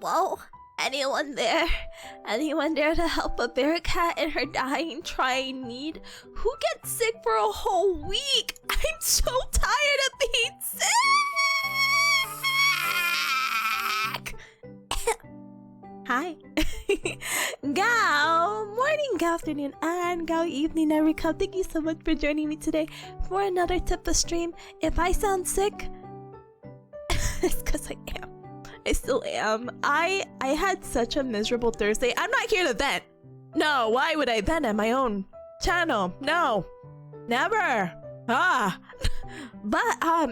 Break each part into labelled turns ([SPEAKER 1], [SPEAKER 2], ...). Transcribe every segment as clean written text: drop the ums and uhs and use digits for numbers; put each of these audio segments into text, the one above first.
[SPEAKER 1] Hello? Anyone there? Anyone there to help a bear cat in her dying, trying need? Who gets sick for a whole week? I'm so tired of being sick! Hi. Gao morning, gao afternoon, and gao evening, everyone. Thank you so much for joining me today for another Tipa stream. If I sound sick, it's because I am. I still am. I had such a miserable Thursday. I'm not here to vent. No, why would I vent at my own channel? No, never. But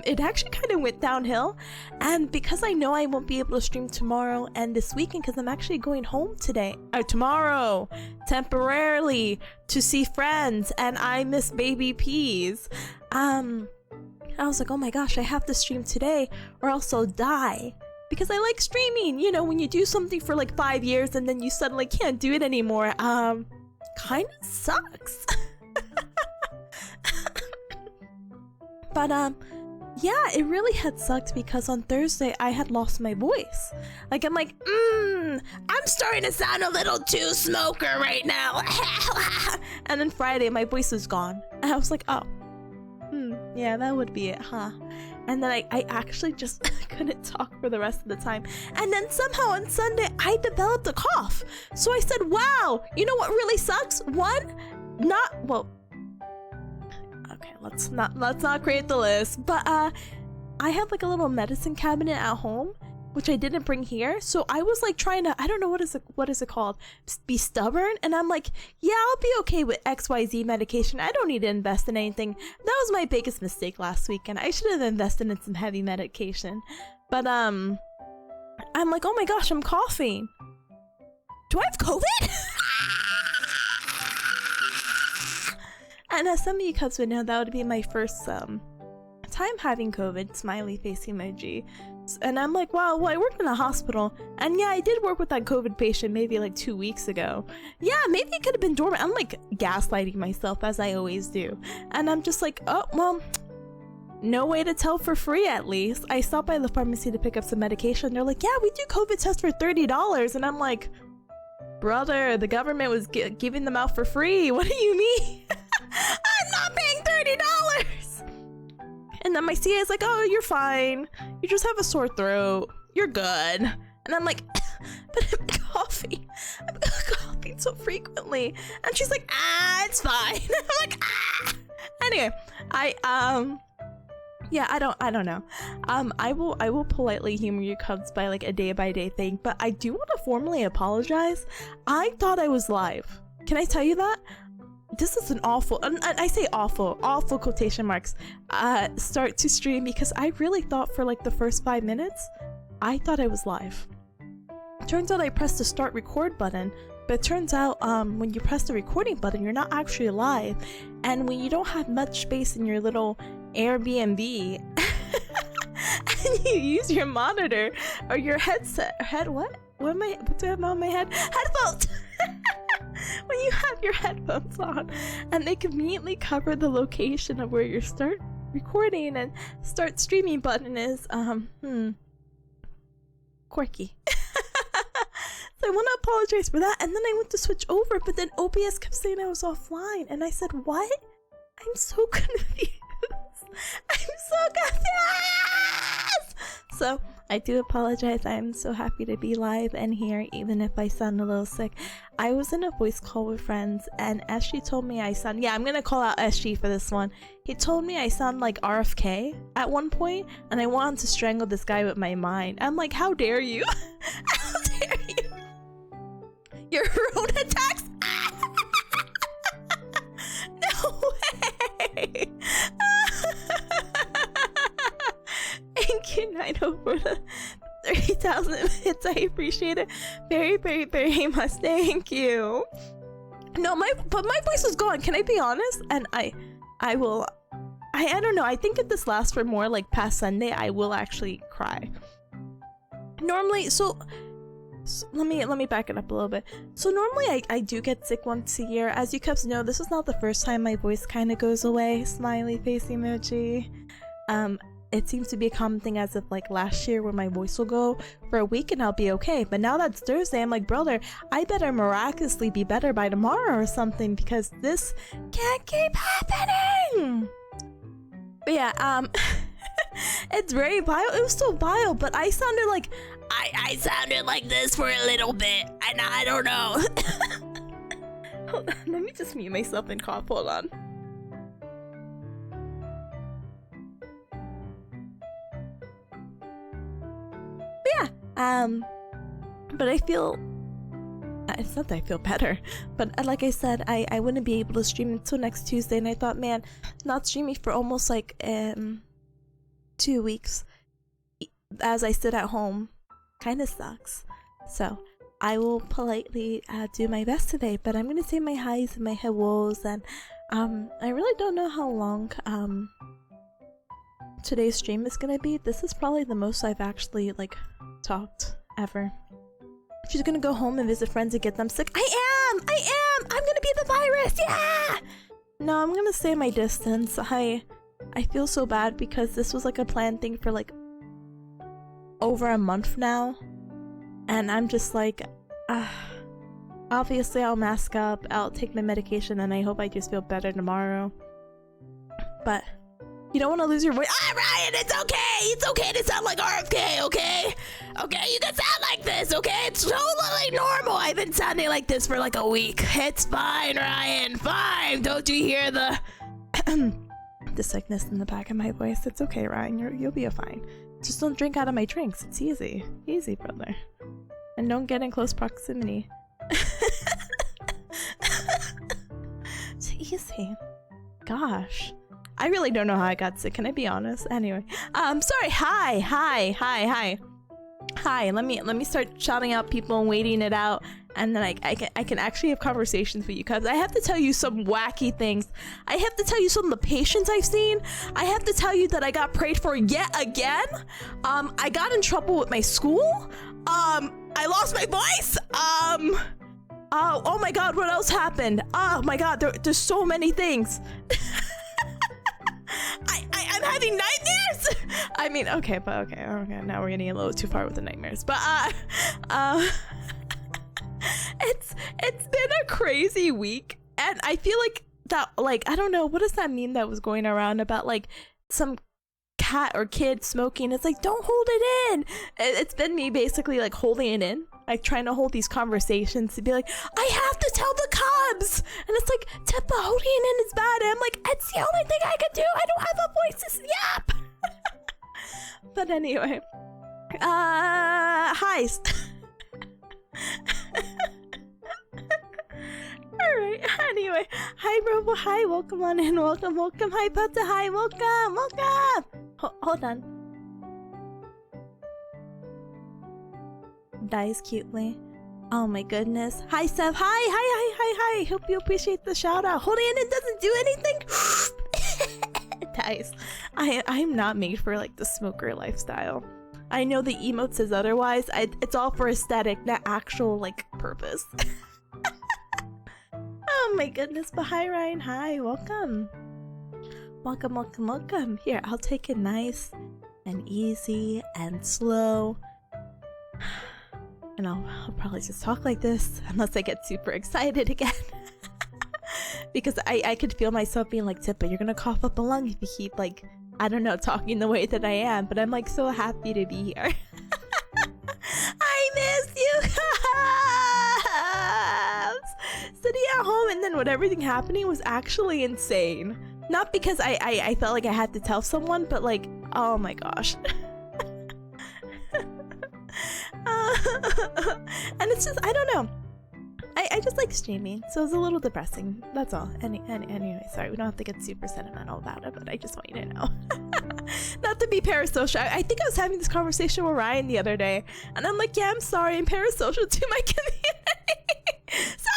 [SPEAKER 1] it actually kind of went downhill, and because I know I won't be able to stream tomorrow and this weekend because I'm actually going home today or tomorrow temporarily to see friends, and I miss baby peas. I was like, oh my gosh, I have to stream today or else I'll die. Because I like streaming, you know, when you do something for like 5 years and then you suddenly can't do it anymore, kind of sucks. But yeah, it really had sucked because on Thursday I had lost my voice. Like, I'm like, I'm starting to sound a little too smoker right now. And then Friday my voice was gone. And I was like, oh, yeah, that would be it, huh? And then I actually just couldn't talk for the rest of the time. And then somehow on Sunday, I developed a cough. So I said, wow, you know what really sucks? One, okay, let's not create the list. But I have like a little medicine cabinet at home, which I didn't bring here. So I was like trying to, I don't know, what is it called? Be stubborn. And I'm like, yeah, I'll be okay with XYZ medication. I don't need to invest in anything. That was my biggest mistake last weekend. I should have invested in some heavy medication. But I'm like, oh my gosh, I'm coughing. Do I have COVID? And as some of you cubs would know, that would be my first time having COVID, smiley face emoji. And I'm like, wow, well, I worked in a hospital, and yeah, I did work with that COVID patient maybe like 2 weeks ago. Yeah, maybe it could have been dormant. I'm like gaslighting myself as I always do. And I'm just like, oh, well, no way to tell for free at least. I stopped by the pharmacy to pick up some medication. They're like, yeah, we do COVID tests for $30. And I'm like, brother, the government was giving them out for free. What do you mean? I'm not paying $30. And then my CA is like, oh, you're fine. You just have a sore throat. You're good. And I'm like, but I'm coughing. I'm coughing so frequently. And she's like, it's fine. And I'm like, Anyway, yeah, I don't know. I will politely humor you cubs by like a day-by-day thing, but I do want to formally apologize. I thought I was live. Can I tell you that? This is an awful, and I say awful quotation marks, start to stream, because I really thought for like the first 5 minutes, I thought I was live. Turns out I pressed the start record button, but it turns out when you press the recording button, you're not actually live. And when you don't have much space in your little Airbnb, and you use your monitor or your headset, what do I have on my head? Headphones! When you have your headphones on and they conveniently cover the location of where your start recording and start streaming button is, quirky. So I want to apologize for that. And then I went to switch over, but then OBS kept saying I was offline, and I said, what? I'm so confused. So I do apologize. I'm so happy to be live and here, even if I sound a little sick. I was in a voice call with friends, and SG told me I sound, yeah, I'm gonna call out SG for this one. He told me I sound like RFK at one point, and I wanted to strangle this guy with my mind. I'm like, how dare you? How dare you? Your road attacks? No way! Thank you, Naito, for the 30,000 hits. I appreciate it very, very, very much. Thank you. No, but my voice was gone. Can I be honest? And I don't know. I think if this lasts for more like past Sunday, I will actually cry. Normally, so let me back it up a little bit. So normally I do get sick once a year. As you cubs know, this is not the first time my voice kind of goes away. Smiley face emoji. it seems to be a common thing as of like last year where my voice will go for a week and I'll be okay. But now that's Thursday, I'm like, brother, I better miraculously be better by tomorrow or something because this can't keep happening. But yeah, it's very vile. It was so vile, but I sounded like I sounded like this for a little bit, and I don't know. Hold on, let me just mute myself and cough. Hold on. But yeah, but I feel. It's not that I feel better, but like I said, I wouldn't be able to stream until next Tuesday, and I thought, man, not streaming for almost like 2 weeks as I sit at home kind of sucks. So I will politely do my best today, but I'm gonna say my highs and my hellos, and I really don't know how long today's stream is gonna be. This is probably the most I've actually like talked ever. She's gonna go home and visit friends and get them sick. I'm gonna be the virus, yeah! No, I'm gonna stay my distance. I feel so bad because this was like a planned thing for like over a month now. And I'm just like, obviously I'll mask up, I'll take my medication, and I hope I just feel better tomorrow. But you don't want to lose your voice. Ryan, it's okay! It's okay to sound like RFK, okay? Okay, you can sound like this, okay? It's totally normal. I've been sounding like this for like a week. It's fine, Ryan, fine. Don't you hear the the sickness in the back of my voice? It's okay, Ryan, you'll be fine. Just don't drink out of my drinks. It's easy. Easy, brother. And don't get in close proximity. It's easy. Gosh. I really don't know how I got sick, can I be honest? Anyway. Sorry. Hi. Let me start shouting out people and waiting it out, and then I can actually have conversations with you, because I have to tell you some wacky things. I have to tell you some of the patients I've seen. I have to tell you that I got prayed for yet again. I got in trouble with my school. I lost my voice. Oh my god, what else happened? Oh my god, there's so many things. I'm having nightmares. I mean, okay, now we're getting a little too far with the nightmares, but it's been a crazy week, and I feel like that, like, I don't know, what does that mean that was going around about like some cat or kid smoking? It's like, don't hold it in. It's been me basically like holding it in, like trying to hold these conversations to be like, I have to tell the Cubs, and it's like, Tippa, holding it in is bad, and I'm like, it's the only thing I can do. I don't have a voice to yap. But anyway, hi. Alright, anyway, hi Robo, hi, welcome on in, welcome, hi Pata, hi, welcome. Hold on. Dies cutely. Oh my goodness. Hi Seth, hi. Hope you appreciate the shout out. Holding it doesn't do anything. Dies. I'm not made for like the smoker lifestyle. I know the emote says otherwise. It's all for aesthetic, not actual like purpose. Oh my goodness, but hi Ryan, hi, welcome. Welcome. Here, I'll take it nice and easy and slow. And I'll probably just talk like this unless I get super excited again. Because I could feel myself being like, Tippa, you're gonna cough up a lung if you keep like, I don't know, talking the way that I am, but I'm like so happy to be here. I miss you guys! Sitting at home and then with everything happening was actually insane. Not because I felt like I had to tell someone, but like, oh my gosh. And it's just, I don't know. I just like streaming, so it's a little depressing. That's all. Anyway, sorry, we don't have to get super sentimental about it, but I just want you to know. Not to be parasocial. I think I was having this conversation with Ryan the other day, and I'm like, yeah, I'm sorry, I'm parasocial to my community. Sorry.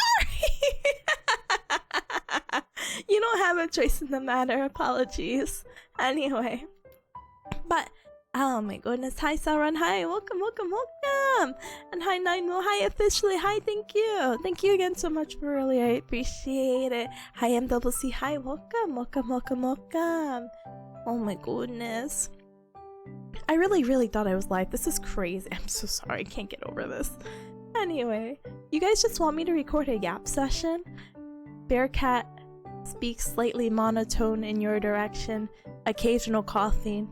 [SPEAKER 1] You don't have a choice in the matter. Apologies. Anyway, but oh my goodness, hi Sauron, hi, welcome, and hi Nine-Mo, hi officially, hi, thank you again so much for earlier, I appreciate it. Hi MWC, hi, welcome. Oh my goodness, I really thought I was live. This is crazy. I'm so sorry. I can't get over this. Anyway, you guys just want me to record a yap session? Bearcat speaks slightly monotone in your direction. Occasional coughing.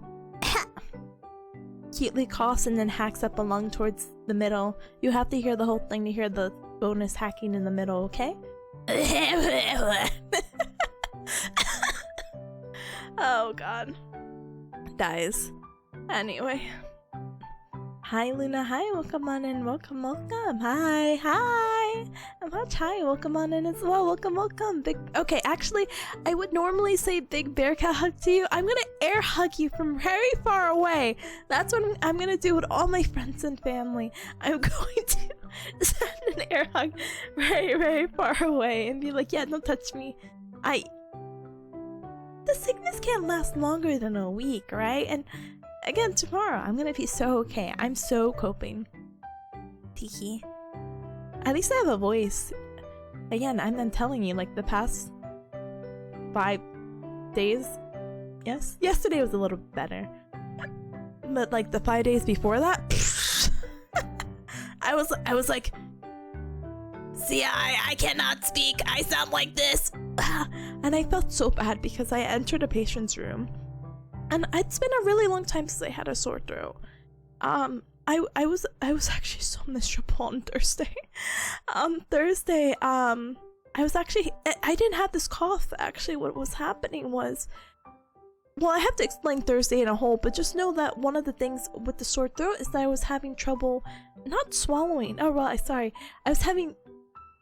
[SPEAKER 1] Cutely coughs and then hacks up a lung towards the middle. You have to hear the whole thing to hear the bonus hacking in the middle, okay? Oh god. Dies. Anyway. Hi Luna, hi, welcome on in, welcome. Hi. Much hi, welcome on in as well, welcome. Big, okay, actually, I would normally say big bearcat hug to you. I'm gonna air hug you from very far away. That's what I'm gonna do with all my friends and family. I'm going to send an air hug very far away and be like, yeah, don't touch me. The sickness can't last longer than a week, right? And again, tomorrow, I'm gonna be so okay. I'm so coping. Tiki. At least I have a voice. Again, I'm telling you, like, the past 5 days... Yes? Yesterday was a little better. But, like, the 5 days before that... I was like... See, I cannot speak. I sound like this. And I felt so bad because I entered a patient's room. And it's been a really long time since I had a sore throat. I was actually so miserable on Thursday. I was actually, I didn't have this cough. Actually, what was happening was, well, I have to explain Thursday in a whole, but just know that one of the things with the sore throat is that I was having trouble, not swallowing. Oh, well, I was having,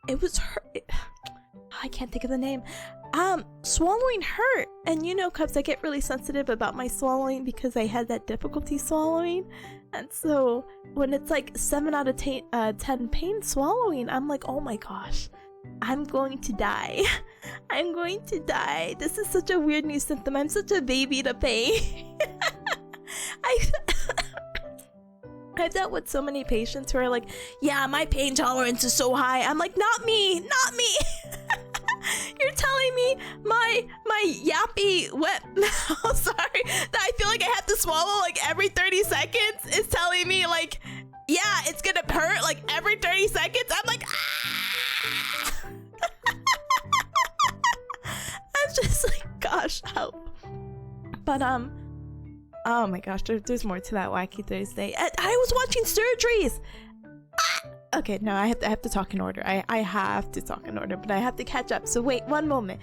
[SPEAKER 1] it was hurt. I can't think of the name. Swallowing hurt. And you know, Cubs, I get really sensitive about my swallowing because I had that difficulty swallowing. And so when it's like 7 out of 10 pain swallowing, I'm like, oh my gosh, I'm going to die. I'm going to die. This is such a weird new symptom. I'm such a baby to pain. I've dealt with so many patients who are like, yeah, my pain tolerance is so high. I'm like, not me. You're telling me my yappy wet mouth, sorry, that I feel like I have to swallow like every 30 seconds is telling me like, yeah, it's gonna hurt like every 30 seconds. I'm like, ah! I'm just like, gosh, help. But oh my gosh, there's more to that wacky Thursday. I was watching surgeries. Okay, no, I have to talk in order. I have to talk in order, but I have to catch up. So wait, one moment.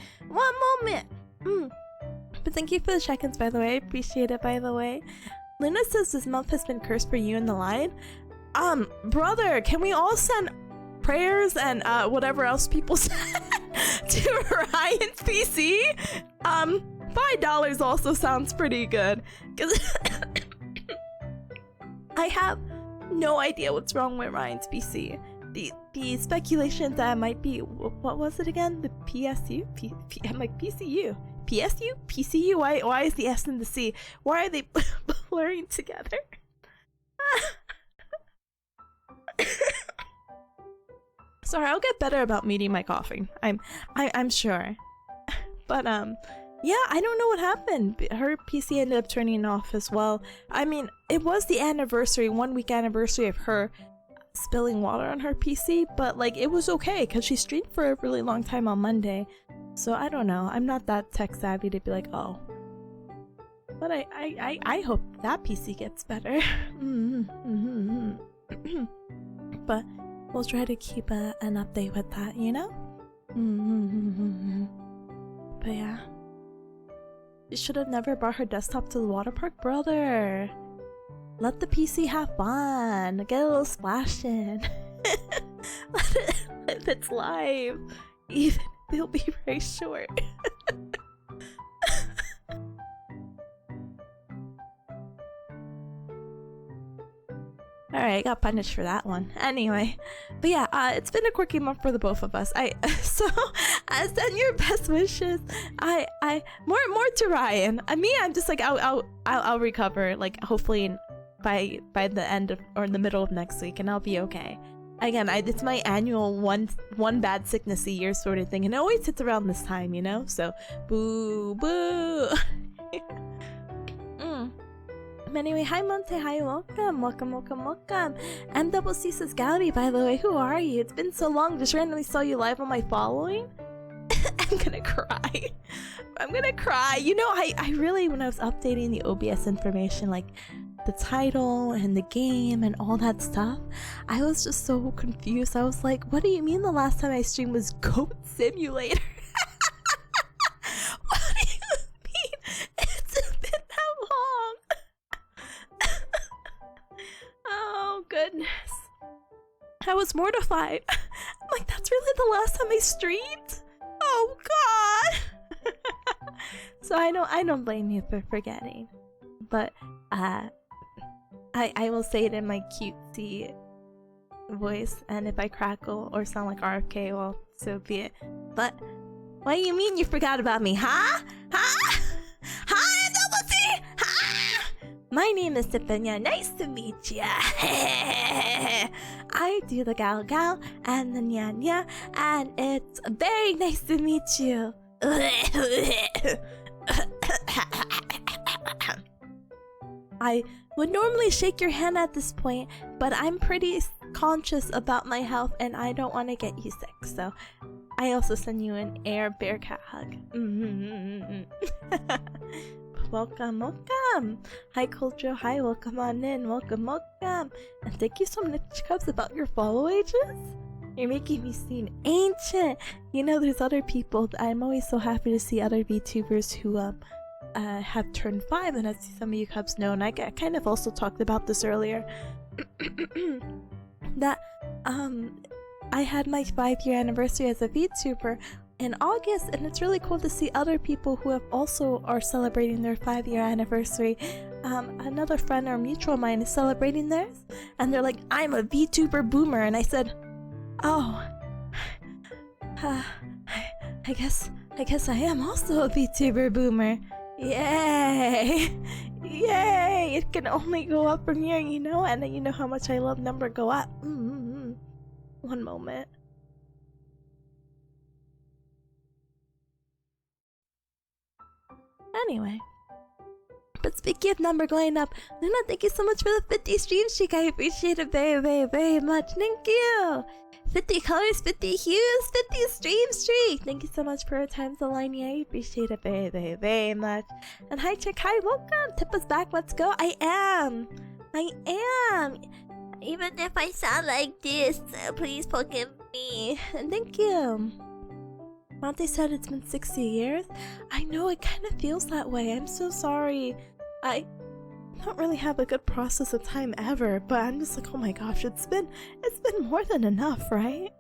[SPEAKER 1] But thank you for the check-ins, by the way. I appreciate it, by the way. Luna says this month has been cursed for you in the line. Brother, can we all send prayers and whatever else people send to Ryan's PC? $5 also sounds pretty good. Cause I have no idea what's wrong with Ryan's PC. The speculation that it might be, what was it again? The PSU? I'm like, PCU. PSU? PCU? Why is the S and the C? Why are they blurring together? Sorry, I'll get better about muting my coughing. I'm sure. But yeah, I don't know what happened. Her PC ended up turning off as well. I mean, it was the anniversary, 1 week anniversary of her spilling water on her PC, but like it was okay because she streamed for a really long time on Monday. So I don't know. I'm not that tech savvy to be like, oh. But I hope that PC gets better. But we'll try to keep an update with that, you know? But yeah. You should have never brought her desktop to the water park, brother. Let the PC have fun. Get a little splash in. Let it live its life. Even if it'll be very short. Alright, I got punished for that one. Anyway, but yeah, it's been a quirky month for the both of us. So I send your best wishes. More to Ryan. I'm just like I'll recover, like hopefully by the end of or in the middle of next week, and I'll be okay. Again, it's my annual one bad sickness a year sort of thing, and it always hits around this time, you know. So boo. Anyway, hi Monte, hi, welcome, welcome, welcome, welcome. MCC says, Galaby, by the way, who are you? It's been so long, just randomly saw you live on my following. I'm gonna cry. I'm gonna cry. You know, I really, when I was updating the OBS information, like the title and the game and all that stuff, I was just so confused. I was like, what do you mean the last time I streamed was Goat Simulator? What do you mean? It's been that long. Oh, goodness. I was mortified. I'm like, that's really the last time I streamed? Oh, God. So I don't blame you for forgetting. But, I will say it in my cutesy voice, and if I crackle or sound like RFK, well, so be it. But what do you mean you forgot about me, huh? Huh? Hi, MCC! Huh? My name is Tipanya. Nice to meet ya. I do the gal gal and the nya nya, and it's very nice to meet you. I would normally shake your hand at this point, but I'm pretty conscious about my health and I don't want to get you sick, so I also send you an air bear cat hug. Welcome, welcome. Hi Culture, hi, welcome on in, welcome, welcome. And thank you so much, Cubs, about your follow ages. You're making me seem ancient. You know, there's other people. I'm always so happy to see other VTubers who have turned 5, and as some of you Cubs know, and I kind of also talked about this earlier, that I had my 5-year anniversary as a VTuber in August, and it's really cool to see other people who have also are celebrating their 5-year anniversary. Another friend or mutual of mine is celebrating theirs, and they're like, I'm a VTuber boomer, and I said, oh, I guess I am also a VTuber boomer. Yay! Yay! It can only go up from here, you know, and you know how much I love number go up. One moment. Anyway. But speaking of number going up, Luna, thank you so much for the 50 stream streak. I appreciate it very, very, very much. Thank you! 50 colors, 50 hues, 50 stream streak! Thank you so much for your time, Zelani. I appreciate it very, very, very much. And hi, Chick, hi, welcome! Tippa's back, let's go. I am! Even if I sound like this, please forgive me. And thank you. Monte said it's been 60 years. I know, it kind of feels that way. I'm so sorry. I don't really have a good process of time ever, but I'm just like, oh my gosh, it's been more than enough, right?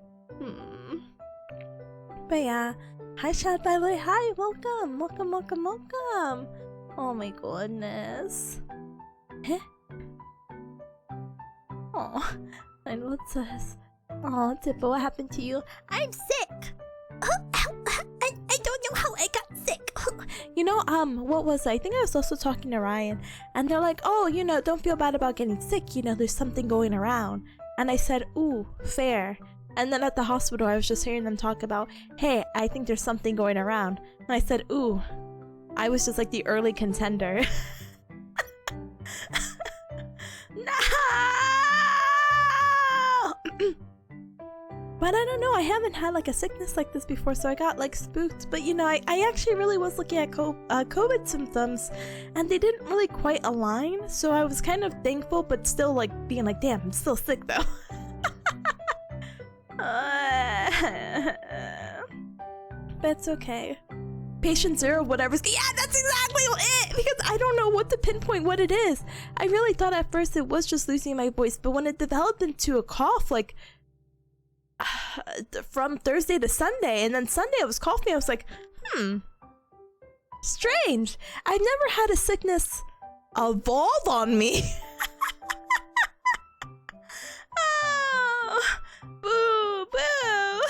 [SPEAKER 1] But yeah, hi Shad, by the way, hi, welcome, welcome, welcome, welcome. Oh my goodness. Huh? Oh, I know it says. Oh, Tippa, what happened to you? I'm sick. I don't know how I got sick. You know, what was I think I was also talking to Ryan, and they're like, oh, you know, don't feel bad about getting sick, you know, there's something going around. And I said, ooh, fair. And then at the hospital, I was just hearing them talk about, hey, I think there's something going around. And I said, ooh, I was just like the early contender. No! But I don't know, I haven't had like a sickness like this before, so I got like spooked. But you know, I actually really was looking at COVID symptoms, and they didn't really quite align, so I was kind of thankful, but still like being like, damn, I'm still sick though. But it's okay. Patient 0, whatever's— yeah, that's exactly it! Because I don't know what to pinpoint what it is. I really thought at first it was just losing my voice, but when it developed into a cough, like from Thursday to Sunday, and then Sunday I was coughing, I was like, strange. I've never had a sickness evolve on me. Oh, boo, boo.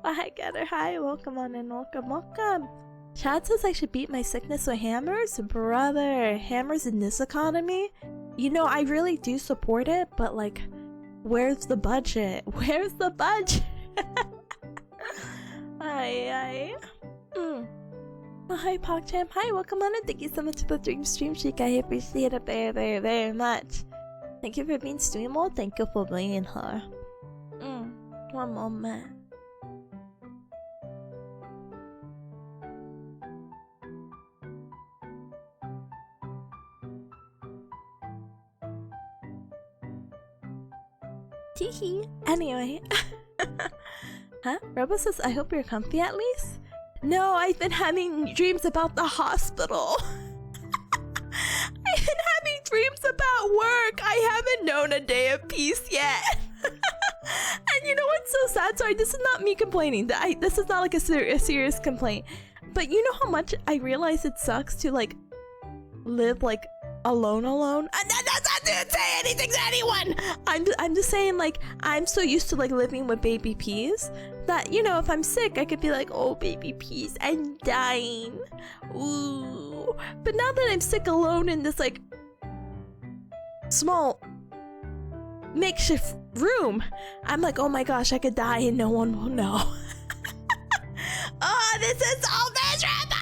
[SPEAKER 1] Well, hi, Gather. Hi, welcome on in, welcome, welcome. Chad says I should beat my sickness with hammers. Brother, hammers in this economy? You know, I really do support it, but like, where's the budget? Where's the budget? Oh, hi, PogChamp. Hi, welcome on and thank you so much for the dream stream chic. I appreciate it very, very, very much. Thank you for being streamer. Thank you for being her. One moment. Teehee. Anyway. Huh? Robo says, I hope you're comfy at least? No, I've been having dreams about the hospital. I've been having dreams about work. I haven't known a day of peace yet. And you know what's so sad? Sorry, this is not me complaining. This is not like a serious complaint. But you know how much I realize it sucks to like live like alone. And that's not to say anything to anyone. I'm just saying, like, I'm so used to like living with baby peas that, you know, if I'm sick I could be like, oh baby peas, I'm dying. Ooh. But now that I'm sick alone in this like small makeshift room, I'm like, oh my gosh, I could die and no one will know. Oh, this is so miserable.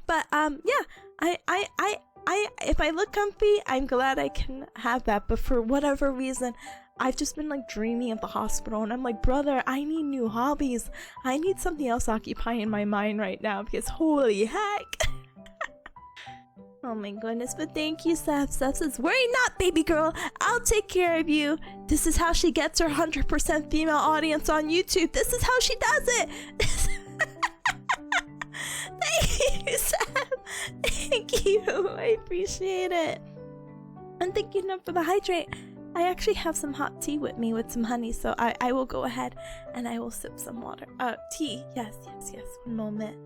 [SPEAKER 1] But yeah, I if I look comfy, I'm glad I can have that. But for whatever reason, I've just been like dreaming of the hospital, and I'm like, brother, I need new hobbies. I need something else occupying my mind right now because holy heck. Oh my goodness, but thank you, Seth. Seth says, worry not, baby girl. I'll take care of you. This is how she gets her 100% female audience on YouTube. This is how she does it. Thank you, Seth. Thank you. I appreciate it. And thank you for the hydrate. I actually have some hot tea with me with some honey, so I will go ahead and I will sip some water. Tea. Yes. One moment.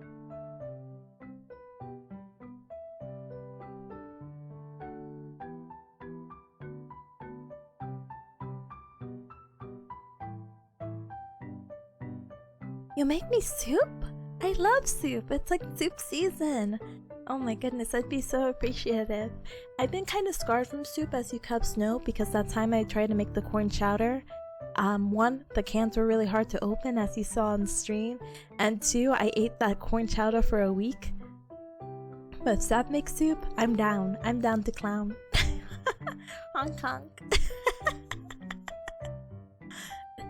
[SPEAKER 1] You make me soup? I love soup. It's like soup season. Oh my goodness, I'd be so appreciative. I've been kind of scarred from soup, as you cubs know, because that time I tried to make the corn chowder. One, the cans were really hard to open, as you saw on the stream. And two, I ate that corn chowder for a week. But if Sab makes soup, I'm down. I'm down to clown. Honk honk.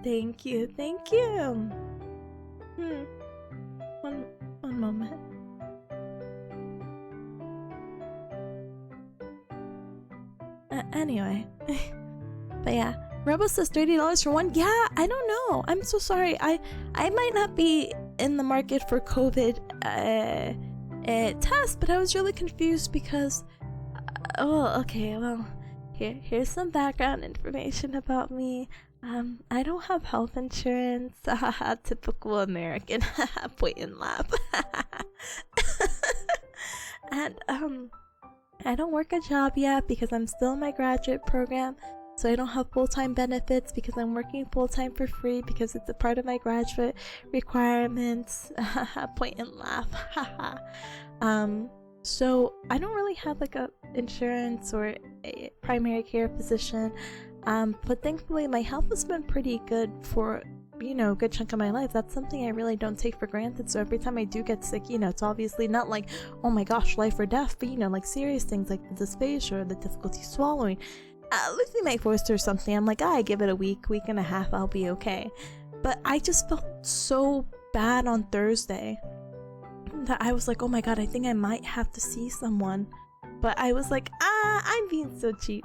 [SPEAKER 1] Thank you. One moment. Anyway. But yeah. Robo says $30 for one. Yeah, I don't know. I'm so sorry. I might not be in the market for COVID test, but I was really confused because here's some background information about me. I don't have health insurance. Typical American. Point and laugh. And I don't work a job yet because I'm still in my graduate program, so I don't have full-time benefits because I'm working full-time for free because it's a part of my graduate requirements. Point and laugh. So I don't really have like a insurance or a primary care physician. But thankfully my health has been pretty good for, you know, a good chunk of my life. That's something I really don't take for granted. So every time I do get sick, you know, it's obviously not like, oh my gosh, life or death, but you know, like serious things like the dysphagia or the difficulty swallowing, losing my voice or something. I'm like, I give it a week and a half, I'll be okay. But I just felt so bad on Thursday that I was like, oh my god, I think I might have to see someone. But I was like, I'm being so cheap.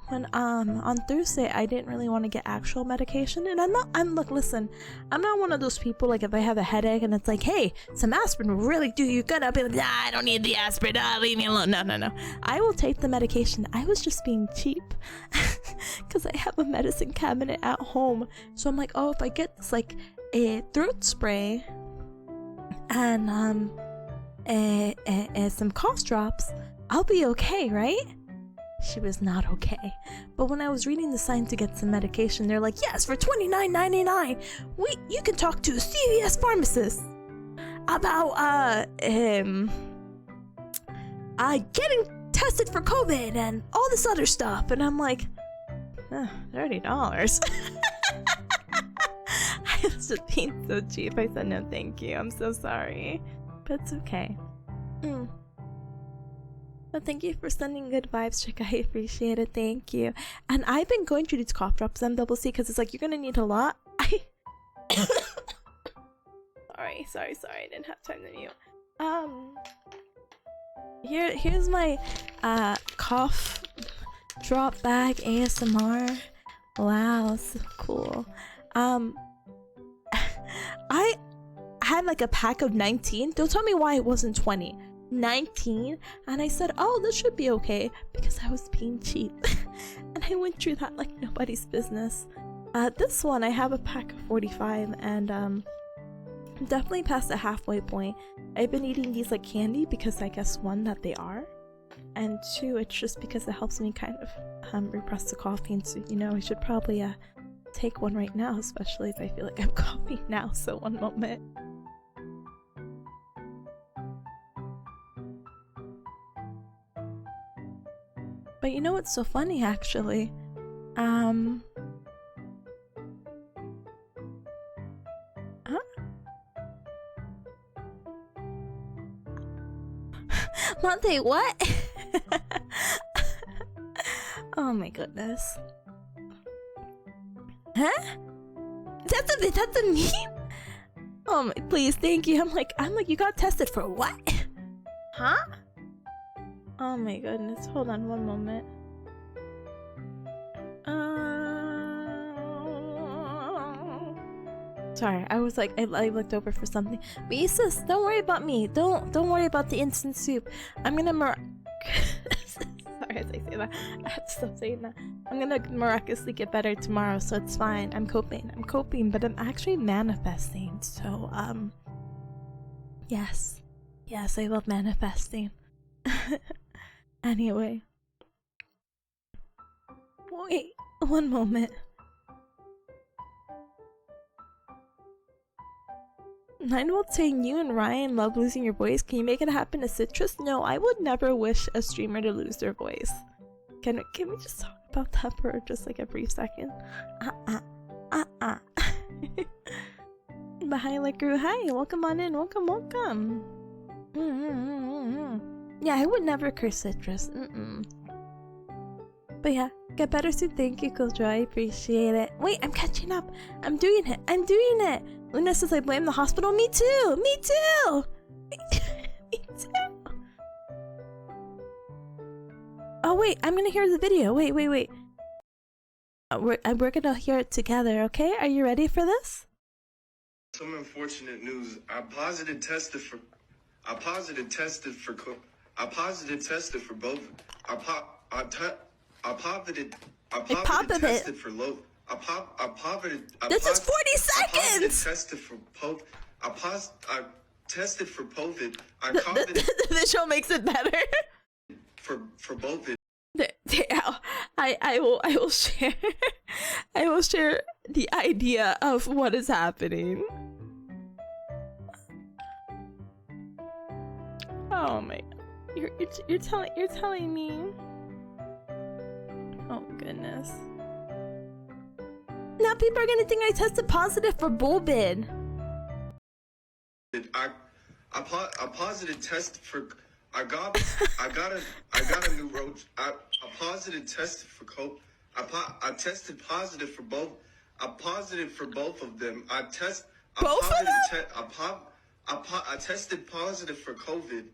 [SPEAKER 1] When on Thursday I didn't really want to get actual medication, and look, listen, I'm not one of those people like if I have a headache and it's like, hey, some aspirin will really do you good, I'll be like, I don't need the aspirin, leave me alone. No, I will take the medication. I was just being cheap because I have a medicine cabinet at home, so I'm like, oh, if I get this like a throat spray and some cough drops, I'll be okay, right? She was not okay. But when I was reading the sign to get some medication, they're like, yes, for $29.99, you can talk to a CVS pharmacist about getting tested for COVID and all this other stuff. And I'm like, $30. was just being so cheap. I said no thank you. I'm so sorry. But it's okay. But thank you for sending good vibes, Chick. I appreciate it. Thank you. And I've been going through these cough drops, MCC, because it's like, you're gonna need a lot. Sorry. I didn't have time to mute. Here's my cough drop bag ASMR. Wow, so cool. I had like a pack of 19. Don't tell me why it wasn't 20. 19, and I said, oh, this should be okay, because I was being cheap. And I went through that like nobody's business. This one I have a pack of 45, and I'm definitely past the halfway point. I've been eating these like candy because I guess one, that they are, and two, it's just because it helps me kind of repress the coughing. So you know, I should probably take one right now, especially if I feel like I'm coughing now. So one moment. But you know what's so funny, actually? Huh? Monte, what? Oh my goodness. Huh? That's a meme? Oh my, please, thank you. I'm like, you got tested for what? Huh? Oh my goodness, hold on one moment. Sorry, I was like, I looked over for something. But sis, don't worry about me. Don't worry about the instant soup. I'm gonna sorry as I say that. I have to stop saying that. I'm gonna miraculously get better tomorrow, so it's fine. I'm coping, but I'm actually manifesting. So yes, I love manifesting. Anyway, wait one moment. Ninewold saying you and Ryan love losing your voice. Can you make it happen to Citrus? No, I would never wish a streamer to lose their voice. Can we just talk about that for just like a brief second? Behind like Guru, hi, welcome on in, welcome. Yeah, I would never curse Citrus. But yeah, get better soon. Thank you, Killjoy. I appreciate it. Wait, I'm catching up. I'm doing it. Luna says I blame the hospital. Me too. Me too. Oh wait, I'm gonna hear the video. Wait. We're gonna hear it together. Okay? Are you ready for this?
[SPEAKER 2] Some unfortunate news. I positive tested for both. I positive tested for low.
[SPEAKER 1] This is 40 seconds.
[SPEAKER 2] I tested for COVID.
[SPEAKER 1] The show makes it better.
[SPEAKER 2] For both.
[SPEAKER 1] I will share. I will share the idea of what is happening. Oh my! You're telling me. Oh goodness. Now people are gonna think I tested positive for Bulbid.
[SPEAKER 2] I positive test for. I got a new roach. A positive test for COVID. I tested positive for both. I positive for both of them. I tested positive for COVID.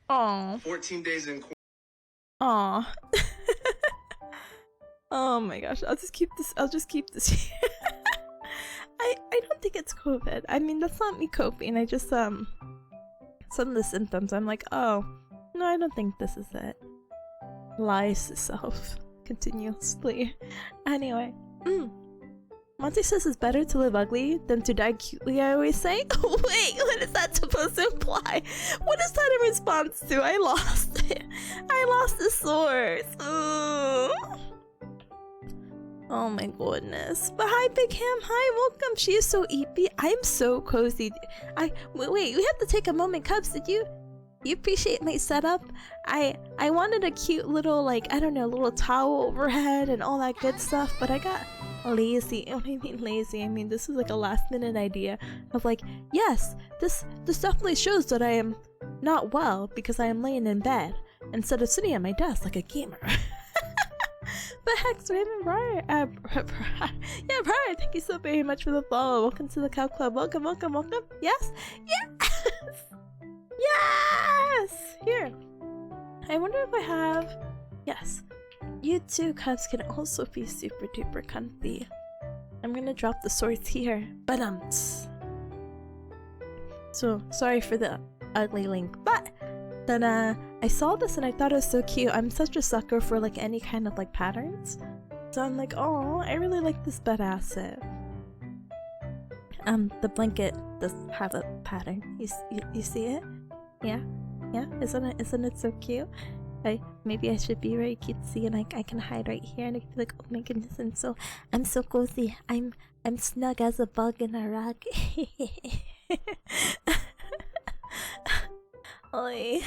[SPEAKER 1] Aw.
[SPEAKER 2] 14 days in.
[SPEAKER 1] Aw. Oh my gosh, I'll just keep this here. I don't think it's COVID. I mean, that's not me coping. I just some of the symptoms, I'm like, oh no, I don't think this is it. Lies to self continuously. Anyway, Monty says it's better to live ugly than to die cutely, I always say. Wait, what is that supposed to imply? What is that in response to? I lost it. I lost the source. Oh my goodness. But hi, Big Ham. Hi, welcome. She is so eepy. I'm so cozy. Wait, we have to take a moment. Cubs, did you appreciate my setup? I wanted a cute little, like, I don't know, little towel overhead and all that good stuff, but I got lazy. What do I mean lazy? I mean, this is like a last minute idea of like, yes, this definitely shows that I am not well because I am laying in bed instead of sitting at my desk like a gamer. But Hex, Raymond, Briar, yeah, Briar, thank you so very much for the follow. Welcome to the Cow Club. Welcome, welcome, welcome. Yes, yes, yes. Here, I wonder if I have. Yes, you two cubs can also be super duper comfy. I'm gonna drop the swords here, but so sorry for the ugly link, but then I saw this and I thought it was so cute. I'm such a sucker for like any kind of like patterns, so I'm like, oh, I really like this bed asset. The blanket does have a pattern. You see it? Yeah, isn't it so cute? Maybe I should be very cutesy and I can hide right here and I can be like, oh my goodness, I'm so cozy. I'm snug as a bug in a rug. Oi.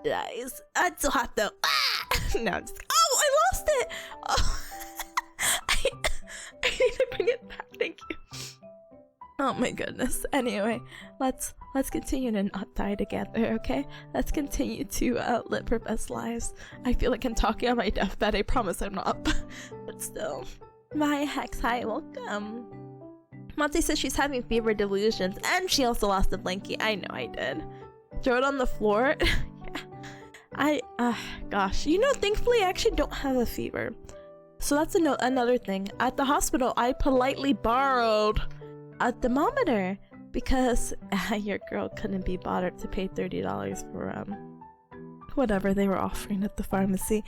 [SPEAKER 1] Guys, it's so hot though. Ah! No, I'm just, oh, I lost it. Oh. I need to bring it back. Thank you. Oh my goodness. Anyway, let's continue to not die together, okay? Let's continue to live our best lives. I feel like I'm talking on my deathbed. I promise I'm not, but still. My Hex, hi, welcome. Monty says she's having fever delusions, and she also lost a blankie. I know I did. Throw it on the floor. Yeah. Gosh, you know, thankfully I actually don't have a fever. So that's another thing. At the hospital, I politely borrowed a thermometer because your girl couldn't be bothered to pay $30 for whatever they were offering at the pharmacy.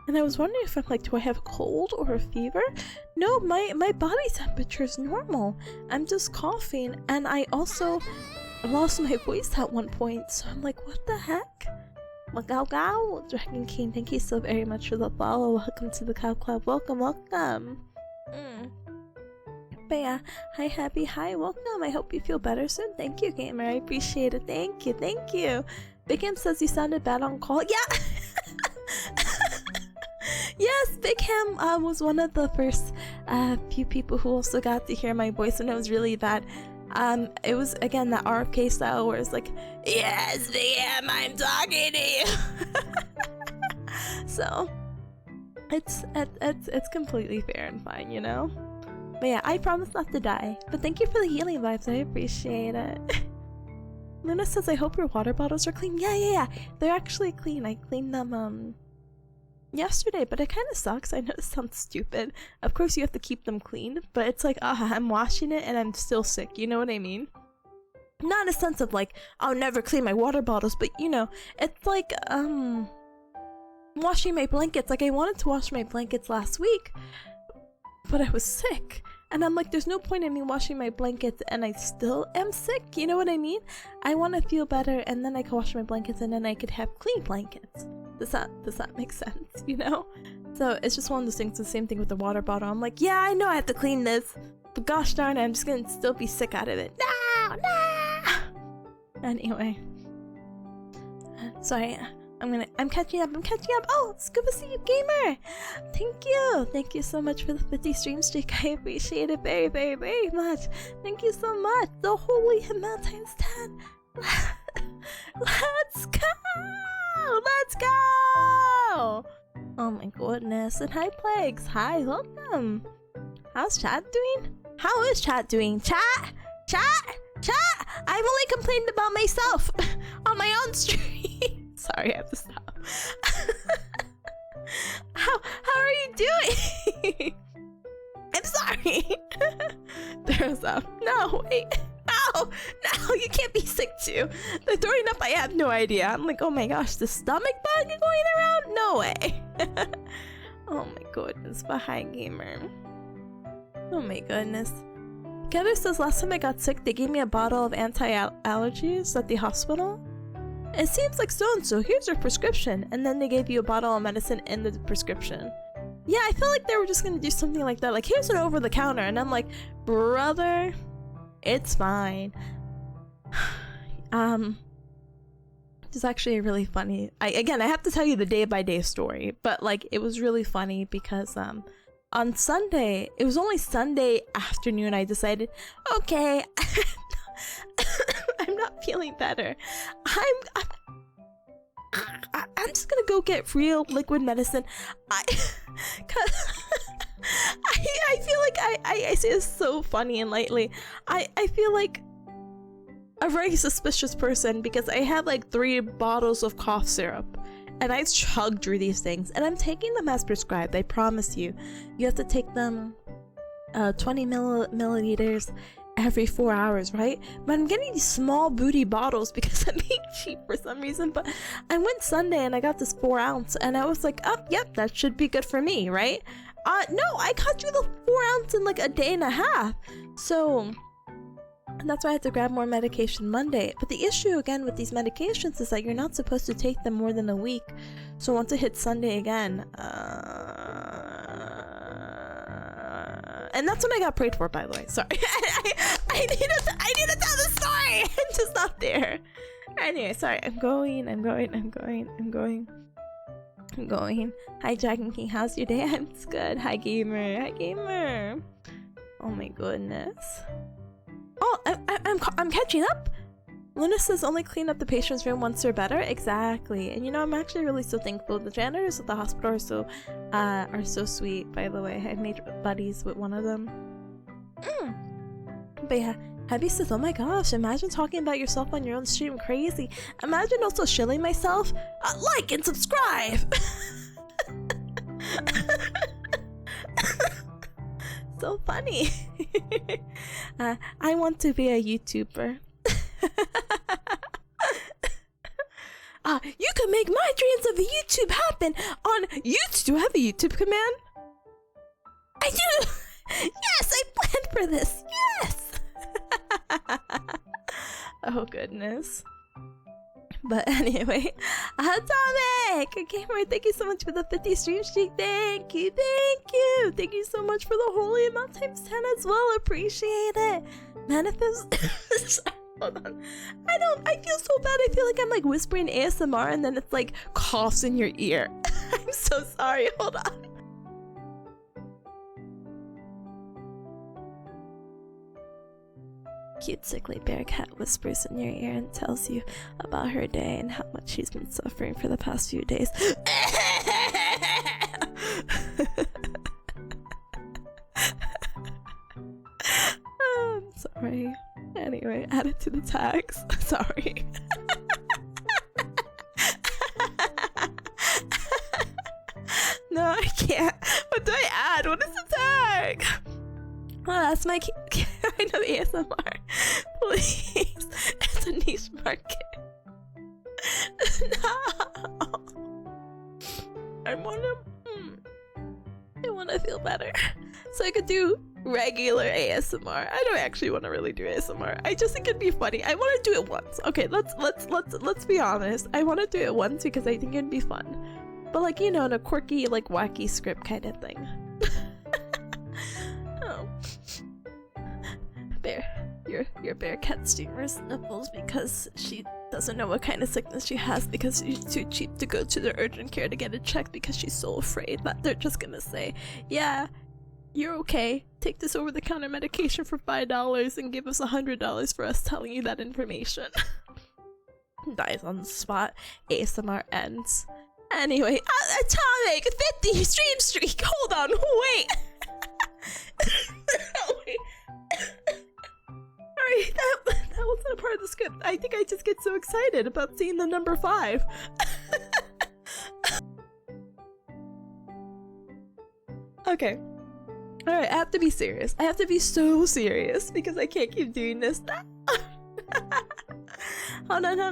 [SPEAKER 1] And I was wondering if I'm like, do I have a cold or a fever? No, my body temperature is normal. I'm just coughing, and I also lost my voice at one point, so I'm like, what the heck? Wow, Dragon King, thank you so very much for the follow. Welcome to the Cow Club. Welcome, welcome. But yeah, hi Happy, hi, welcome. I hope you feel better soon. Thank you, gamer. I appreciate it. Thank you, thank you. Big Ham says you sounded bad on call. Yeah. Yes, Big Ham was one of the first few people who also got to hear my voice when it was really bad. It was again that RFK style where it's like, yes, Big Ham, I'm talking to you. So it's completely fair and fine, you know. But yeah, I promise not to die. But thank you for the healing vibes. I appreciate it. Luna says, I hope your water bottles are clean. Yeah. They're actually clean. I cleaned them yesterday, but it kind of sucks. I know this sounds stupid. Of course you have to keep them clean, but it's like, I'm washing it and I'm still sick. You know what I mean? Not in a sense of like, I'll never clean my water bottles, but you know, it's like, washing my blankets. Like I wanted to wash my blankets last week, but I was sick. And I'm like, there's no point in me washing my blankets and I still am sick. You know what I mean? I want to feel better and then I can wash my blankets and then I could have clean blankets. Does that make sense? You know? So it's just one of those things. The same thing with the water bottle. I'm like, yeah, I know I have to clean this, but gosh darn it, I'm just gonna still be sick out of it. No. Anyway, sorry. I'm catching up. Oh, Scuba See You Gamer! Thank you so much for the 50 stream streak. I appreciate it very, very, very much. Thank you so much. The holy amount times 10. Let's go! Oh my goodness. And hi Plagues. Hi, welcome. How's chat doing? How is chat doing? Chat! I've only complained about myself on my own stream. Sorry, I have to stop. How are you doing? I'm sorry. There's up. No, wait. No, you can't be sick too. The throwing up, I have no idea. I'm like, oh my gosh, the stomach bug going around? No way. Oh my goodness, behind gamer. Oh my goodness. Kevin says last time I got sick, they gave me a bottle of anti-allergies at the hospital. It seems like so-and-so, here's your prescription. And then they gave you a bottle of medicine in the prescription. Yeah, I felt like they were just gonna do something like that. Like, here's an over-the-counter. And I'm like, brother, it's fine. It's actually really funny. I have to tell you the day-by-day story. But, like, it was really funny because, on Sunday, it was only Sunday afternoon, I decided, okay, I'm not feeling better. I'm just gonna go get real liquid medicine. I feel like I say this so funny and lightly. I feel like a very suspicious person because I have like 3 bottles of cough syrup and I chugged through these things and I'm taking them as prescribed. I promise you. You have to take them 20 milliliters every 4 hours, right? But I'm getting these small booty bottles because I'm being cheap for some reason. But I went Sunday and I got this 4 ounce and I was like, oh, yep, that should be good for me, right? No, I got through the 4 ounce in like a day and a half. So that's why I had to grab more medication Monday. But the issue again with these medications is that you're not supposed to take them more than a week. So once it hits Sunday again, and that's when I got prayed for, by the way. Sorry. I need to tell the story. I'm just not there. Anyway, sorry. I'm going. Hi, Dragon King. How's your day? I'm good. Hi, gamer. Oh my goodness. Oh, I'm catching up. Luna says only clean up the patient's room once they're better. Exactly. And you know, I'm actually really so thankful. The janitors at the hospital are so sweet, by the way. I made buddies with one of them. But yeah, Happy says, oh my gosh, imagine talking about yourself on your own stream. Crazy. Imagine also shilling myself. Like and subscribe. So funny. I want to be a YouTuber. You can make my dreams of a YouTube happen on YouTube. Do I have a YouTube command? I do. Yes, I planned for this. Yes. Oh goodness. But anyway, Atomic Gamer, thank you so much for the 50 stream streak. Thank you. Thank you so much for the holy amount times 10 as well. Appreciate it. Manifest. Hold on. I feel so bad. I feel like I'm like whispering ASMR and then it's like coughs in your ear. I'm so sorry. Hold on. Cute sickly bear cat whispers in your ear and tells you about her day and how much she's been suffering for the past few days. I'm sorry. Anyway, add it to the tags. Sorry. No, I can't. What do I add? What is the tag? Oh, that's my kind of ASMR. Please. It's a niche market. No. I wanna feel better. So I could do regular ASMR. I don't actually want to really do ASMR. I just think it'd be funny. I want to do it once. Okay, let's be honest. I want to do it once because I think it'd be fun. But like, you know, in a quirky, like wacky script kind of thing. Oh. Bear, your bear cat streamer's nipples because she doesn't know what kind of sickness she has because she's too cheap to go to the urgent care to get it checked because she's so afraid that they're just gonna say, yeah, you're okay. Take this over-the-counter medication for $5 and give us $100 for us telling you that information. Dies on the spot. ASMR ends. Anyway, Atomic 50 stream streak. Hold on, wait. Wait. Alright, that wasn't a part of the script. I think I just get so excited about seeing the number 5. Okay. Alright, I have to be serious. I have to be so serious because I can't keep doing this. Hold on.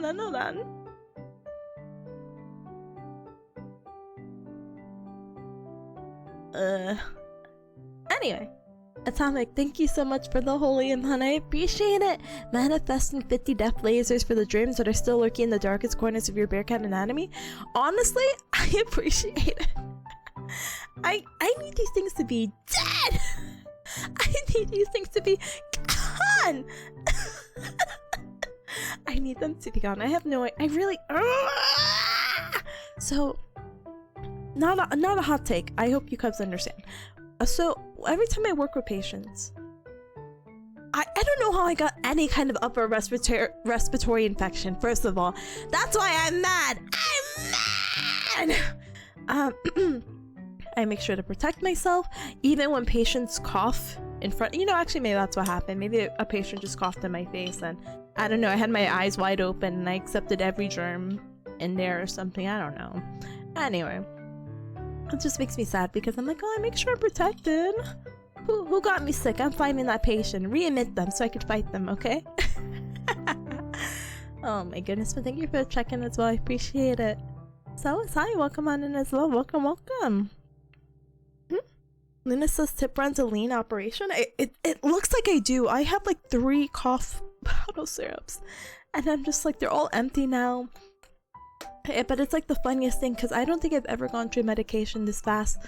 [SPEAKER 1] Anyway. Atomic, thank you so much for the holy amount. I appreciate it. Manifesting 50 death lasers for the dreams that are still lurking in the darkest corners of your bearcat anatomy. Honestly, I appreciate it. I need these things to be dead. I need these things to be gone. I need them to be gone. I have no. I really. So, not a hot take. I hope you cubs understand. So every time I work with patients, I don't know how I got any kind of upper respiratory infection. First of all, that's why I'm mad. I'm mad. I make sure to protect myself, even when patients cough in front. You know, actually, maybe that's what happened. Maybe a patient just coughed in my face, and I don't know. I had my eyes wide open, and I accepted every germ in there or something. I don't know. Anyway, it just makes me sad because I'm like, oh, I make sure I'm protected. Who got me sick? I'm finding that patient. Readmit them so I could fight them, okay? Oh my goodness, but thank you for checking as well. I appreciate it. So, hi, welcome on in as well. Welcome. Luna says tip runs a lean operation. It looks like I do. I have like 3 cough bottle syrups. And I'm just like, they're all empty now. But it's like the funniest thing because I don't think I've ever gone through medication this fast.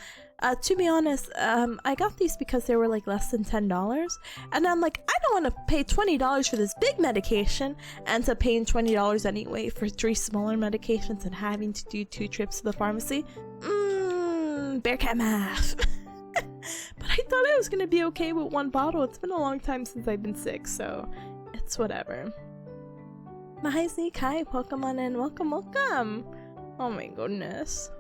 [SPEAKER 1] To be honest, I got these because they were like less than $10, and I'm like, I don't want to pay $20 for this big medication, and to paying $20 anyway for 3 smaller medications and having to do 2 trips to the pharmacy. Bearcat math. But I thought I was gonna be okay with 1 bottle. It's been a long time since I've been sick, so it's whatever. Hi Zeke, hi, welcome on in, welcome. Oh my goodness.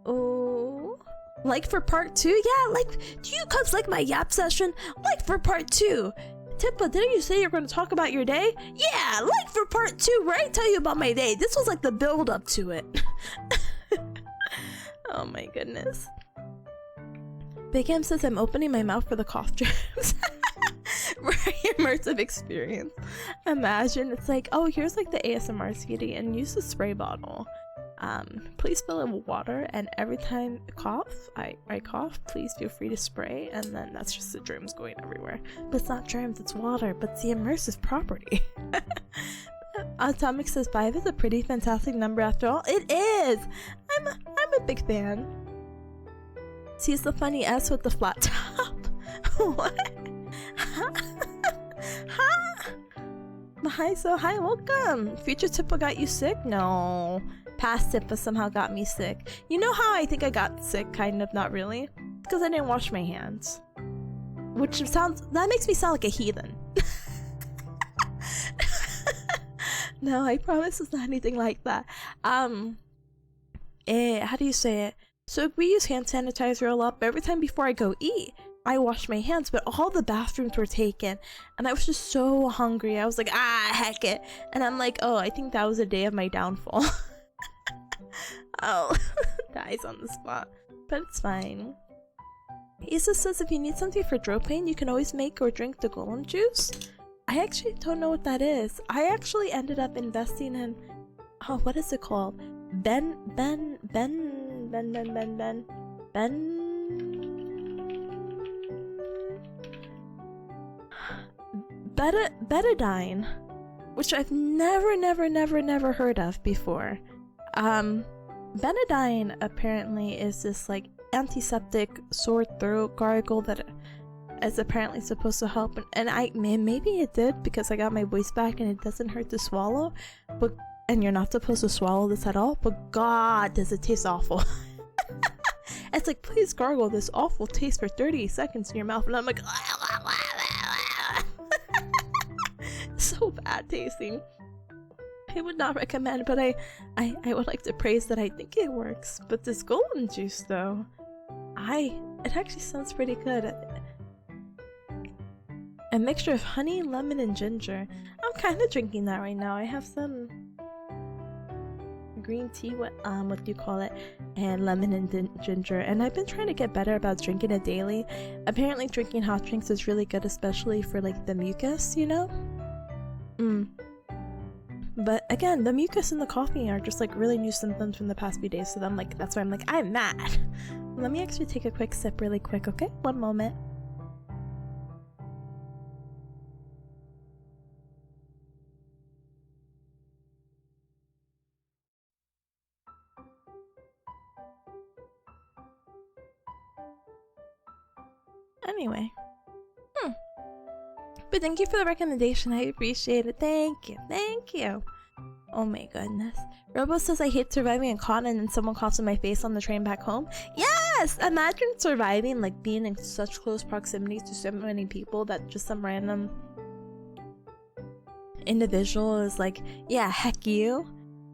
[SPEAKER 1] Oh, like for part 2? Yeah, like, do you cubs like my yap session? Like for part 2. Tippa, didn't you say you're going to talk about your day? Yeah, like for part 2, where I tell you about my day. This was like the build up to it. Oh my goodness. Big M says I'm opening my mouth for the cough germs. Very immersive experience. Imagine it's like, oh, here's like the ASMR CD and use the spray bottle. Please fill it with water, and every time I cough, please feel free to spray, and then that's just the germs going everywhere. But it's not germs, it's water, but it's the immersive property. Atomic says 5 is a pretty fantastic number after all. It is! I'm a big fan. Sees the funny S with the flat top. What? Huh? Hi, so hi, welcome. Future Tippa got you sick? No. Past Tippa somehow got me sick. You know how I think I got sick, kind of, not really? Because I didn't wash my hands. That makes me sound like a heathen. No, I promise it's not anything like that. How do you say it? So we use hand sanitizer a lot, but every time before I go eat, I wash my hands, but all the bathrooms were taken, and I was just so hungry. I was like, heck it. And I'm like, oh, I think that was the day of my downfall. Oh, dies on the spot. But it's fine. Issa says if you need something for throat pain, you can always make or drink the golem juice. I actually don't know what that is. I actually ended up investing in, oh, what is it called? Betadine, which I've never heard of before. Betadine apparently is this like antiseptic sore throat gargle that is apparently supposed to help, and maybe it did because I got my voice back and it doesn't hurt to swallow, and you're not supposed to swallow this at all, but god does it taste awful. It's like, please gargle this awful taste for 30 seconds in your mouth, and I'm like so bad tasting. I would not recommend, but I would like to praise that I think it works. But this golden juice though, it actually sounds pretty good. A mixture of honey, lemon, and ginger. I'm kind of drinking that right now. I have some green tea, what do you call it, and lemon and ginger, and I've been trying to get better about drinking it daily. Apparently drinking hot drinks is really good, especially for like the mucus, you know? But again, the mucus and the coffee are just like really new symptoms from the past few days, so that's why I'm like, I'm mad. Let me actually take a quick sip really quick, okay? One moment. Anyway. But thank you for the recommendation. I appreciate it. Thank you. Oh my goodness. Robo says I hate surviving in cotton and someone coughs in my face on the train back home. Yeah, Yes! Imagine surviving, like, being in such close proximity to so many people that just some random individual is like, yeah, heck you.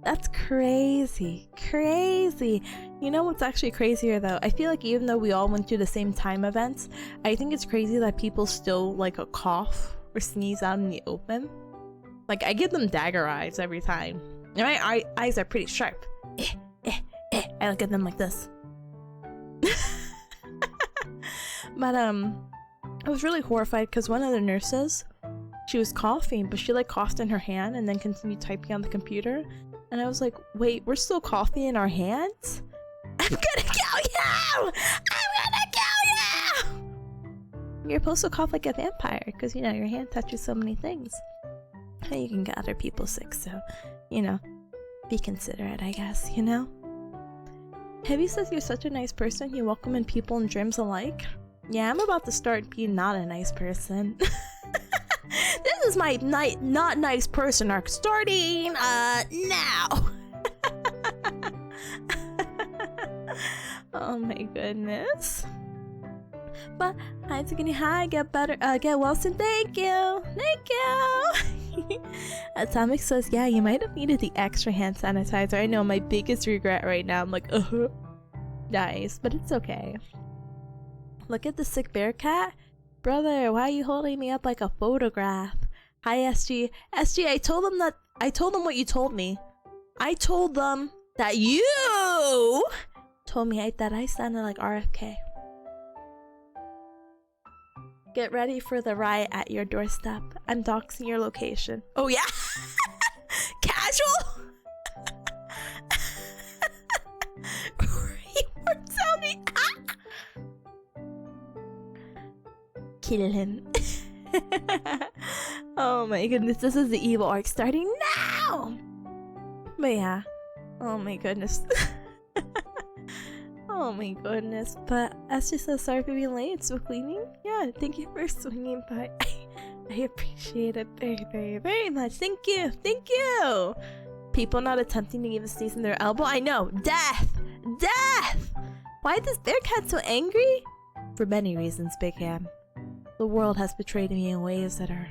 [SPEAKER 1] That's crazy. Crazy. You know what's actually crazier though? I feel like even though we all went through the same time events, I think it's crazy that people still like a cough or sneeze out in the open. Like, I give them dagger eyes every time. And my eyes are pretty sharp. I look at them like this. But I was really horrified because one of the nurses, she was coughing, but she like coughed in her hand and then continued typing on the computer. And I was like, wait, we're still coughing in our hands? I'm gonna kill you! I'm gonna kill you! You're supposed to cough like a vampire because, you know, your hand touches so many things. And you can get other people sick, so, you know, be considerate, I guess, you know? Heavy says you're such a nice person, you welcome in people and dreams alike. Yeah, I'm about to start being not a nice person. This is my not nice person arc starting now. Oh my goodness. But hi Tigani, hi, get better, get well soon. Thank you. Atomic says, yeah, you might have needed the extra hand sanitizer. I know, my biggest regret right now. I'm like, nice, but it's okay. Look at the sick bear cat. Brother, why are you holding me up like a photograph? Hi, SG. SG, I told them what you told me. I told them that you told me that I sounded like RFK. Get ready for the riot at your doorstep. I'm doxing your location. Oh yeah? Casual? Keyword sounding. Kill him. Oh my goodness, this is the evil arc starting now! But yeah. Oh my goodness. Oh my goodness. But as she says, sorry for being late. So cleaning? Yeah, thank you for swinging by. I appreciate it very, very, very much. Thank you. Thank you. People not attempting to even sneeze in their elbow. I know. Death. Death. Why is this bear cat so angry? For many reasons, Big Ham. The world has betrayed me in ways that are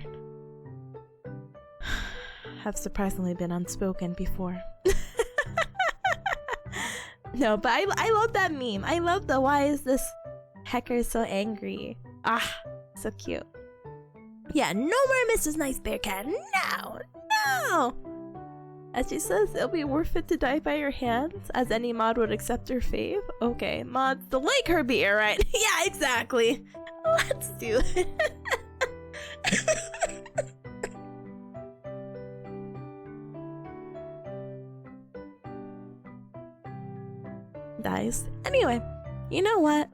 [SPEAKER 1] have surprisingly been unspoken before. No, but I love that meme. I love the why is this hacker so angry? Ah, so cute. Yeah, no more Mrs. Nice Bear Cat. No, no. As she says, it'll be worth it to die by your hands, as any mod would accept your fave. Okay, mods, the like her beer, right? Yeah, exactly. Let's do it. Dies. Anyway, you know what?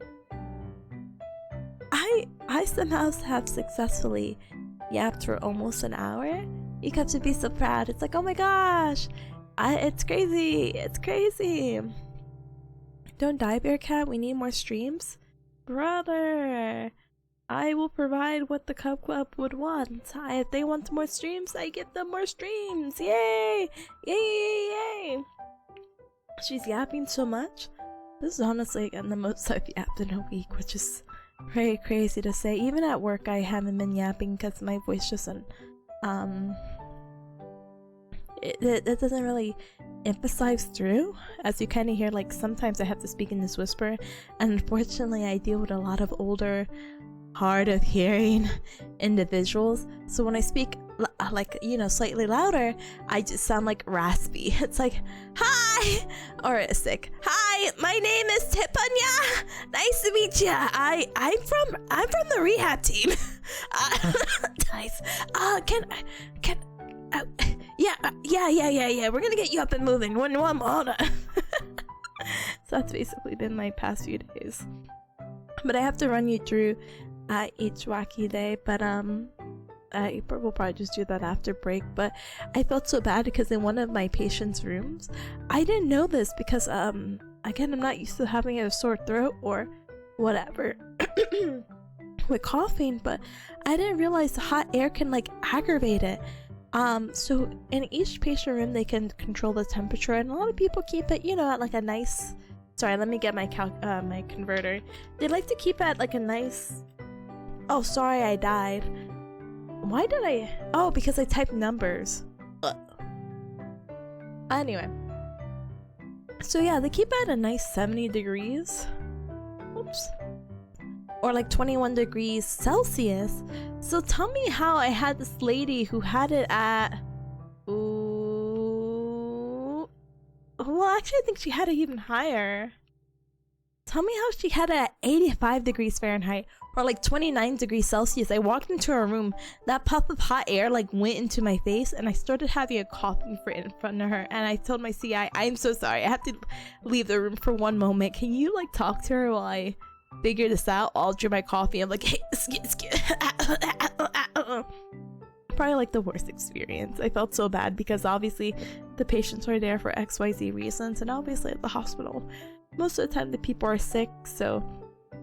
[SPEAKER 1] I somehow have successfully yapped for almost an hour. You got to be so proud. It's like, oh my gosh, it's crazy. It's crazy. Don't die, Bear Cat. We need more streams, brother. I will provide what the Cub Club would want. If they want more streams, I give them more streams. Yay! Yay! Yay! Yay! She's yapping so much. This is honestly again the most I've yapped in a week, which is very crazy to say. Even at work, I haven't been yapping because my voice doesn't, it doesn't really emphasize through. As you kind of hear, like sometimes I have to speak in this whisper, and unfortunately, I deal with a lot of older, hard of hearing individuals. So when I speak like, you know, slightly louder, I just sound like raspy. It's like, hi, or sick. Hi, my name is Tipanya. Nice to meet ya. I'm from the rehab team. Nice. Yeah. We're gonna get you up and moving. One hold on. So that's basically been my past few days. But I have to run you through each wacky day. But we'll probably just do that after break. But I felt so bad because in one of my patients' rooms, I didn't know this because again, I'm not used to having a sore throat or whatever with coughing, but I didn't realize the hot air can like aggravate it. So in each patient room they can control the temperature, and a lot of people keep it, you know, at like a nice Sorry, let me get my my converter. They like to keep at like a nice. Oh, sorry, I died. Why did I? Oh, because I typed numbers. Anyway. So yeah, they keep at a nice 70 degrees. Oops. Or like 21 degrees Celsius. So tell me how I had this lady who had it at... Ooh... Well, actually I think she had it even higher. Tell me how she had it at 85 degrees Fahrenheit. Or like 29 degrees Celsius. I walked into her room. That puff of hot air like went into my face, and I started having a coughing fit in front of her. And I told my CI, I'm so sorry. I have to leave the room for one moment. Can you like talk to her while I figure this out? I'll drink my coffee. I'm like, hey, probably like the worst experience. I felt so bad because obviously the patients are there for XYZ reasons, and obviously at the hospital, most of the time the people are sick, so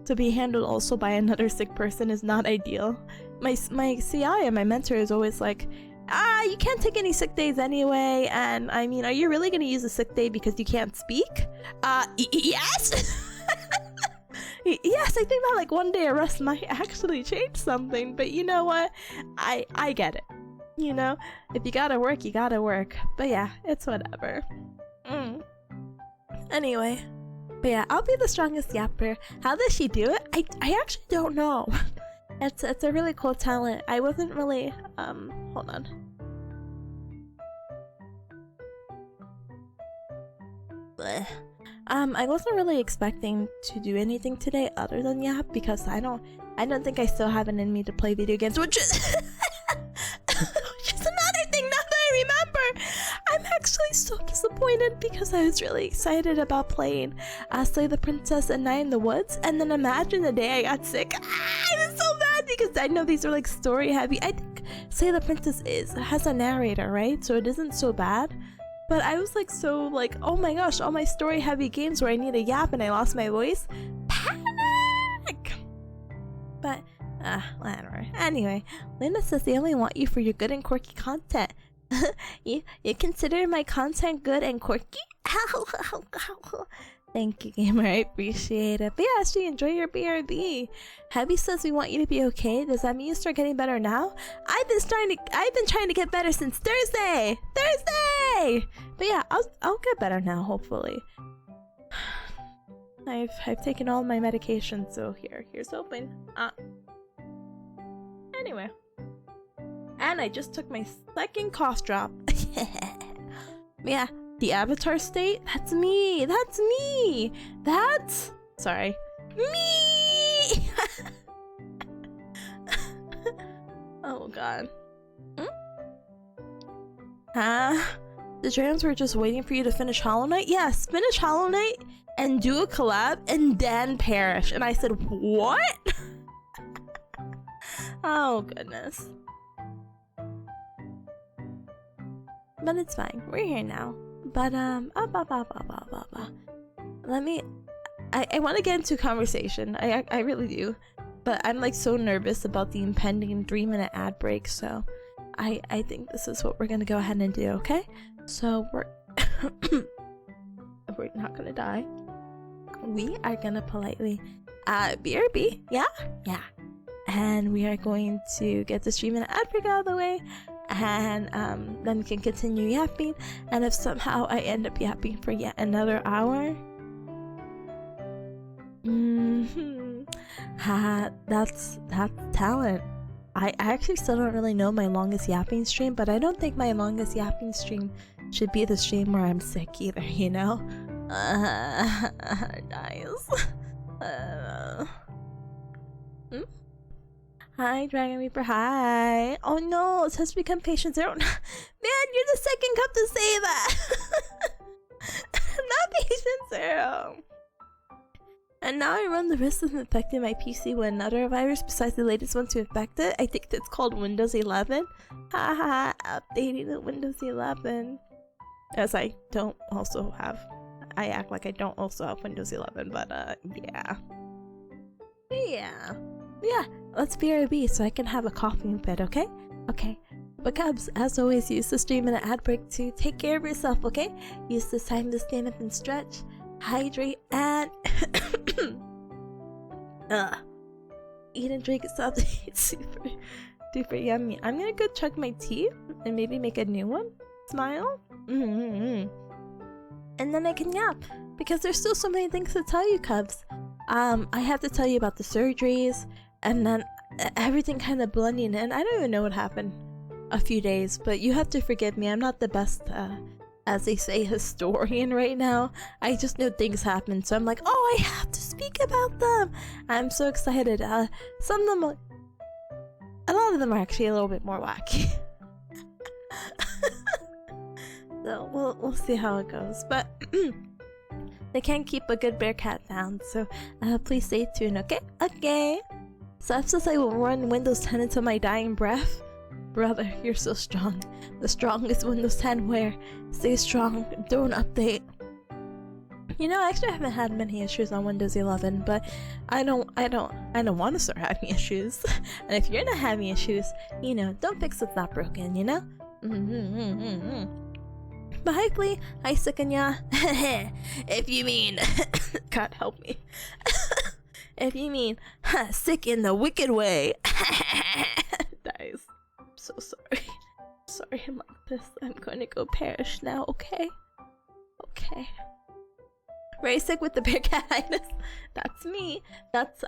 [SPEAKER 1] to be handled also by another sick person is not ideal. My CI and my mentor is always like, you can't take any sick days anyway, and I mean, are you really gonna use a sick day because you can't speak? Yes! Yes, I think that like one day of rest might actually change something, but you know what? I get it. You know, if you gotta work, you gotta work. But yeah, it's whatever. Anyway. But yeah, I'll be the strongest yapper. How does she do it? I actually don't know. It's a really cool talent. I wasn't really hold on. Blech. I wasn't really expecting to do anything today other than yap because I don't think I still have it in me to play video games, which is which is another thing now that I remember. I'm actually so disappointed because I was really excited about playing Slay the Princess and Night in the Woods, and then imagine the day I got sick. I was so mad because I know these are like story heavy. I think Slay the Princess has a narrator, right? So it isn't so bad. But I was like so like, oh my gosh, all my story heavy games where I need a yap and I lost my voice. Panic! But whatever. Anyway, Linda says they only want you for your good and quirky content. you consider my content good and quirky? Thank you, gamer. I appreciate it. But yeah, actually enjoy your BRB. Heavy says we want you to be okay. Does that mean you start getting better now? I've been trying to get better since Thursday. But yeah, I'll get better now, hopefully. I've taken all my medication, so here's hoping. Anyway. And I just took my second cough drop. Yeah, the avatar state? That's me! Sorry. Me! Oh god. The drams were just waiting for you to finish Hollow Knight? Yes, finish Hollow Knight and do a collab and then perish. And I said, what? Oh goodness. But it's fine. We're here now. But let me. I want to get into conversation. I really do. But I'm like so nervous about the impending 3-minute ad break. So I think this is what we're gonna go ahead and do. Okay. So we're we're not gonna die. We are gonna politely BRB. Yeah. And we are going to get the 3-minute ad break out of the way. And then we can continue yapping, and if somehow I end up yapping for yet another hour, that's talent. I actually still don't really know my longest yapping stream, but I don't think my longest yapping stream should be the stream where I'm sick either, you know? Guys. Hi, Dragon Reaper. Hi. Oh no, it says become patient zero. Man, you're the second cup to say that. Not patient zero. And now I run the risk of infecting my PC with another virus besides the latest one to infect it. I think it's called Windows 11. Haha, updating to Windows 11. As I don't also have. I act like I don't also have Windows 11, but yeah. Yeah, let's BRB so I can have a coughing fit, okay? Okay. But Cubs, as always, use the 3-minute ad break to take care of yourself, okay? Use this time to stand up and stretch. hydrate, and eat and drink something super yummy. I'm gonna go chug my tea and maybe make a new one. Smile. And then I can yap, because there's still so many things to tell you, Cubs. I have to tell you about the surgeries, and then everything kind of blending in. I don't even know what happened a few days, but you have to forgive me. I'm not the best, as they say, historian right now. I just know things happen, so I'm like, oh, I have to speak about them. I'm so excited. Some of them, a lot of them are actually a little bit more wacky. So we'll see how it goes, but they can't keep a good bear cat down, so please stay tuned, okay? Okay. So after I will run Windows 10 until my dying breath. Brother, you're so strong. The strongest Windows 10 wear. Stay strong. Don't update. You know, I actually haven't had many issues on Windows 11, but I don't want to start having issues. And if you're not having issues, you know, don't fix what's not broken, you know? But hopefully, I sicken ya. If you mean, God help me. If you mean, sick in the wicked way. Guys, I'm so sorry. Sorry I'm like this. I'm going to go perish now, okay? Okay. Very sick with the bear catitis. That's me.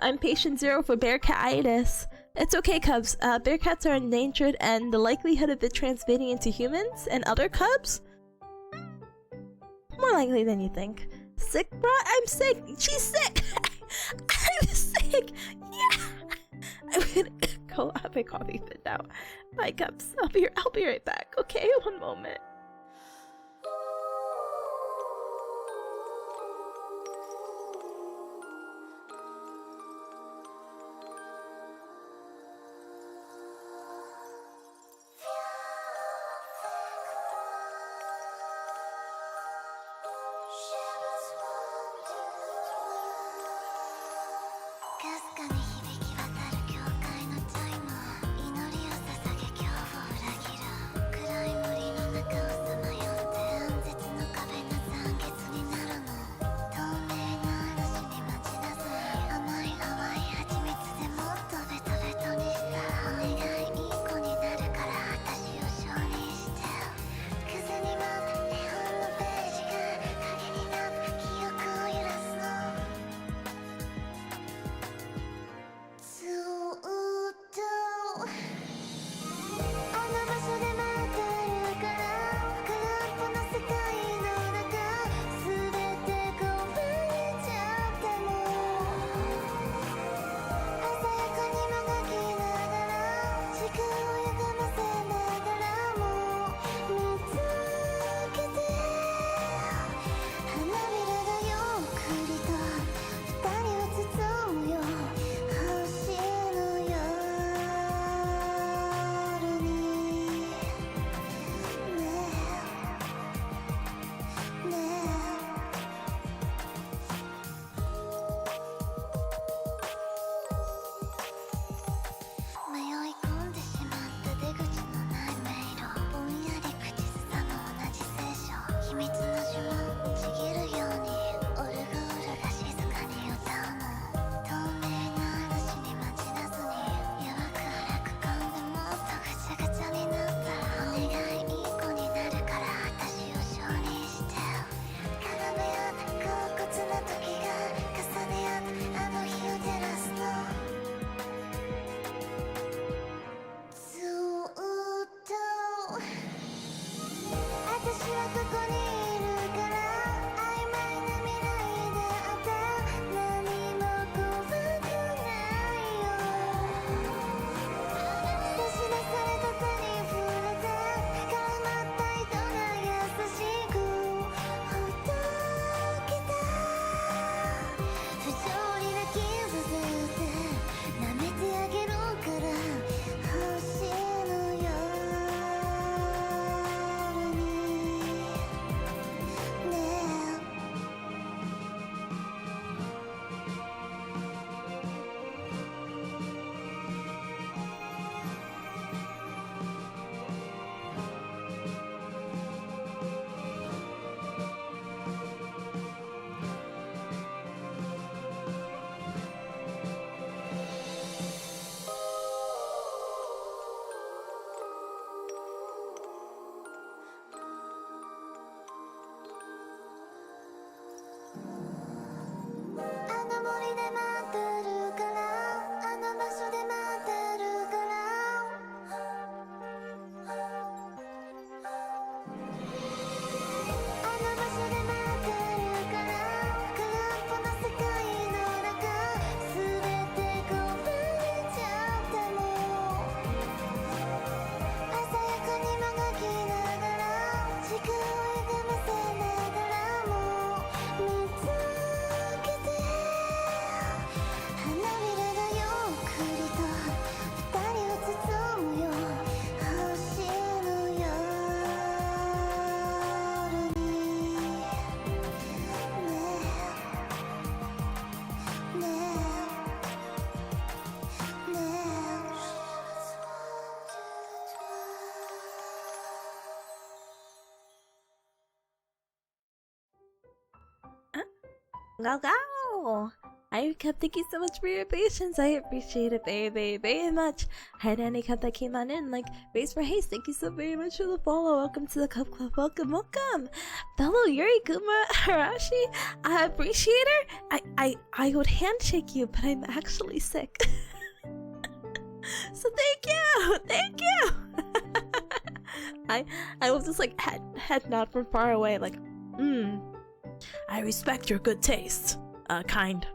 [SPEAKER 1] I'm patient 0 for bear catitis. It's okay, Cubs. Bear cats are endangered, and the likelihood of it transmitting into humans and other cubs, more likely than you think. Sick, bro? I'm sick. She's sick. I'm sick. Yeah. I'm gonna go have my coffee fit out. Bye, Cubs. I'll be right back. Okay, one moment. Go, go! Hi, Cup, thank you so much for your patience. I appreciate it very, very, very much. Hi, Danny Cup that came on in. Like, Race for Haste, thank you so very much for the follow. Welcome to the Cup Club. Welcome, welcome. Fellow Yuri Kuma Harashi, appreciator. I would handshake you, but I'm actually sick. So thank you. I was just like head nod from far away, like, I respect your good taste, kind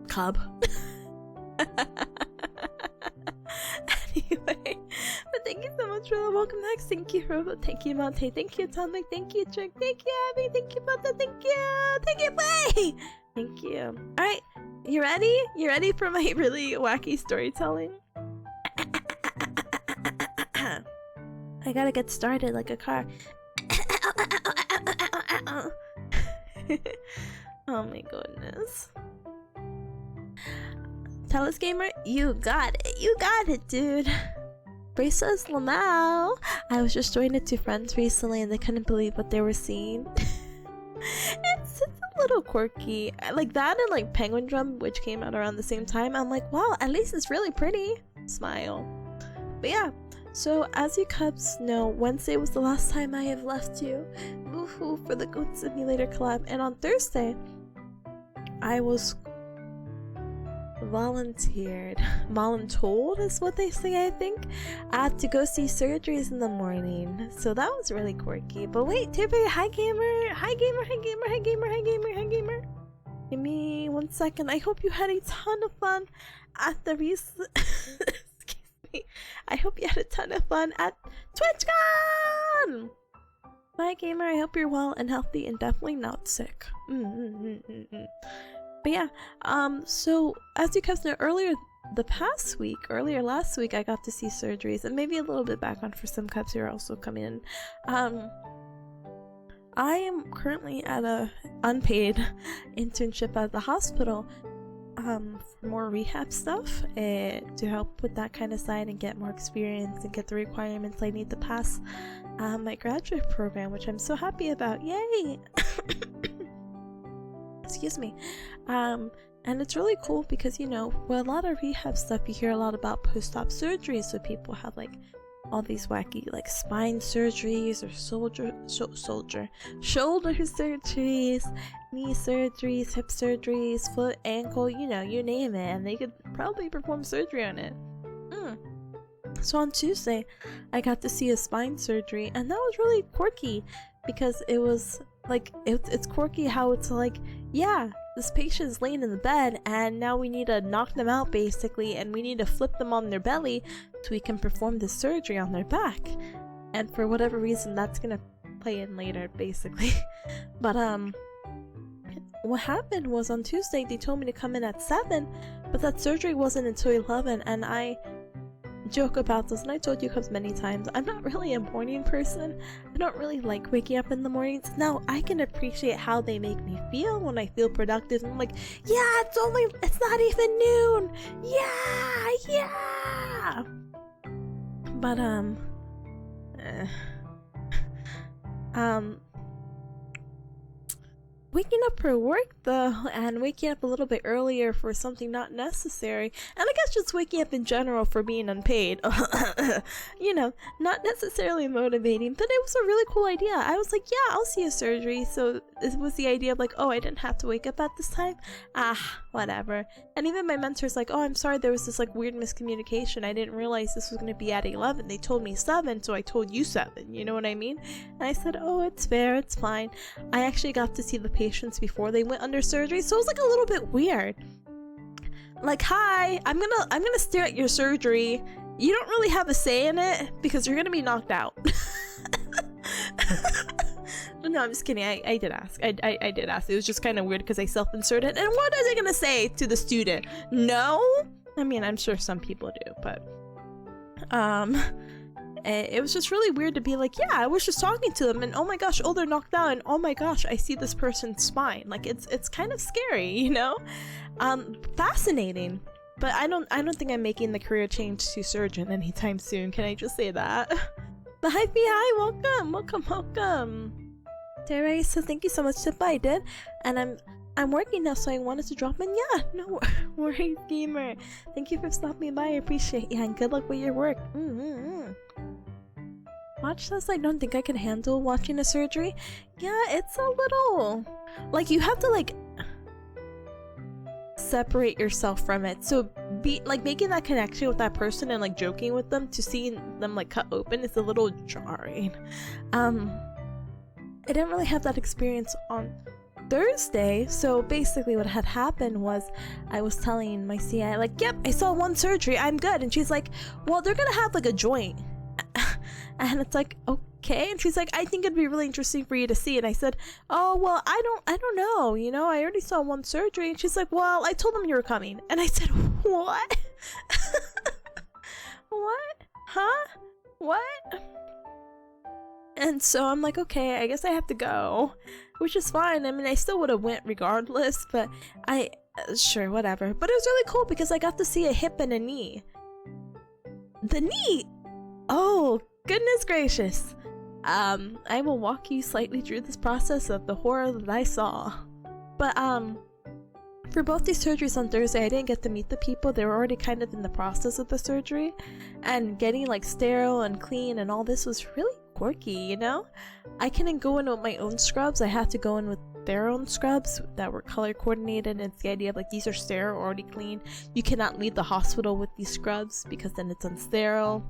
[SPEAKER 1] cub. Anyway, but thank you so much for the welcome next. Thank you, Robot. Thank you, Monte. Thank you, Atomic. Thank you, Trick. Thank you, Abby. Thank you, Butta. Thank you, Play. Thank you. All right, you ready? You ready for my really wacky storytelling? I gotta get started like a car. Oh my goodness. Tell us, gamer, you got it, dude. Braces Lamau. I was just joining two friends recently and they couldn't believe what they were seeing. It's a little quirky. Like that and like Penguin Drum, which came out around the same time. I'm like, wow, at least it's really pretty. Smile. But yeah, so as you cubs know, Wednesday was the last time I have left you. Woohoo for the Goat Simulator collab. And on Thursday, I was voluntold is what they say, I think, to go see surgeries in the morning. So that was really quirky. But wait, Tipanya, hi gamer. Give me 1 second. I hope you had a ton of fun at the I hope you had a ton of fun at TwitchCon! Bye gamer, I hope you're well and healthy and definitely not sick. But yeah, so as you guys know, earlier last week, I got to see surgeries and maybe a little bit background for some cubs who are also coming in. I am currently at a unpaid internship at the hospital for more rehab stuff to help with that kind of side and get more experience and get the requirements I need to pass my graduate program, which I'm so happy about. Yay! Excuse me. And it's really cool because, you know, with a lot of rehab stuff, you hear a lot about post-op surgery, so people have like all these wacky like spine surgeries or shoulder surgeries, knee surgeries, hip surgeries, foot, ankle, you know, you name it, and they could probably perform surgery on it. So on Tuesday, I got to see a spine surgery, and that was really quirky because it was like, it's quirky how it's like, yeah, this patient is laying in the bed and now we need to knock them out basically, and we need to flip them on their belly so we can perform the surgery on their back. And for whatever reason, that's gonna play in later basically. But what happened was on Tuesday they told me to come in at 7, but that surgery wasn't until 11, and I joke about this, and I told you guys many times, I'm not really a morning person. I don't really like waking up in the mornings. Now I can appreciate how they make me feel when I feel productive and I'm like, yeah, it's not even noon, yeah. But waking up for work though, and waking up a little bit earlier for something not necessary, and I guess just waking up in general for being unpaid, you know, not necessarily motivating, but it was a really cool idea. I was like, yeah, I'll see a surgery. So it was the idea of like, oh, I didn't have to wake up at this time, whatever. And even my mentor's like, oh, I'm sorry, there was this like weird miscommunication, I didn't realize this was going to be at 11, they told me 7, so I told you 7, you know what I mean? And I said, oh, it's fair, it's fine. I actually got to see the patients before they went under surgery, so it was like a little bit weird. Like, hi, I'm gonna stare at your surgery. You don't really have a say in it because you're gonna be knocked out. No, I'm just kidding. I did ask. I did ask. It was just kind of weird because I self-inserted. And what are they gonna say to the student? No? I mean, I'm sure some people do, but it was just really weird to be like, yeah, I was just talking to them, and oh my gosh, oh, they're knocked out, and oh my gosh, I see this person's spine. Like, it's kind of scary, you know? Fascinating. But I don't think I'm making the career change to surgeon anytime soon. Can I just say that? But hi, welcome. Teray, so thank you so much, Tip. I did, and I'm I'm working now, so I wanted to drop in. Yeah, no worries, gamer. Thank you for stopping by. I appreciate it. And good luck with your work. Watch this. I don't think I can handle watching a surgery. Yeah, it's a little like you have to like separate yourself from it. So be like making that connection with that person and like joking with them to seeing them like cut open is a little jarring. I didn't really have that experience on Thursday. So basically what had happened was I was telling my CI like, yep, I saw one surgery, I'm good. And she's like, well, they're gonna have like a joint. And it's like, okay. And she's like, I think it'd be really interesting for you to see. And I said, oh, well, I don't know, you know, I already saw one surgery. And she's like, well, I told them you were coming. And I said, what? What? Huh? What? And so I'm like, okay, I guess I have to go, which is fine. I mean, I still would have went regardless, but sure, whatever. But it was really cool because I got to see a hip and a knee. The knee? Oh, goodness gracious. I will walk you slightly through this process of the horror that I saw. But, for both these surgeries on Thursday, I didn't get to meet the people. They were already kind of in the process of the surgery. And getting, like, sterile and clean and all this was really quirky, you know? I couldn't go in with my own scrubs. I had to go in with their own scrubs that were color coordinated. And it's the idea of, like, these are sterile, already clean. You cannot leave the hospital with these scrubs because then it's unsterile.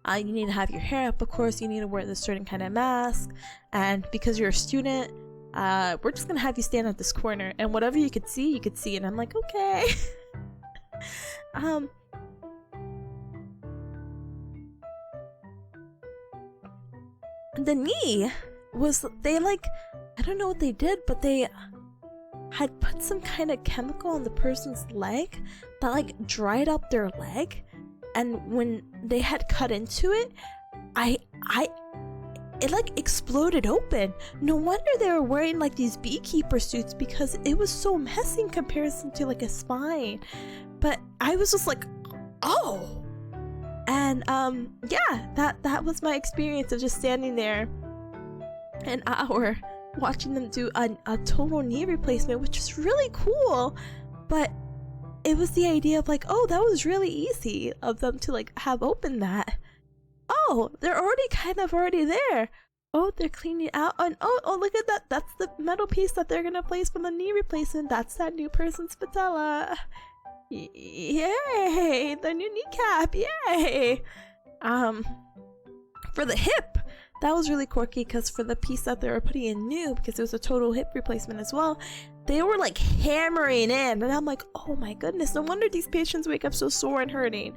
[SPEAKER 1] You need to have your hair up, of course. You need to wear this certain kind of mask. And because you're a student, we're just gonna have you stand at this corner. And whatever you could see, you could see. And I'm like, okay. The knee was, they like, I don't know what they did, but they had put some kind of chemical on the person's leg that like dried up their leg. And when they had cut into it, it like exploded open. No wonder they were wearing like these beekeeper suits because it was so messy in comparison to like a spine. But I was just like, oh. And yeah, that was my experience of just standing there an hour watching them do a total knee replacement, which is really cool. But it was the idea of like, oh, that was really easy of them to like have opened that. Oh, they're already there. Oh, they're cleaning out. And oh, look at that. That's the metal piece that they're gonna place for the knee replacement. That's that new person's patella. Yay! The new kneecap. Yay! For the hip, that was really quirky because for the piece that they were putting in new, because it was a total hip replacement as well, they were like hammering in, and I'm like, oh my goodness, no wonder these patients wake up so sore and hurting.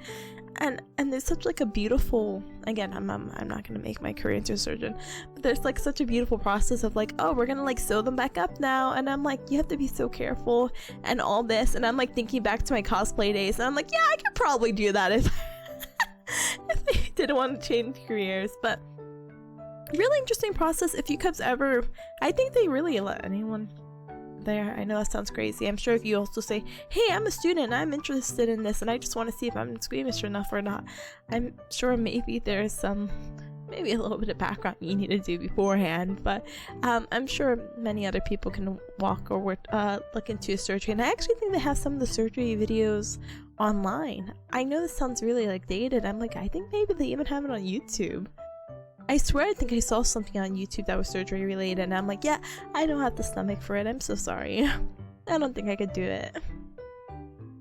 [SPEAKER 1] And there's such like a beautiful, again, I'm not gonna make my career into a surgeon, but there's like such a beautiful process of like, oh, we're gonna like sew them back up now. And I'm like, you have to be so careful and all this. And I'm like thinking back to my cosplay days, and I'm like, yeah, I could probably do that if if I didn't want to change careers. But really interesting process. If you cubs ever, I think they really let anyone there. I know that sounds crazy. I'm sure if you also say, hey, I'm a student, I'm interested in this, and I just want to see if I'm squeamish enough or not, I'm sure maybe there's maybe a little bit of background you need to do beforehand. But I'm sure many other people can walk or look into a surgery, and I actually think they have some of the surgery videos online. I know this sounds really like dated. I'm like, I think maybe they even have it on YouTube. I swear I think I saw something on YouTube that was surgery related, and I'm like, yeah, I don't have the stomach for it. I'm so sorry. I don't think I could do it.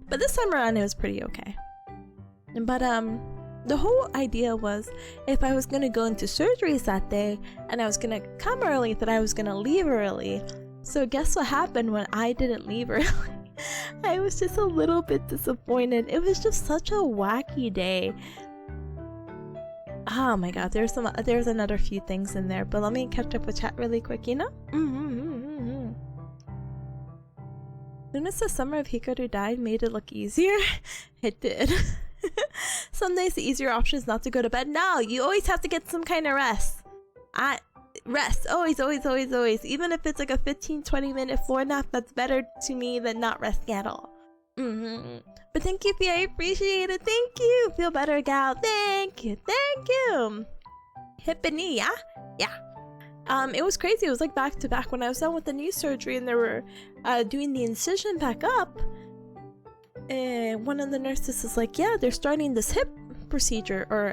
[SPEAKER 1] But this time around it was pretty okay. But the whole idea was if I was gonna go into surgeries that day and I was gonna come early, that I was gonna leave early. So guess what happened when I didn't leave early? I was just a little bit disappointed. It was just such a wacky day. Oh my god, there's another few things in there, but let me catch up with chat really quick, you know? Notice the summer of Hikaru died made it look easier? It did. Some days the easier option is not to go to bed. No, you always have to get some kind of rest. Rest. Always. Even if it's like a 15-20 minute floor nap, that's better to me than not resting at all. But thank you, Fia. I appreciate it. Thank you. Feel better, gal. Thank you. Hip and knee, yeah? Yeah. It was crazy. It was like back to back. When I was done with the knee surgery and they were doing the incision back up, and one of the nurses is like, yeah, they're starting this hip procedure or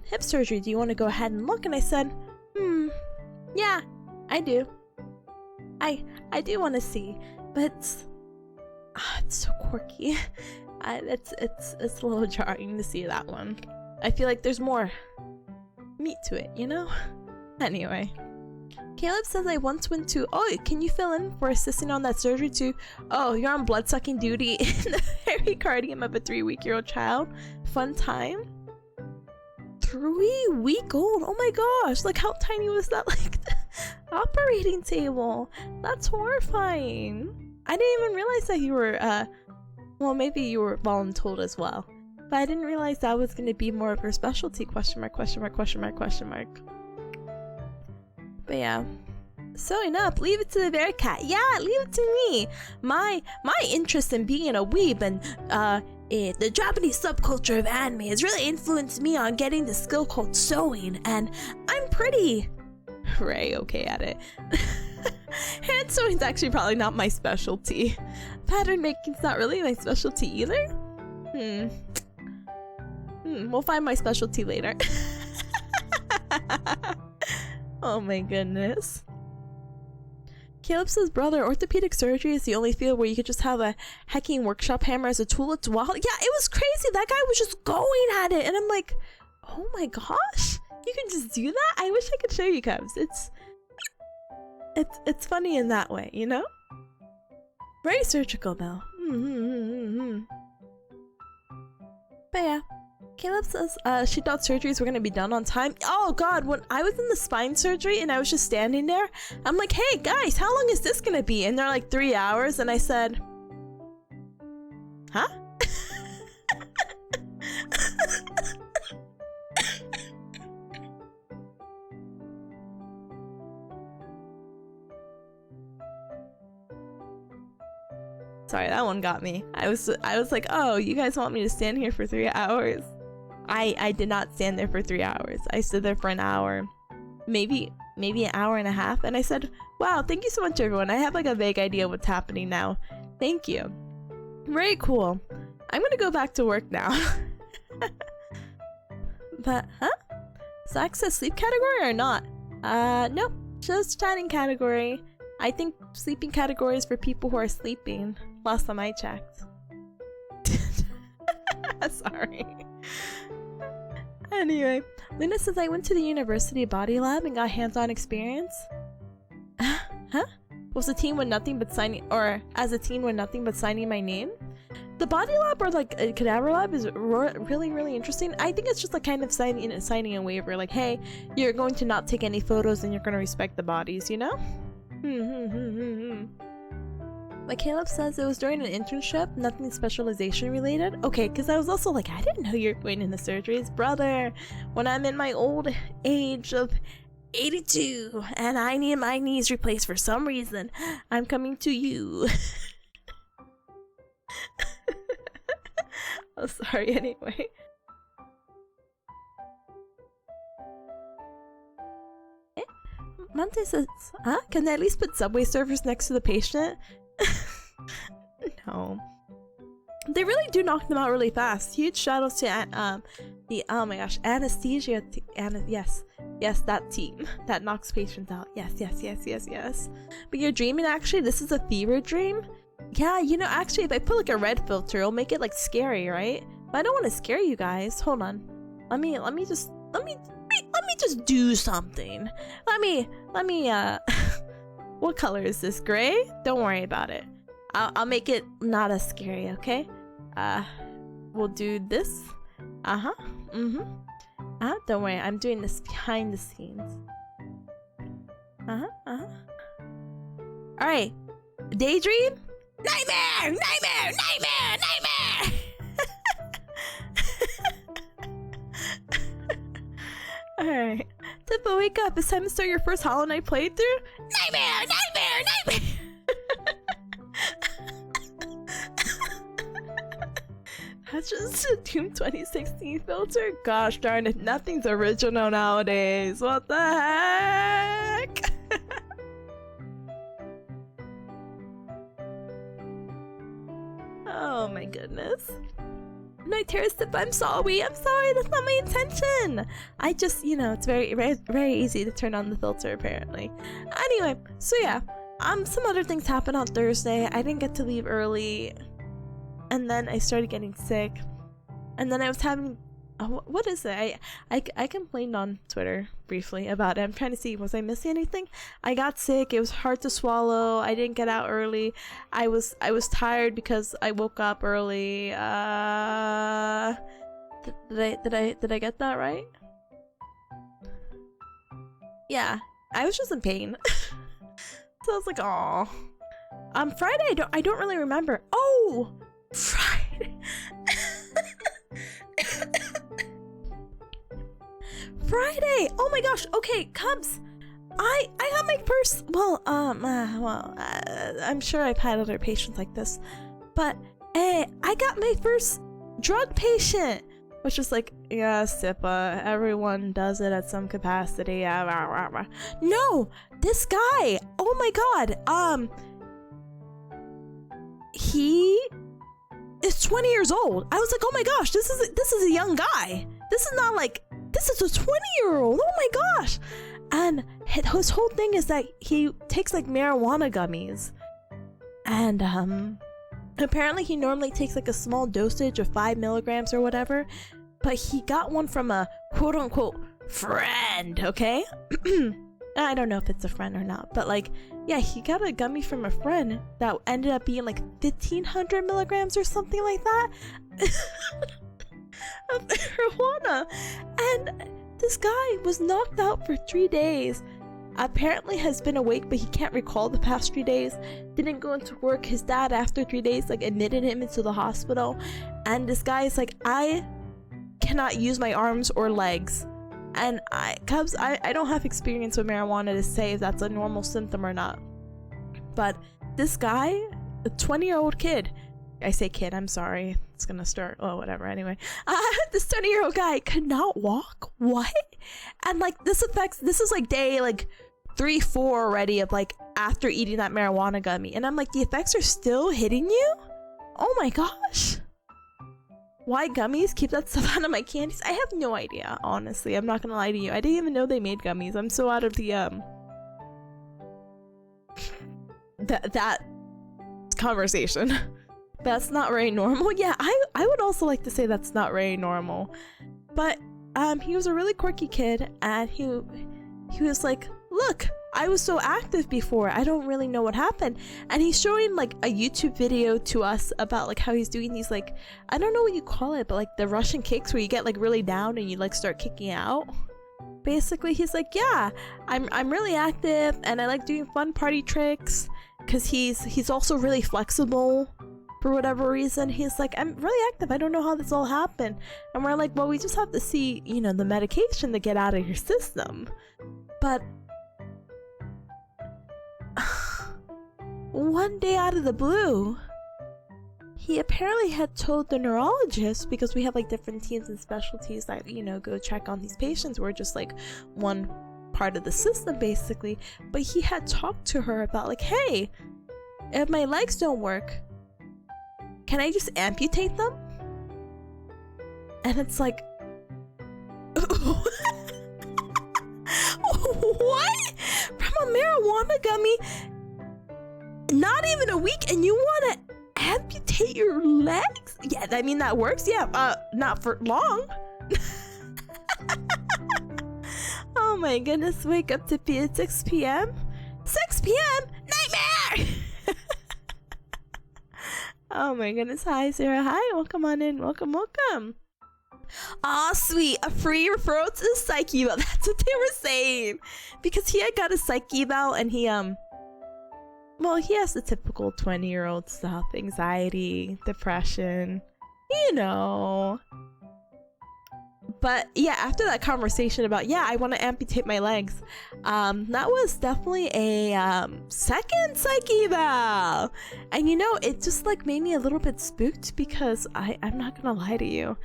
[SPEAKER 1] hip surgery. Do you want to go ahead and look? And I said, yeah, I do. I do want to see, but it's so quirky. It's a little jarring to see that one. I feel like there's more meat to it, you know? Anyway. Caleb says I once went to... Oh, can you fill in for assisting on that surgery too? Oh, you're on blood-sucking duty in the pericardium of a 3-week-old child. Fun time. 3-week-old? Oh my gosh. Like, how tiny was that? Like, the operating table. That's horrifying. I didn't even realize that you were, well, maybe you were voluntold as well. But I didn't realize that was going to be more of her specialty, question mark, question mark, question mark, question mark. But yeah. Sewing up, leave it to the bear cat. Yeah, leave it to me. My interest in being a weeb and the Japanese subculture of anime has really influenced me on getting the skill called sewing, and I'm pretty okay at it. Hand sewing's actually probably not my specialty. Pattern making's not really my specialty either. We'll find my specialty later. Oh my goodness. Caleb says, brother, orthopedic surgery is the only field where you could just have a hacking workshop hammer as a tool. It's wild. Yeah, it was crazy. That guy was just going at it. And I'm like, oh my gosh, you can just do that? I wish I could show you, Cubs. It's funny in that way, you know? Very surgical though. But yeah. Caleb says she thought surgeries were going to be done on time. Oh god, when I was in the spine surgery and I was just standing there, I'm like, hey guys, how long is this going to be? And they're like 3 hours. And I said, huh? Sorry, that one got me. I was like, oh, you guys want me to stand here for 3 hours? I did not stand there for 3 hours. I stood there for an hour, maybe an hour and a half, and I said, wow, thank you so much everyone. I have like a vague idea what's happening now. Thank you. Very cool. I'm gonna go back to work now. But so access sleep category or not? No, just chatting category. I think sleeping category is for people who are sleeping. Last time I checked. Sorry. Anyway, Luna says I went to the university body lab and got hands-on experience. Huh? Was a teen with nothing but signing, or as a teen with nothing but signing my name? The body lab or like a cadaver lab is really interesting. I think it's just like kind of signing a waiver, like, hey, you're going to not take any photos and you're going to respect the bodies, you know? Like Caleb says, it was during an internship, nothing specialization related. Okay, because I was also like, I didn't know you were going into surgeries. Brother, when I'm in my old age of 82 and I need my knees replaced for some reason, I'm coming to you. Oh, sorry, anyway. Monte says, can they at least put Subway servers next to the patient? No. They really do knock them out really fast. Huge shout outs to oh my gosh, anesthesia yes, that team that knocks patients out. Yes. But you're dreaming, actually? This is a fever dream? Yeah, you know, actually, if I put like a red filter, it'll make it like scary, right? But I don't want to scare you guys. Hold on. Let me just do something. Let me what color is this? Gray? Don't worry about it. I'll make it not as scary, okay? We'll do this. Don't worry, I'm doing this behind the scenes. Alright. Daydream? Nightmare! Alright. Tippa, wake up. It's time to start your first Hollow Knight playthrough. Nightmare! That's just a Doom 2016 filter? Gosh darn it, nothing's original nowadays. What the heck? Oh my goodness. Night Terrace Tip, I'm sorry, that's not my intention. I just, it's very, very, very easy to turn on the filter apparently. Anyway, so yeah, some other things happened on Thursday. I didn't get to leave early, and then I started getting sick, and then I was having, what is it? I complained on Twitter briefly about it. I'm trying to see, was I missing anything? I got sick. It was hard to swallow. I didn't get out early. I was tired because I woke up early. Did I get that right? Yeah, I was just in pain. So I was like, oh. Friday, I don't really remember. Oh, Friday. Friday! Oh my gosh! Okay, Cubs! I got my first. I'm sure I've had other patients like this, but I got my first drug patient, which is like, yeah, SIPA. Everyone does it at some capacity. No, this guy. Oh my god. He is 20 years old. I was like, oh my gosh, this is a young guy. This is not like. This is a 20-year-old. Oh my gosh. And his whole thing is that he takes like marijuana gummies. And apparently he normally takes like a small dosage of 5 milligrams or whatever. But he got one from a quote unquote friend, okay? I don't know if it's a friend or not. But like, yeah, he got a gummy from a friend that ended up being like 1,500 milligrams or something like that. Of marijuana, and this guy was knocked out for 3 days. Apparently has been awake, but he can't recall the past 3 days. Didn't go into work. His dad, after 3 days, like admitted him into the hospital, and this guy is like, I cannot use my arms or legs. And I don't have experience with marijuana to say if that's a normal symptom or not, but this guy, a 20-year-old kid, I say kid, I'm sorry, it's gonna start, oh whatever, anyway, this 20-year-old guy could not walk. What? And like, this is like day like 3-4 already of like after eating that marijuana gummy, and I'm like, the effects are still hitting you? Oh my gosh. Why gummies keep that stuff out of my candies? I have no idea, honestly. I'm not gonna lie to you, I didn't even know they made gummies. I'm so out of the that conversation. That's not very normal. Yeah, I would also like to say that's not very normal. But he was a really quirky kid, and he was like, look, I was so active before, I don't really know what happened. And he's showing like a YouTube video to us about like how he's doing these, like, I don't know what you call it, but like the Russian kicks where you get like really down and you like start kicking out. Basically, he's like, yeah, I'm really active and I like doing fun party tricks, because he's also really flexible. For whatever reason, he's like, I'm really active, I don't know how this all happened. And we're like, well, we just have to see, the medication to get out of your system. But one day out of the blue, he apparently had told the neurologist, because we have like different teams and specialties that, go check on these patients. We're just like one part of the system basically. But he had talked to her about like, hey, if my legs don't work, can I just amputate them? And it's like, what? From a marijuana gummy? Not even a week, and you want to amputate your legs? Yeah, I mean, that works. Yeah, not for long. Oh my goodness, wake up to 6 p.m.? 6 p.m.? Nightmare! Oh my goodness. Hi, Sarah. Hi. Welcome on in. Welcome. Aw, sweet. A free referral to the psych eval. That's what they were saying. Because he had got a psych eval, and he, well, he has the typical 20-year-old stuff. Anxiety, depression, But yeah, after that conversation about, yeah, I want to amputate my legs, that was definitely a second psych eval. And it just like made me a little bit spooked, because I'm not gonna lie to you.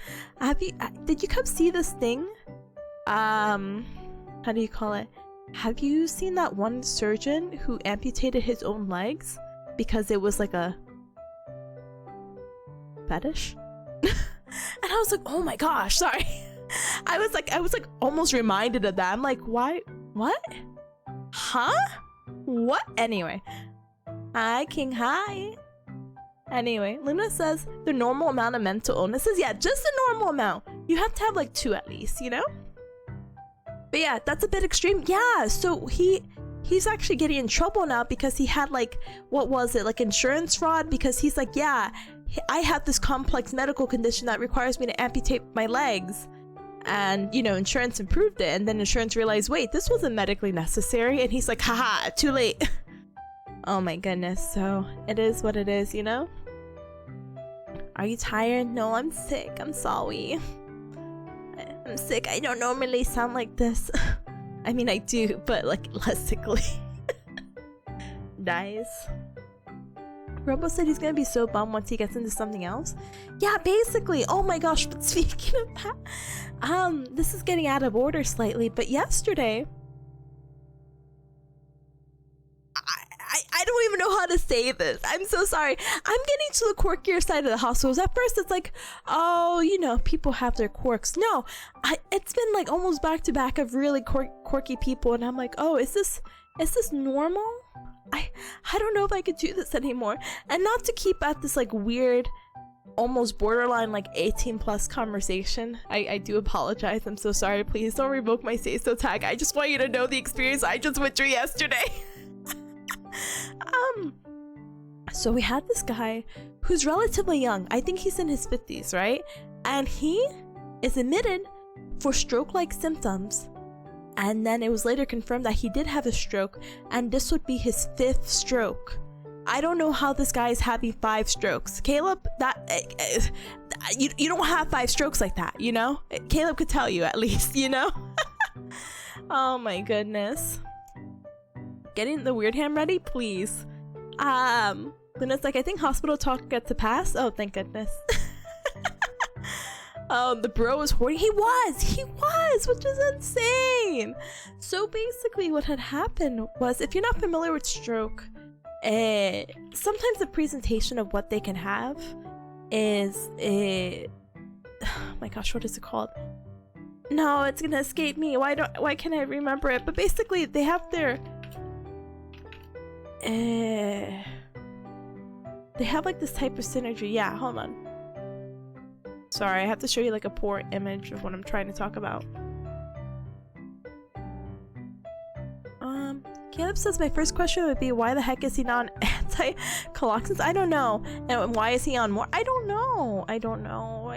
[SPEAKER 1] Did you come see this thing? How do you call it? Have you seen that one surgeon who amputated his own legs because it was like fetish. And I was like, oh my gosh, sorry. I was like almost reminded of that. I'm like, why? What? Huh? What? Anyway. Hi, King. Hi. Anyway, Luna says the normal amount of mental illnesses. Yeah, just the normal amount. You have to have like 2 at least, you know? But yeah, that's a bit extreme. Yeah, so he's actually getting in trouble now because he had like, what was it? Like insurance fraud, because he's like, yeah, I have this complex medical condition that requires me to amputate my legs. And, you know, insurance approved it. And then insurance realized, wait, this wasn't medically necessary. And he's like, haha, too late. Oh my goodness. So it is what it is, you know? Are you tired? No, I'm sick. I'm sorry. I'm sick. I don't normally sound like this. I mean, I do, but like less sickly. Nice. Robo said he's gonna be so bummed once he gets into something else. Yeah, basically. Oh my gosh, but speaking of that, this is getting out of order slightly, but yesterday, I don't even know how to say this. I'm so sorry. I'm getting to the quirkier side of the households. At first, it's like, oh, you know, people have their quirks. No, it's been like almost back to back of really quirky people, and I'm like, oh, is this normal? I don't know if I could do this anymore. And not to keep at this like weird, almost borderline like 18 plus conversation. I do apologize. I'm so sorry. Please don't revoke my say so tag. I just want you to know the experience I just went through yesterday. So we had this guy who's relatively young. I think he's in his 50s, right? And he is admitted for stroke-like symptoms. And then it was later confirmed that he did have a stroke, and this would be his 5th stroke. I don't know how this guy is having 5 strokes. Caleb, you don't have 5 strokes like that, you know? Caleb could tell you at least, you know? Oh my goodness. Getting the weird ham ready, please. Luna's like, I think hospital talk gets a pass. Oh, thank goodness. The bro was hoarding. He was, which is insane. So basically what had happened was, if you're not familiar with stroke, sometimes the presentation of what they can have is oh my gosh, what is it called? No, it's gonna escape me. Why can't I remember it? But basically they have their they have like this type of synergy. Yeah, hold on. Sorry, I have to show you like a poor image of what I'm trying to talk about. Caleb says my first question would be, why the heck is he not on anti-coloxins? I don't know. And why is he on more? I don't know. I don't know.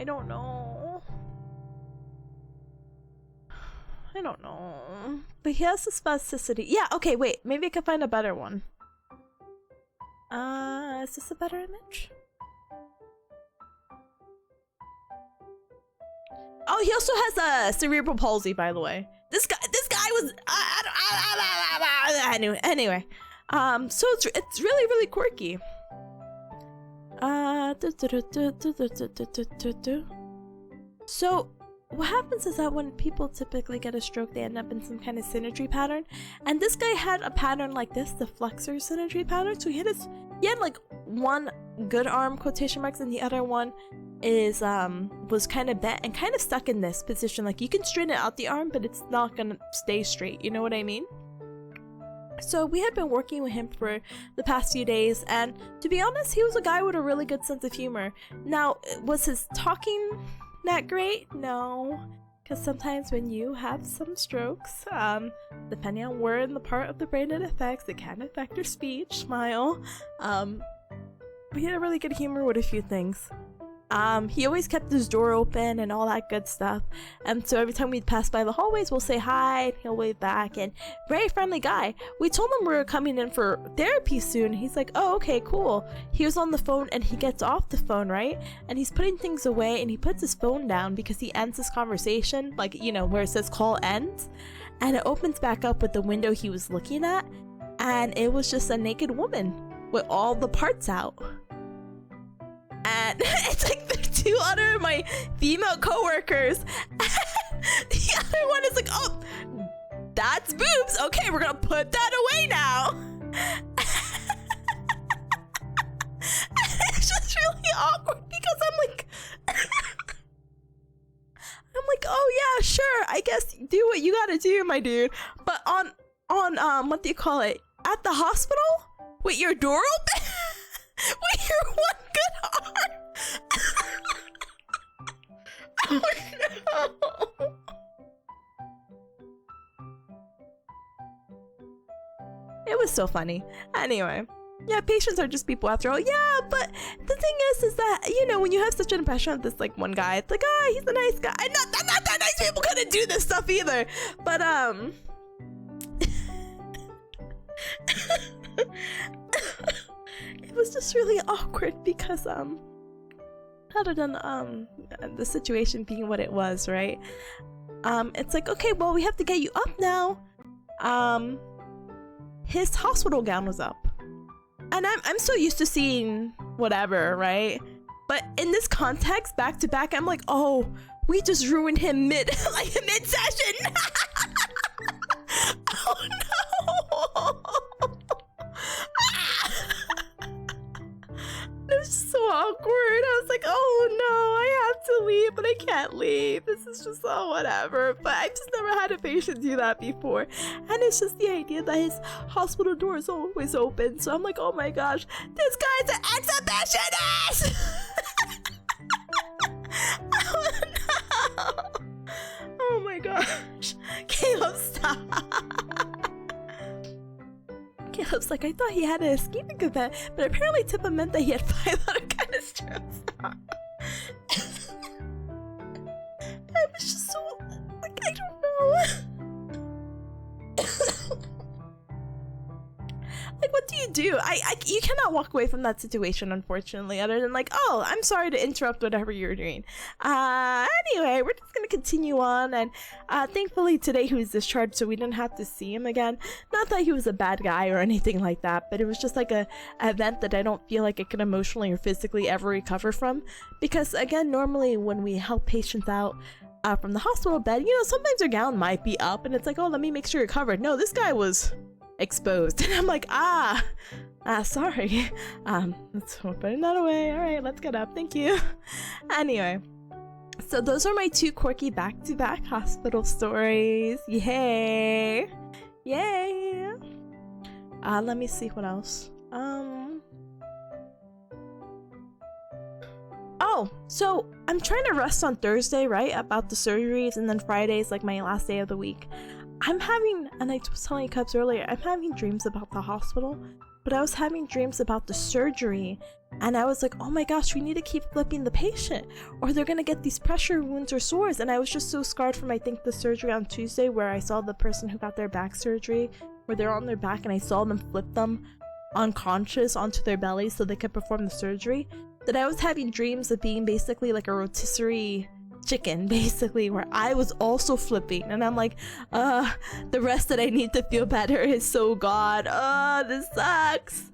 [SPEAKER 1] But he has the spasticity. Yeah, okay, wait. Maybe I can find a better one. Is this a better image? Oh, he also has a cerebral palsy, by the way. This guy was anyway. So it's really quirky. So what happens is that when people typically get a stroke, they end up in some kind of synergy pattern, and this guy had a pattern like this, the flexor synergy pattern. So he had like one good arm, quotation marks, and the other one is was kind of bent and kind of stuck in this position. Like you can straighten out the arm, but it's not gonna stay straight, you know what I mean? So we had been working with him for the past few days, and to be honest, he was a guy with a really good sense of humor. Now, was his talking that great? No, because sometimes when you have some strokes, depending on where in the part of the brain it affects, it can affect your speech, smile. We had a really good humor with a few things. He always kept his door open and all that good stuff. And so every time we'd pass by the hallways, we'll say hi, and he'll wave back, and very friendly guy. We told him we were coming in for therapy soon. He's like, oh, okay, cool. He was on the phone, and he gets off the phone, right? And he's putting things away, and he puts his phone down because he ends his conversation, like, you know, where it says call ends. And it opens back up with the window he was looking at, and it was just a naked woman with all the parts out. And it's like the 2 other of my female coworkers. The other one is like, oh, that's boobs. Okay, we're gonna put that away now. It's just really awkward because I'm like, guess do what you gotta do, my dude. But on what do you call it? At the hospital? With your door open? With your one good arm? Oh no! It was so funny. Anyway. Yeah, patients are just people after all. Yeah, but the thing is that, you know, when you have such an impression of this, like, one guy, it's like, ah, he's a nice guy. And not that nice people couldn't do this stuff either. But, it was just really awkward because, other than, the situation being what it was, right? It's like, okay, well, we have to get you up now. His hospital gown was up. And I'm so used to seeing whatever, right? But in this context, back to back, I'm like, oh, we just ruined him mid-session. Oh no! It was so awkward. I was like, oh no, I have to leave, but I can't leave. This is just whatever. But I've just never had a patient do that before. And it's just the idea that his hospital door is always open. So I'm like, oh my gosh, this guy's an exhibitionist! Oh no! Oh my gosh. Caleb, stop. Caleb's like, I thought he had an escaping event, but apparently Tippa meant that he had 5 other kind of strips. I was just so, like, I don't know. Like, what do you do? You cannot walk away from that situation, unfortunately, other than like, oh, I'm sorry to interrupt whatever you're doing. Anyway, we're just gonna continue on, and thankfully today he was discharged, so we didn't have to see him again. Not that he was a bad guy or anything like that, but it was just like a event that I don't feel like I can emotionally or physically ever recover from, because again, normally when we help patients out from the hospital bed, you know, sometimes their gown might be up, and it's like, oh, let me make sure you're covered. No, this guy was exposed, and I'm like, sorry. Let's put that away. All right, let's get up. Thank you. Anyway, so those are my 2 quirky back-to-back hospital stories. Yay! Yay! Let me see what else. Oh, so I'm trying to rest on Thursday, right? About the surgeries, and then Friday's like my last day of the week. I'm having, and I was telling you Cubs earlier, I'm having dreams about the hospital, but I was having dreams about the surgery, and I was like, oh my gosh, we need to keep flipping the patient, or they're gonna get these pressure wounds or sores. And I was just so scarred from, I think, the surgery on Tuesday, where I saw the person who got their back surgery, where they're on their back, and I saw them flip them unconscious onto their belly so they could perform the surgery, that I was having dreams of being basically like a rotisserie chicken, basically, where I was also flipping, and I'm like, the rest that I need to feel better is so gone. This sucks.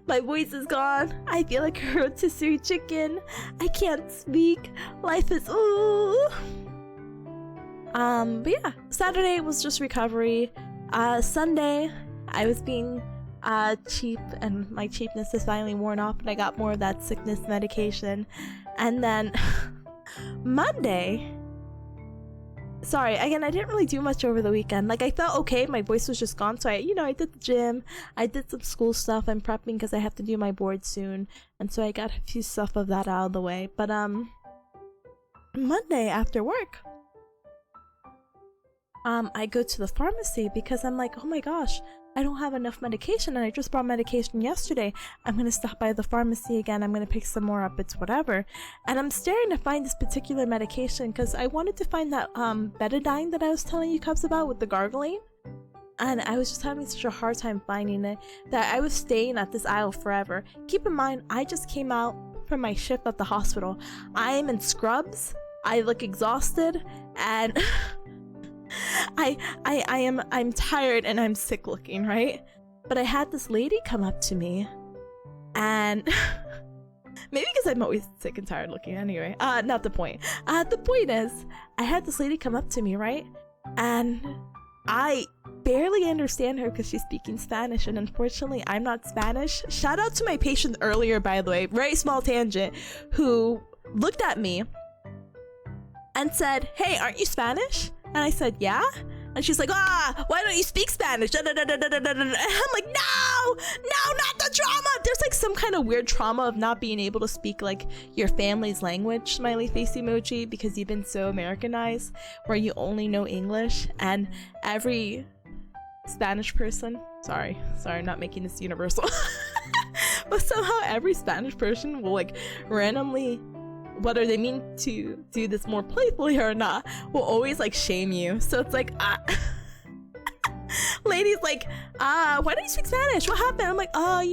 [SPEAKER 1] My voice is gone. I feel like a rotisserie chicken. I can't speak. Life is but yeah, Saturday was just recovery. Sunday, I was being cheap, and my cheapness is finally worn off, and I got more of that sickness medication. And then Monday, sorry, again, I didn't really do much over the weekend. Like, I felt okay, my voice was just gone, so I did the gym, I did some school stuff, I'm prepping because I have to do my board soon, and so I got a few stuff of that out of the way. But Monday after work, I go to the pharmacy because I'm like, oh my gosh, I don't have enough medication, and I just brought medication yesterday. I'm gonna stop by the pharmacy again. I'm gonna pick some more up. It's whatever. And I'm staring to find this particular medication because I wanted to find that betadine that I was telling you Cubs about with the gargling. And I was just having such a hard time finding it that I was staying at this aisle forever. Keep in mind, I just came out from my shift at the hospital. I am in scrubs. I look exhausted, and I'm tired, and I'm sick looking, right? But I had this lady come up to me, and maybe because I'm always sick and tired looking anyway. Not the point. The point is, I had this lady come up to me, right? And I barely understand her because she's speaking Spanish, and unfortunately I'm not Spanish. Shout out to my patient earlier, by the way, very small tangent, who looked at me and said, hey, aren't you Spanish? And I said, yeah? And she's like, why don't you speak Spanish? And I'm like, no, not the trauma. There's like some kind of weird trauma of not being able to speak like your family's language, smiley face emoji, because you've been so Americanized where you only know English. And every Spanish person, sorry, I'm not making this universal, but somehow every Spanish person will like randomly, whether they mean to do this more playfully or not, will always like shame you. So it's like, ladies like, why don't you speak Spanish? What happened? I'm like, all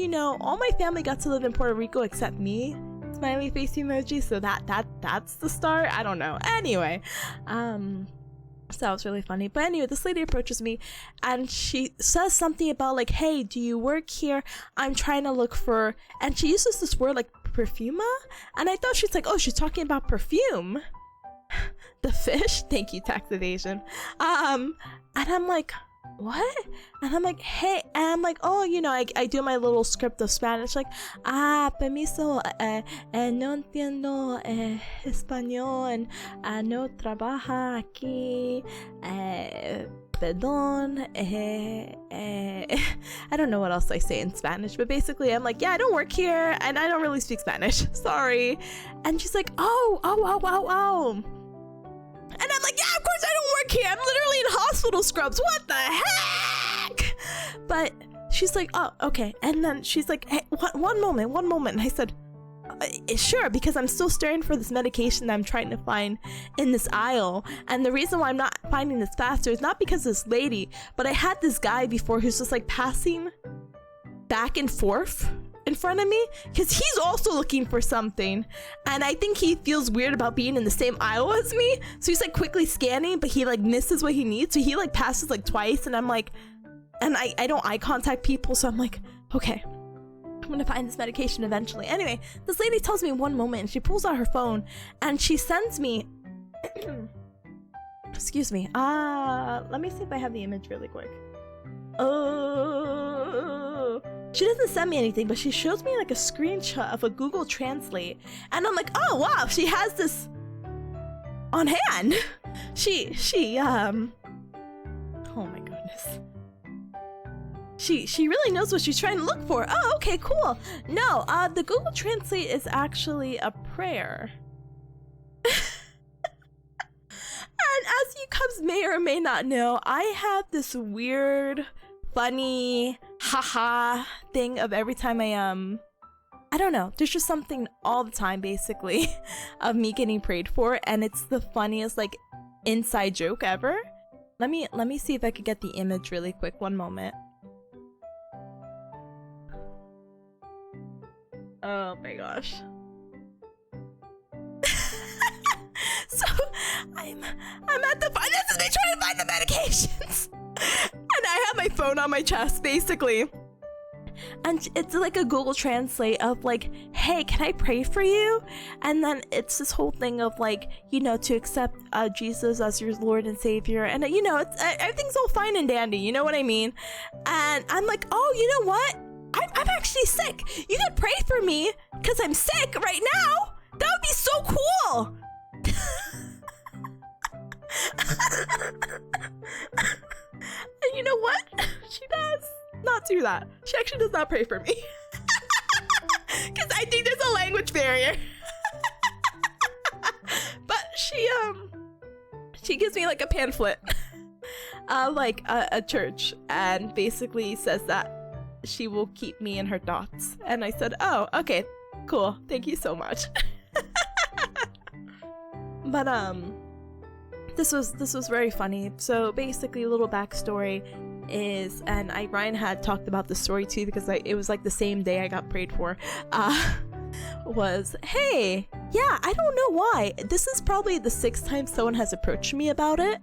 [SPEAKER 1] my family got to live in Puerto Rico except me. Smiley face emoji. So that's the start. I don't know. Anyway, so that was really funny. But anyway, this lady approaches me and she says something about like, hey, do you work here? I'm trying to look for, and she uses this word like perfuma, and I thought she's like, oh, she's talking about perfume. The fish. Thank you, tax evasion. And I'm like, what? And I'm like, hey, and I'm like, oh, I do my little script of Spanish, like, permiso, no entiendo español, no trabaja aquí, perdón, I don't know what else I say in Spanish, but basically I'm like, yeah, I don't work here, and I don't really speak Spanish, sorry. And she's like, oh. And I'm like, yeah, of course I don't work here. I'm literally in hospital scrubs. What the heck? But she's like, oh, okay. And then she's like, hey, one moment. And I said, sure, because I'm still staring for this medication that I'm trying to find in this aisle. And the reason why I'm not finding this faster is not because of this lady, but I had this guy before who's just like passing back and forth in front of me because he's also looking for something, and I think he feels weird about being in the same aisle as me, so he's like quickly scanning, but he like misses what he needs, so he like passes like twice, and I'm like, and I don't eye contact people, so I'm like, okay, I'm gonna find this medication eventually. Anyway, this lady tells me one moment, and she pulls out her phone and she sends me excuse me, let me see if I have the image really quick. Oh, she doesn't send me anything, but she shows me like a screenshot of a Google Translate, and I'm like, oh wow, she has this on hand. She oh my goodness, she really knows what she's trying to look for. Oh, okay, cool. No, the Google Translate is actually a prayer. And as you cubs may or may not know, I have this weird, funny, haha thing of every time I don't know, there's just something all the time basically of me getting prayed for, and it's the funniest like inside joke ever. Let me see if I could get the image really quick. One moment. Oh my gosh. So I'm at the this is me trying to find the medications. And I have my phone on my chest basically. And it's like a Google Translate of like, hey, can I pray for you? And then it's this whole thing of like, to accept Jesus as your Lord and Savior. And it's everything's all fine and dandy, you know what I mean? And I'm like, oh, you know what? I'm actually sick. You could pray for me because I'm sick right now. That would be so cool. And you know what? She does not do that. She actually does not pray for me. Because I think there's a language barrier. But she gives me like a pamphlet, like a church, and basically says that she will keep me in her thoughts. And I said, oh, okay, cool. Thank you so much. But this was very funny. So basically, a little backstory is, and Ryan had talked about the story too because it was like the same day I got prayed for. Was, hey, yeah, I don't know why. This is probably the 6th time someone has approached me about it.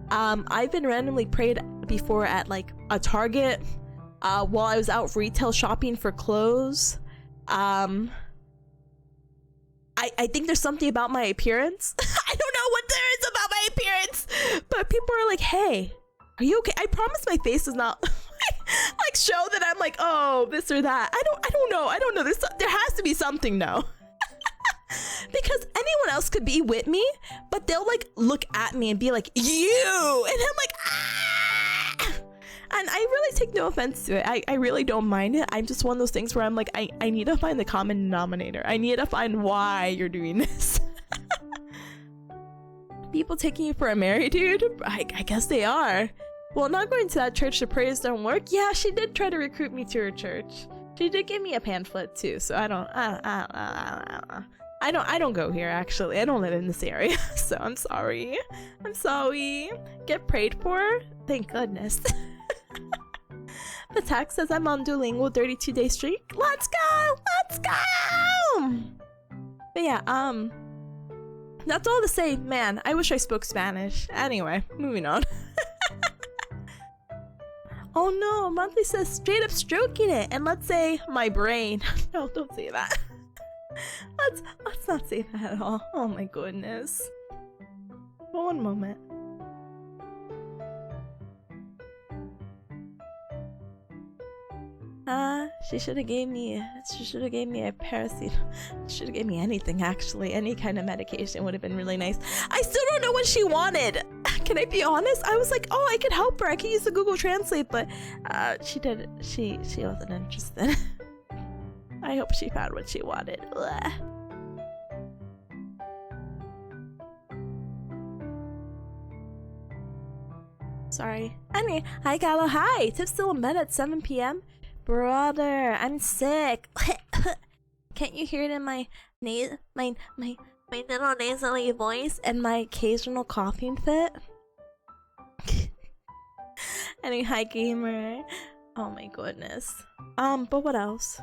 [SPEAKER 1] I've been randomly prayed before at like a Target, while I was out retail shopping for clothes. I think there's something about my appearance. I don't know what there is about my appearance, but people are like, hey, are you okay? I promise my face is not like show that I'm like, oh, this or that. I don't know. There has to be something though. Because anyone else could be with me, but they'll like look at me and be like, you, and I'm like, ah! And I really take no offense to it. I really don't mind it. I'm just one of those things where I'm like, I need to find the common denominator. I need to find why you're doing this. People taking you for a marry dude? I guess they are. Well, not going to that church, the prayers don't work. Yeah, she did try to recruit me to her church. She did give me a pamphlet too, so I don't go here actually. I don't live in this area, so I'm sorry. I'm sorry. Get prayed for? Thank goodness. The text says I'm on Duolingo 32-day streak. Let's go! Let's go! But yeah, that's all to say, man, I wish I spoke Spanish. Anyway, moving on. Oh no, Monthly says straight up stroking it, and let's say my brain. No, don't say that. Let's not say that at all. Oh my goodness. One moment. She should have gave me a paracetamol. She should have gave me anything actually. Any kind of medication would have been really nice. I still don't know what she wanted. Can I be honest? I was like, oh, I could help her. I could use the Google Translate, but she wasn't interested. I hope she found what she wanted. Ugh. Sorry. Anyway, hi Gallo, hi! Tip's still in bed at 7 p.m? Brother, I'm sick. Can't you hear it in my little nasally voice and my occasional coughing fit? Anyway, hi gamer. Oh my goodness. But what else?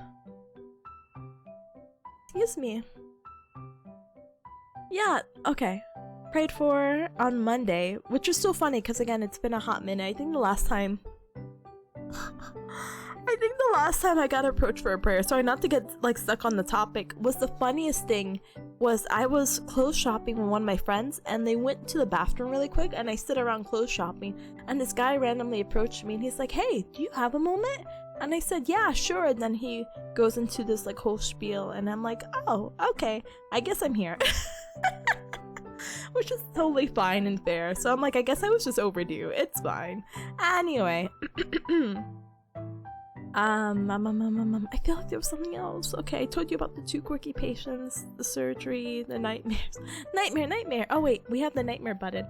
[SPEAKER 1] Excuse me. Yeah, okay. Prayed for on Monday, which is so funny because again, it's been a hot minute. I think the last time I got approached for a prayer, sorry not to get like stuck on the topic, was the funniest thing was I was clothes shopping with one of my friends and they went to the bathroom really quick and I stood around clothes shopping and this guy randomly approached me and he's like, hey, do you have a moment? And I said, yeah, sure. And then he goes into this like whole spiel and I'm like, oh, okay, I guess I'm here. Which is totally fine and fair. So I'm like, I guess I was just overdue. It's fine. Anyway. I feel like there was something else. Okay, I told you about the 2 quirky patients, the surgery, the nightmares. Nightmare. Oh wait, we have the nightmare button.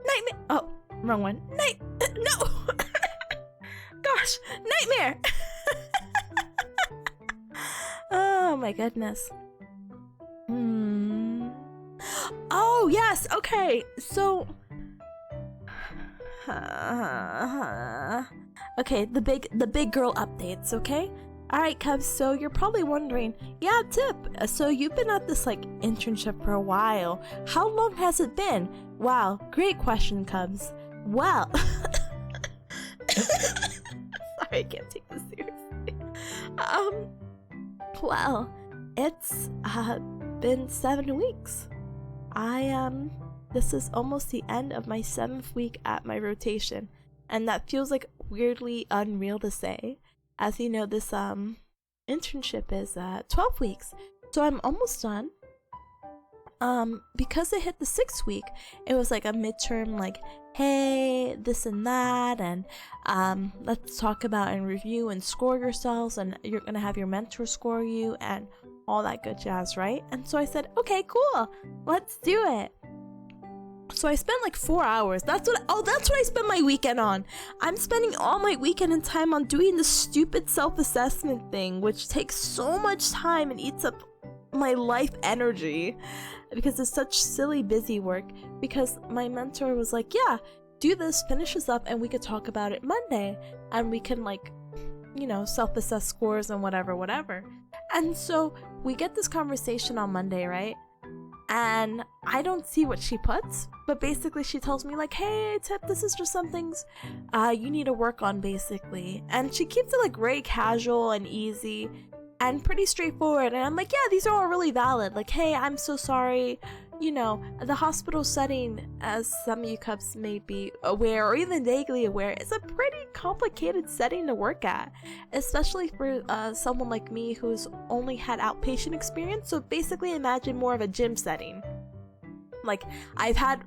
[SPEAKER 1] Nightmare. Oh, wrong one. No. Gosh, nightmare. Oh my goodness. Oh yes. Okay. So. Okay, the big girl updates, okay? Alright, Cubs, so you're probably wondering, yeah, Tip, so you've been at this, like, internship for a while. How long has it been? Wow, great question, Cubs. Well... Sorry, I can't take this seriously. Well, it's, been 7 weeks. This is almost the end of my 7th week at my rotation. And that feels like weirdly unreal to say. As you know, this internship is 12 weeks. So I'm almost done. Because it hit the 6th week, it was like a midterm, like, hey, this and that, and let's talk about and review and score yourselves, and you're gonna have your mentor score you and all that good jazz, right? And so I said, okay, cool, let's do it. So I spent like 4 hours. That's what I spent my weekend on. I'm spending all my weekend and time on doing this stupid self-assessment thing, which takes so much time and eats up my life energy because it's such silly busy work. Because my mentor was like, yeah, do this, finish this up, and we could talk about it Monday, and we can, like, you know, self-assess scores and whatever. And so we get this conversation on Monday, right? And I don't see what she puts, but basically she tells me like, hey, Tip, this is just some things you need to work on, basically. And she keeps it like very casual and easy and pretty straightforward. And I'm like, yeah, these are all really valid. Like, hey, I'm so sorry, you know, the hospital setting, as some of you cubs may be aware or even vaguely aware, is a pretty complicated setting to work at, especially for someone like me who's only had outpatient experience. So basically imagine more of a gym setting. Like, I've had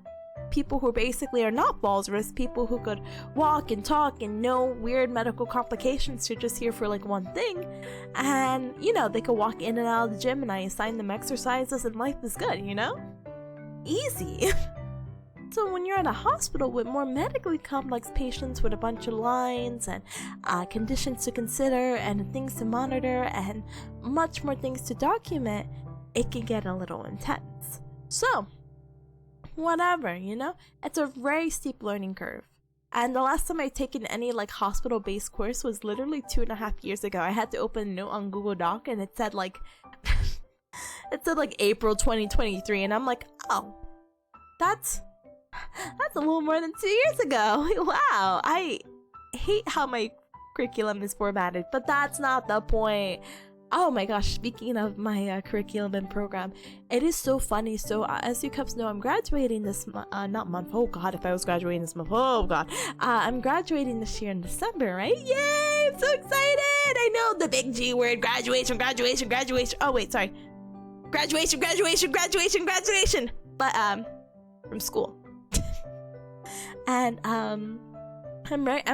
[SPEAKER 1] people who basically are not falls risk, people who could walk and talk and no weird medical complications, who are just here for like one thing, and you know, they could walk in and out of the gym and I assign them exercises and life is good, you know? Easy. So when you're at a hospital with more medically complex patients with a bunch of lines and conditions to consider and things to monitor and much more things to document, it can get a little intense. So whatever, you know, it's a very steep learning curve. And the last time I taken any like hospital-based course was literally 2.5 years ago. I had to open a note on Google Doc and it said like it said like April 2023, and I'm like, oh, that's a little more than 2 years ago. Wow, I hate how my curriculum is formatted, but that's not the point. Oh my gosh, speaking of my curriculum and program, it is so funny. So as you cubs know, I'm graduating this not month, oh god, if I was graduating this month, oh god, I'm graduating this year in December, right? Yay, I'm so excited. I know, the big G word, graduation. Oh wait, sorry, graduation, but from school. And I'm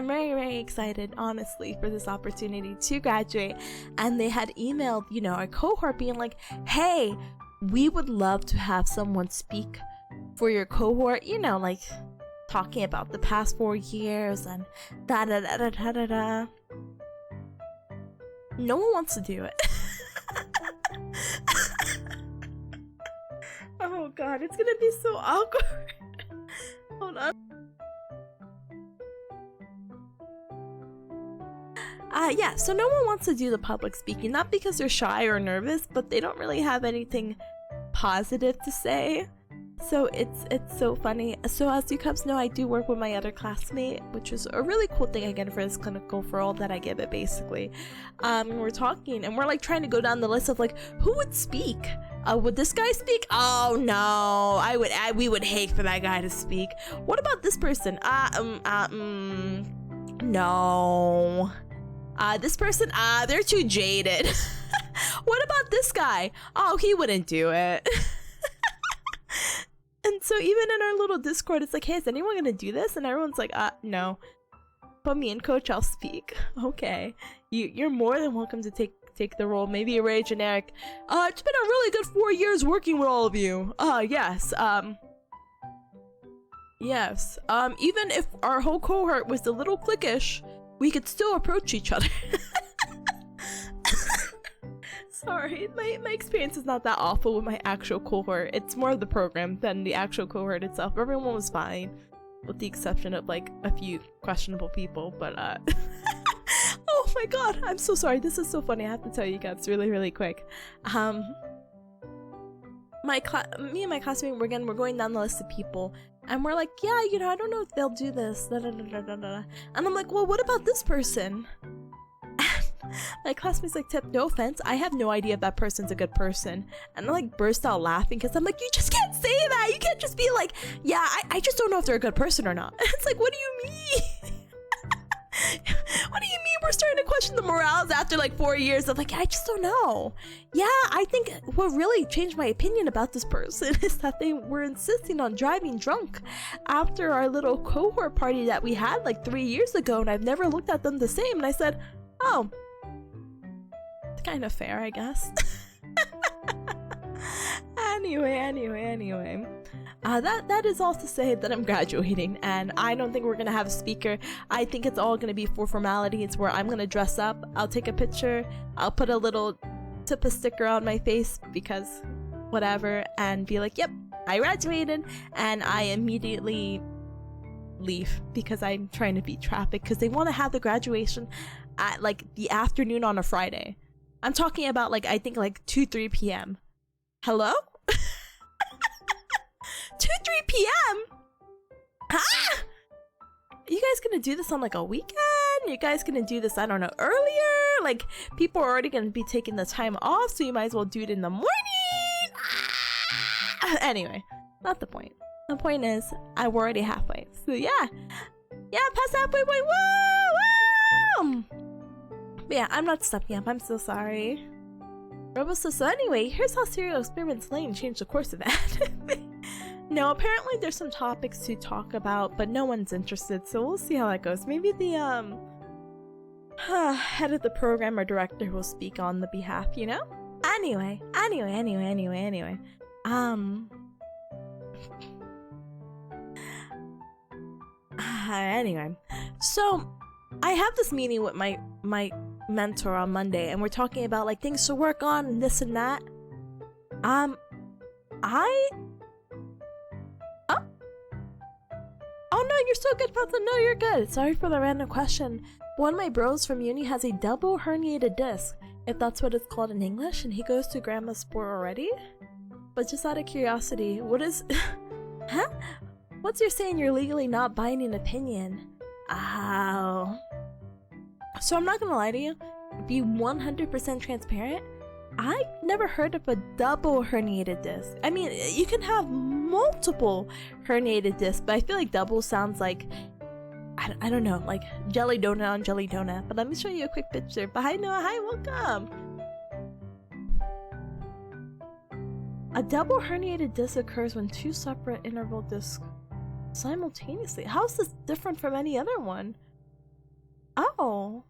[SPEAKER 1] very excited, honestly, for this opportunity to graduate. And they had emailed, you know, our cohort being like, hey, we would love to have someone speak for your cohort, you know, like talking about the past 4 years and da. No one wants to do it. Oh god, it's gonna be so awkward. Hold on. Yeah, so no one wants to do the public speaking, not because they're shy or nervous, but they don't really have anything positive to say. So it's so funny. So as you cubs know, I do work with my other classmate, which is a really cool thing again for this clinical for all that I give it, basically. We're talking and we're like trying to go down the list of like, who would speak? Would this guy speak? Oh no, we would hate for that guy to speak. What about this person? No. This person, they're too jaded. What about this guy? Oh, he wouldn't do it. And so even in our little Discord, it's like, hey, is anyone gonna do this? And everyone's like, no. Put me in, coach, I'll speak. Okay. You're more than welcome to take the role. Maybe a very generic, it's been a really good 4 years working with all of you. Yes. Yes. Even if our whole cohort was a little cliquish, we could still approach each other. Sorry, my experience is not that awful with my actual cohort. It's more of the program than the actual cohort itself. Everyone was fine, with the exception of like a few questionable people, but oh my god, I'm so sorry. This is so funny. I have to tell you guys really quick. Me and my classmate, we're going down the list of people, and we're like, yeah, you know, I don't know if they'll do this, and I'm like, well, what about this person? My classmate's like, Tip, no offense, I have no idea if that person's a good person. And I like burst out laughing because I'm like, you just can't say that. You can't just be like, yeah, I just don't know if they're a good person or not. It's like, what do you mean? What do you mean we're starting to question the morals after like 4 years of like, I just don't know. Yeah, I think what really changed my opinion about this person is that they were insisting on driving drunk after our little cohort party that we had like 3 years ago, and I've never looked at them the same. And I said, oh, it's kind of fair, I guess. Anyway. That is all to say that I'm graduating, and I don't think we're gonna have a speaker. I think it's all gonna be for formality. It's where I'm gonna dress up, I'll take a picture, I'll put a little Tippa sticker on my face because whatever, and be like, yep, I graduated, and I immediately leave because I'm trying to beat traffic because they want to have the graduation at like the afternoon on a Friday. I'm talking about like, I think like 2-3 p.m. Hello? 2-3 p.m. Huh? You guys gonna do this on like a weekend? You guys gonna do this, I don't know, earlier? Like, people are already gonna be taking the time off, so you might as well do it in the morning. Anyway, not the point. The point is, I'm already halfway. So yeah, past halfway point. Woo! But yeah, I'm not stuck yet. I'm so sorry. Robo says, so anyway, here's how serial experiments Lane changed the course of that. No, apparently there's some topics to talk about, but no one's interested, so we'll see how that goes. Maybe the head of the program or director will speak on the behalf, you know? Anyway. Anyway, so I have this meeting with my mentor on Monday, and we're talking about like things to work on and this and that. Oh no, you're so good, Papa. No, you're good. Sorry for the random question. One of my bros from uni has a double herniated disc, if that's what it's called in English, and he goes to grandma's sport already. But just out of curiosity, what is huh? What's your saying you're legally not binding opinion? Ow. So I'm not gonna lie to you, be 100% transparent. I never heard of a double herniated disc. I mean, you can have multiple herniated discs, but I feel like double sounds like, I don't know, like jelly donut on jelly donut. But let me show you a quick picture. But hi Noah, hi, welcome. A double herniated disc occurs when two separate interval discs simultaneously. How is this different from any other one? Oh.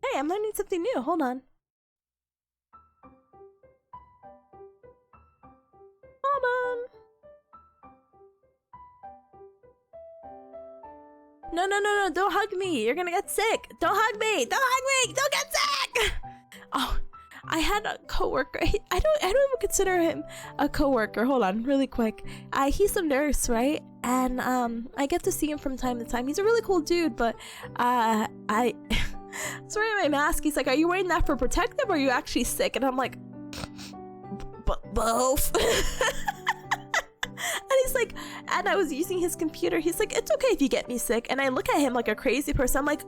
[SPEAKER 1] Hey, I'm learning something new. Hold on. Hold on. No, don't hug me. You're gonna get sick. Don't hug me. Don't hug me. Don't get sick. Oh, I had a coworker. I don't even consider him a coworker. Hold on, really quick. He's a nurse, right? And I get to see him from time to time. He's a really cool dude, but I was wearing my mask. He's like, "Are you wearing that for protective or are you actually sick?" And I'm like, both. And he's like, and I was using his computer. He's like, "It's okay if you get me sick." And I look at him like a crazy person. I'm like,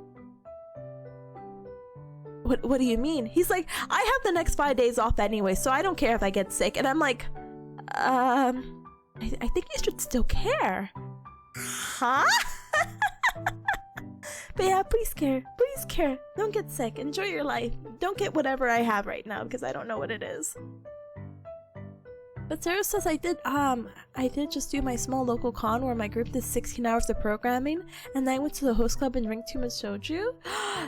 [SPEAKER 1] What do you mean? He's like, "I have the next 5 days off anyway, so I don't care if I get sick." And I'm like, I think you should still care. Huh? But yeah, please care. Please care. Don't get sick. Enjoy your life. Don't get whatever I have right now because I don't know what it is. But Sarah says I did just do my small local con where my group did 16 hours of programming, and then I went to the host club and drank too much soju.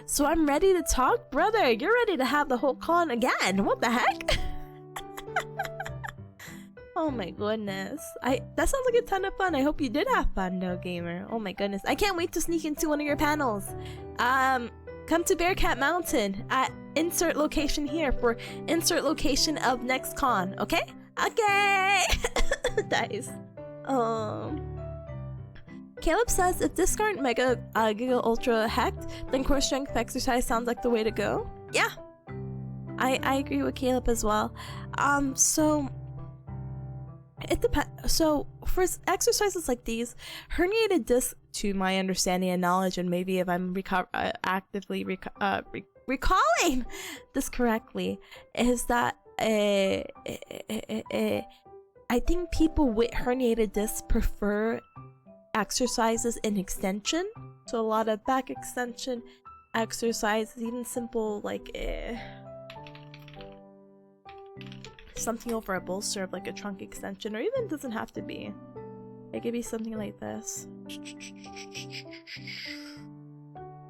[SPEAKER 1] So I'm ready to talk? Brother, you're ready to have the whole con again. What the heck? Oh my goodness. That sounds like a ton of fun. I hope you did have fun, No Gamer. Oh my goodness. I can't wait to sneak into one of your panels. Come to Bearcat Mountain at insert location here for insert location of next con, okay? Okay! Nice. Caleb says, if discs aren't mega, giga, ultra hacked, then core strength exercise sounds like the way to go. Yeah! I agree with Caleb as well. So it depends. So for exercises like these, herniated disc, to my understanding and knowledge, and maybe if I'm actively recalling this correctly, is that I think people with herniated discs prefer exercises in extension. So a lot of back extension exercises, even simple like something over a bolster of like a trunk extension, or even doesn't have to be. It could be something like this.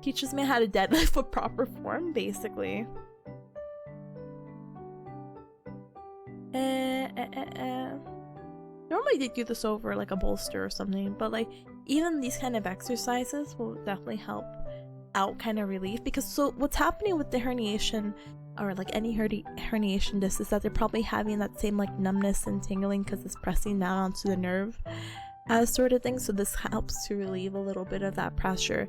[SPEAKER 1] Teaches me how to deadlift with proper form, basically. Normally they do this over like a bolster or something, but like even these kind of exercises will definitely help out kind of relief, because so what's happening with the herniation or like any herniation disc is that they're probably having that same like numbness and tingling because it's pressing down onto the nerve sort of thing. So this helps to relieve a little bit of that pressure.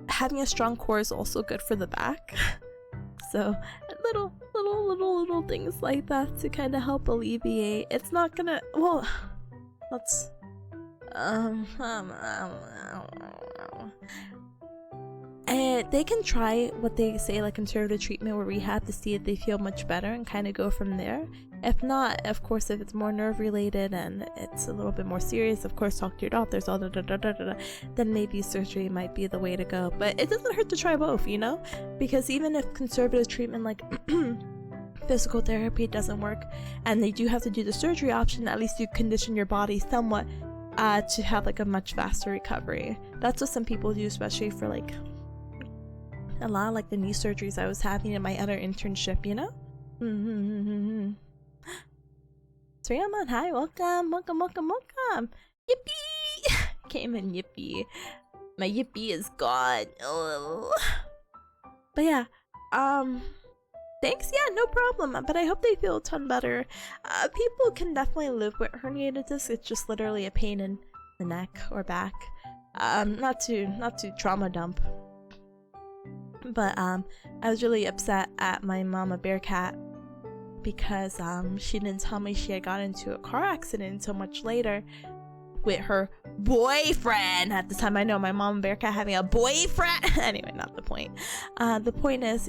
[SPEAKER 1] Having a strong core is also good for the back. So little things like that to kind of help alleviate. It's not gonna, well, let's they can try what they say, like conservative treatment or rehab, to see if they feel much better and kind of go from there. If not, of course, if it's more nerve related and it's a little bit more serious, of course, talk to your doctors, then maybe surgery might be the way to go. But it doesn't hurt to try both, you know? Because even if conservative treatment like physical therapy doesn't work and they do have to do the surgery option, at least you condition your body somewhat to have like a much faster recovery. That's what some people do, especially for like a lot of like the knee surgeries I was having in my other internship, you know? Sriyaman, hi, welcome. Yippee! Came in yippee. My yippee is gone. Oh. But yeah, thanks, yeah, no problem. But I hope they feel a ton better. People can definitely live with herniated discs. It's just literally a pain in the neck or back. Not to trauma dump. But I was really upset at my mama bear cat because she didn't tell me she had got into a car accident until much later with her boyfriend. At the time, I know my mom bear cat having a boyfriend. Anyway, not the point. The point is,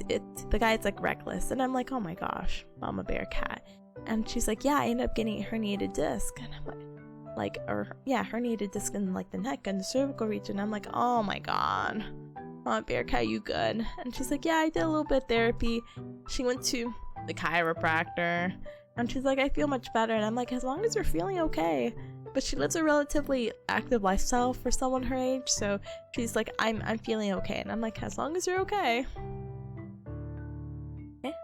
[SPEAKER 1] the guy's like reckless, and I'm like, oh my gosh, mama bear cat. And she's like, yeah, I ended up getting a herniated disc, and I'm like, herniated disc in like the neck and the cervical region. I'm like, oh my god. Mama bear cat, you good? And she's like, yeah, I did a little bit of therapy. She went to the chiropractor, and she's like, I feel much better. And I'm like, as long as you're feeling okay. But she lives a relatively active lifestyle for someone her age, so she's like, I'm feeling okay. And I'm like, as long as you're okay. Okay.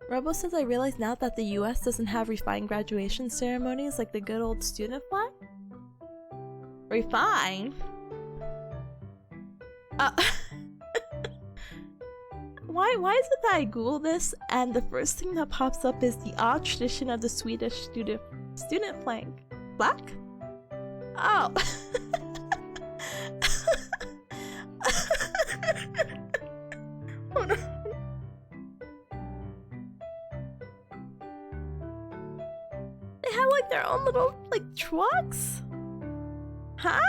[SPEAKER 1] Robo says, I realize now that the US doesn't have refined graduation ceremonies like the good old student flag. Refined? Why is it that I Google this and the first thing that pops up is the odd tradition of the Swedish student flag? Black? Oh. Hold on. They have like their own little like trucks? Huh?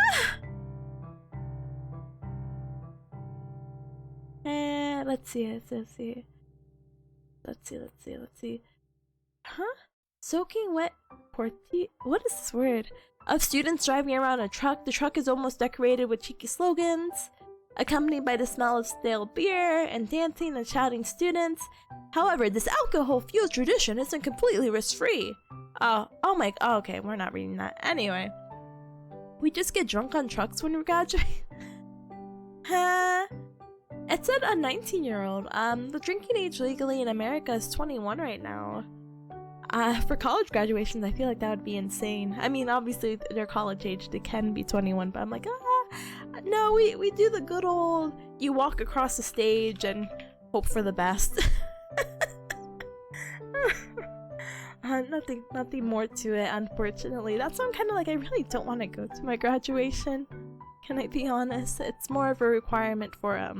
[SPEAKER 1] Let's see. Huh? Soaking wet porti. What is this word? Of students driving around a truck. The truck is almost decorated with cheeky slogans, accompanied by the smell of stale beer and dancing and shouting students. However, this alcohol-fueled tradition isn't completely risk-free. Okay, we're not reading that. Anyway, we just get drunk on trucks when we graduate. Huh? It said a 19-year-old. The drinking age legally in America is 21 right now. For college graduations, I feel like that would be insane. I mean, obviously, they're college age, they can be 21, but I'm like, no, we do the good old, you walk across the stage and hope for the best. Nothing more to it, unfortunately. That's why I'm kind of like, I really don't want to go to my graduation. Can I be honest? It's more of a requirement for,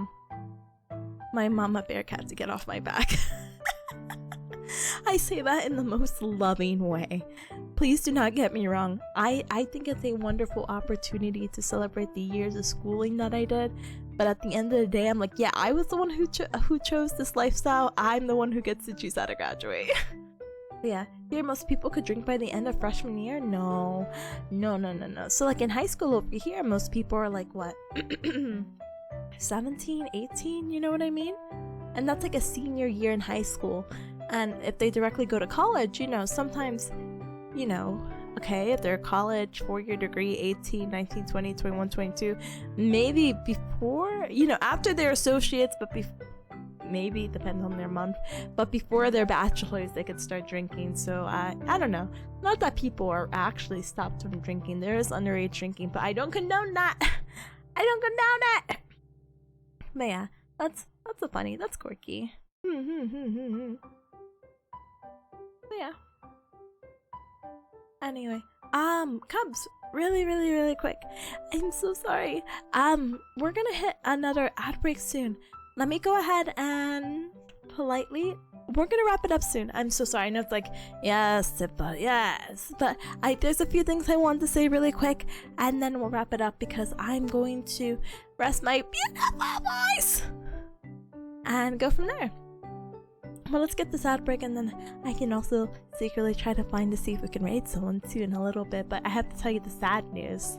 [SPEAKER 1] my mama bear cat to get off my back. I say that in the most loving way. Please do not get me wrong. I think it's a wonderful opportunity to celebrate the years of schooling that I did. But at the end of the day, I'm like, yeah, I was the one who chose this lifestyle. I'm the one who gets to choose how to graduate. Yeah, here most people could drink by the end of freshman year. No. So like in high school over here, most people are like, what? 17, 18, you know what I mean? And that's like a senior year in high school. And if they directly go to college, you know, sometimes, you know, okay, if they're college, 4-year degree, 18, 19, 20, 21, 22, maybe before, you know, after their associates, but maybe, depends on their month, but before their bachelor's, they could start drinking. So I don't know. Not that people are actually stopped from drinking. There is underage drinking, but I don't condone that. I don't condone it. But yeah, that's funny. That's quirky. But yeah. Anyway, Cubs, really quick. I'm so sorry. We're gonna hit another ad break soon. Let me go ahead and politely we're gonna wrap it up soon. I'm so sorry. I know it's like, yes, Tippa, yes. But there's a few things I want to say really quick, and then we'll wrap it up because I'm going to rest my beautiful voice and go from there. Well, let's get this ad break, and then I can also secretly try to see if we can raid someone too in a little bit. But I have to tell you the sad news.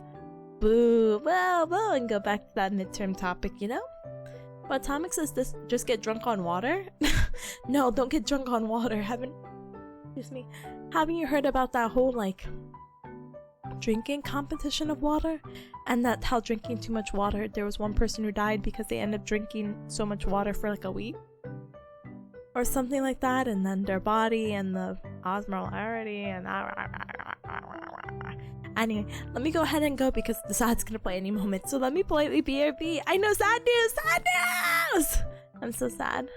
[SPEAKER 1] Boo, well, and go back to that midterm topic, you know? But Atomic says this, just get drunk on water? No, don't get drunk on water. Haven't you heard about that whole, like, drinking competition of water? And that how drinking too much water, there was one person who died because they ended up drinking so much water for like a week? Or something like that, and then their body and the osmolarity and anyway, let me go ahead and go because the sad's gonna play any moment. So let me politely BRB. I know, sad news! I'm so sad.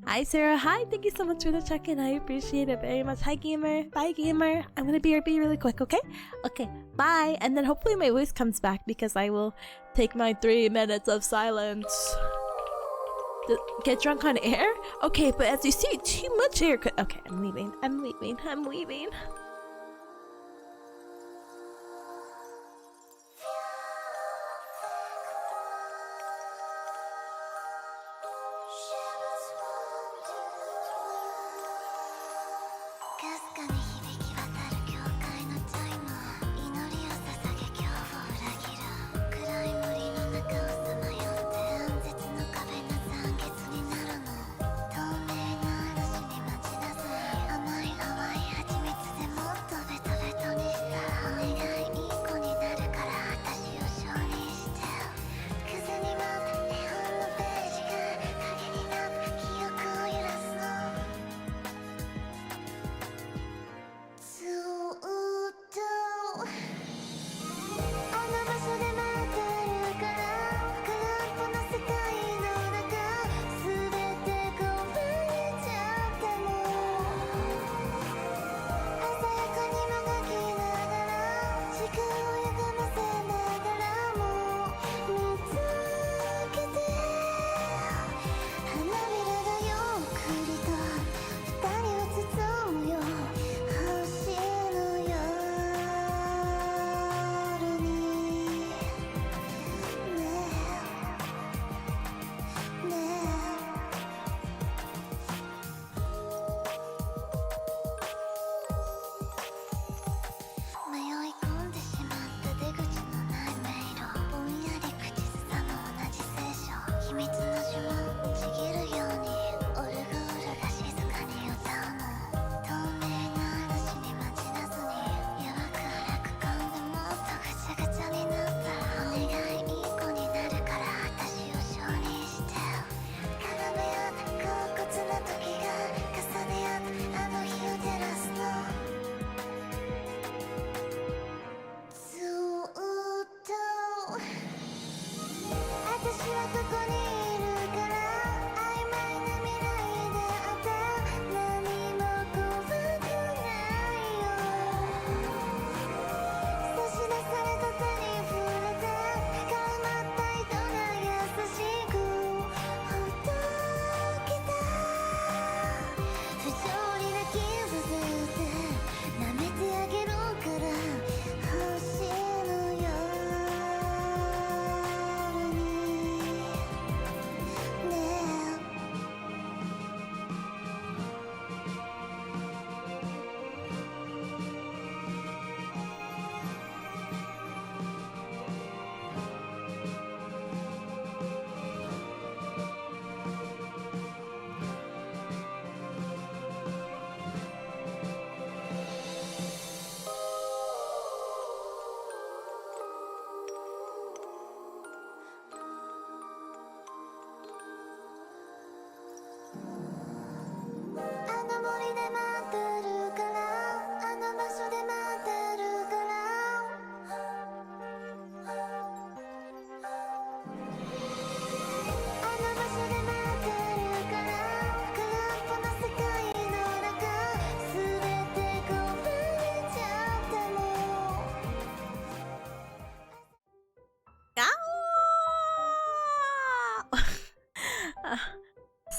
[SPEAKER 1] Hi Sarah, hi, thank you so much for the check-in. I appreciate it very much. Hi gamer, bye gamer. I'm gonna BRB really quick, okay? Okay, bye. And then hopefully my voice comes back because I will take my 3 minutes of silence. Get drunk on air? Okay, but as you see, too much air could— okay, I'm leaving.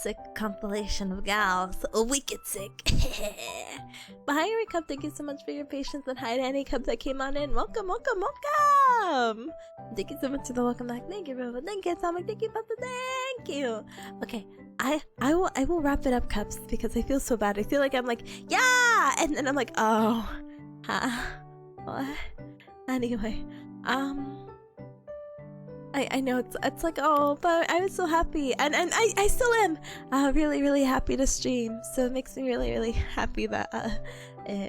[SPEAKER 1] sick compilation of gals. Wicked sick. But hi, Eric Cup. Thank you so much for your patience. And hi to any Cup that came on in. Welcome, welcome, welcome. Thank you so much for the welcome back. Thank you, Robo. Thank you, Atomic. Thank you, Papa. Thank you. Okay, I will wrap it up, Cups, because I feel so bad. I feel like I'm like, yeah, and then I'm like, oh, what? Anyway, I know it's like, oh, but I was so happy, and I still am really, really happy to stream. So it makes me really, really happy that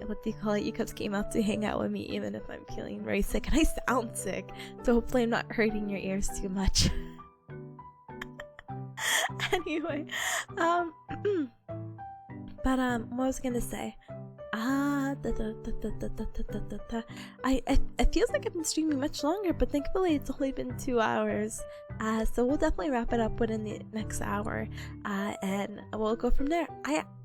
[SPEAKER 1] what do you call it, you Cups came out to hang out with me, even if I'm feeling very sick and I sound sick. So hopefully I'm not hurting your ears too much. Anyway, but what was I gonna say? It feels like I've been streaming much longer, but thankfully it's only been 2 hours. So we'll definitely wrap it up within the next hour, and we'll go from there.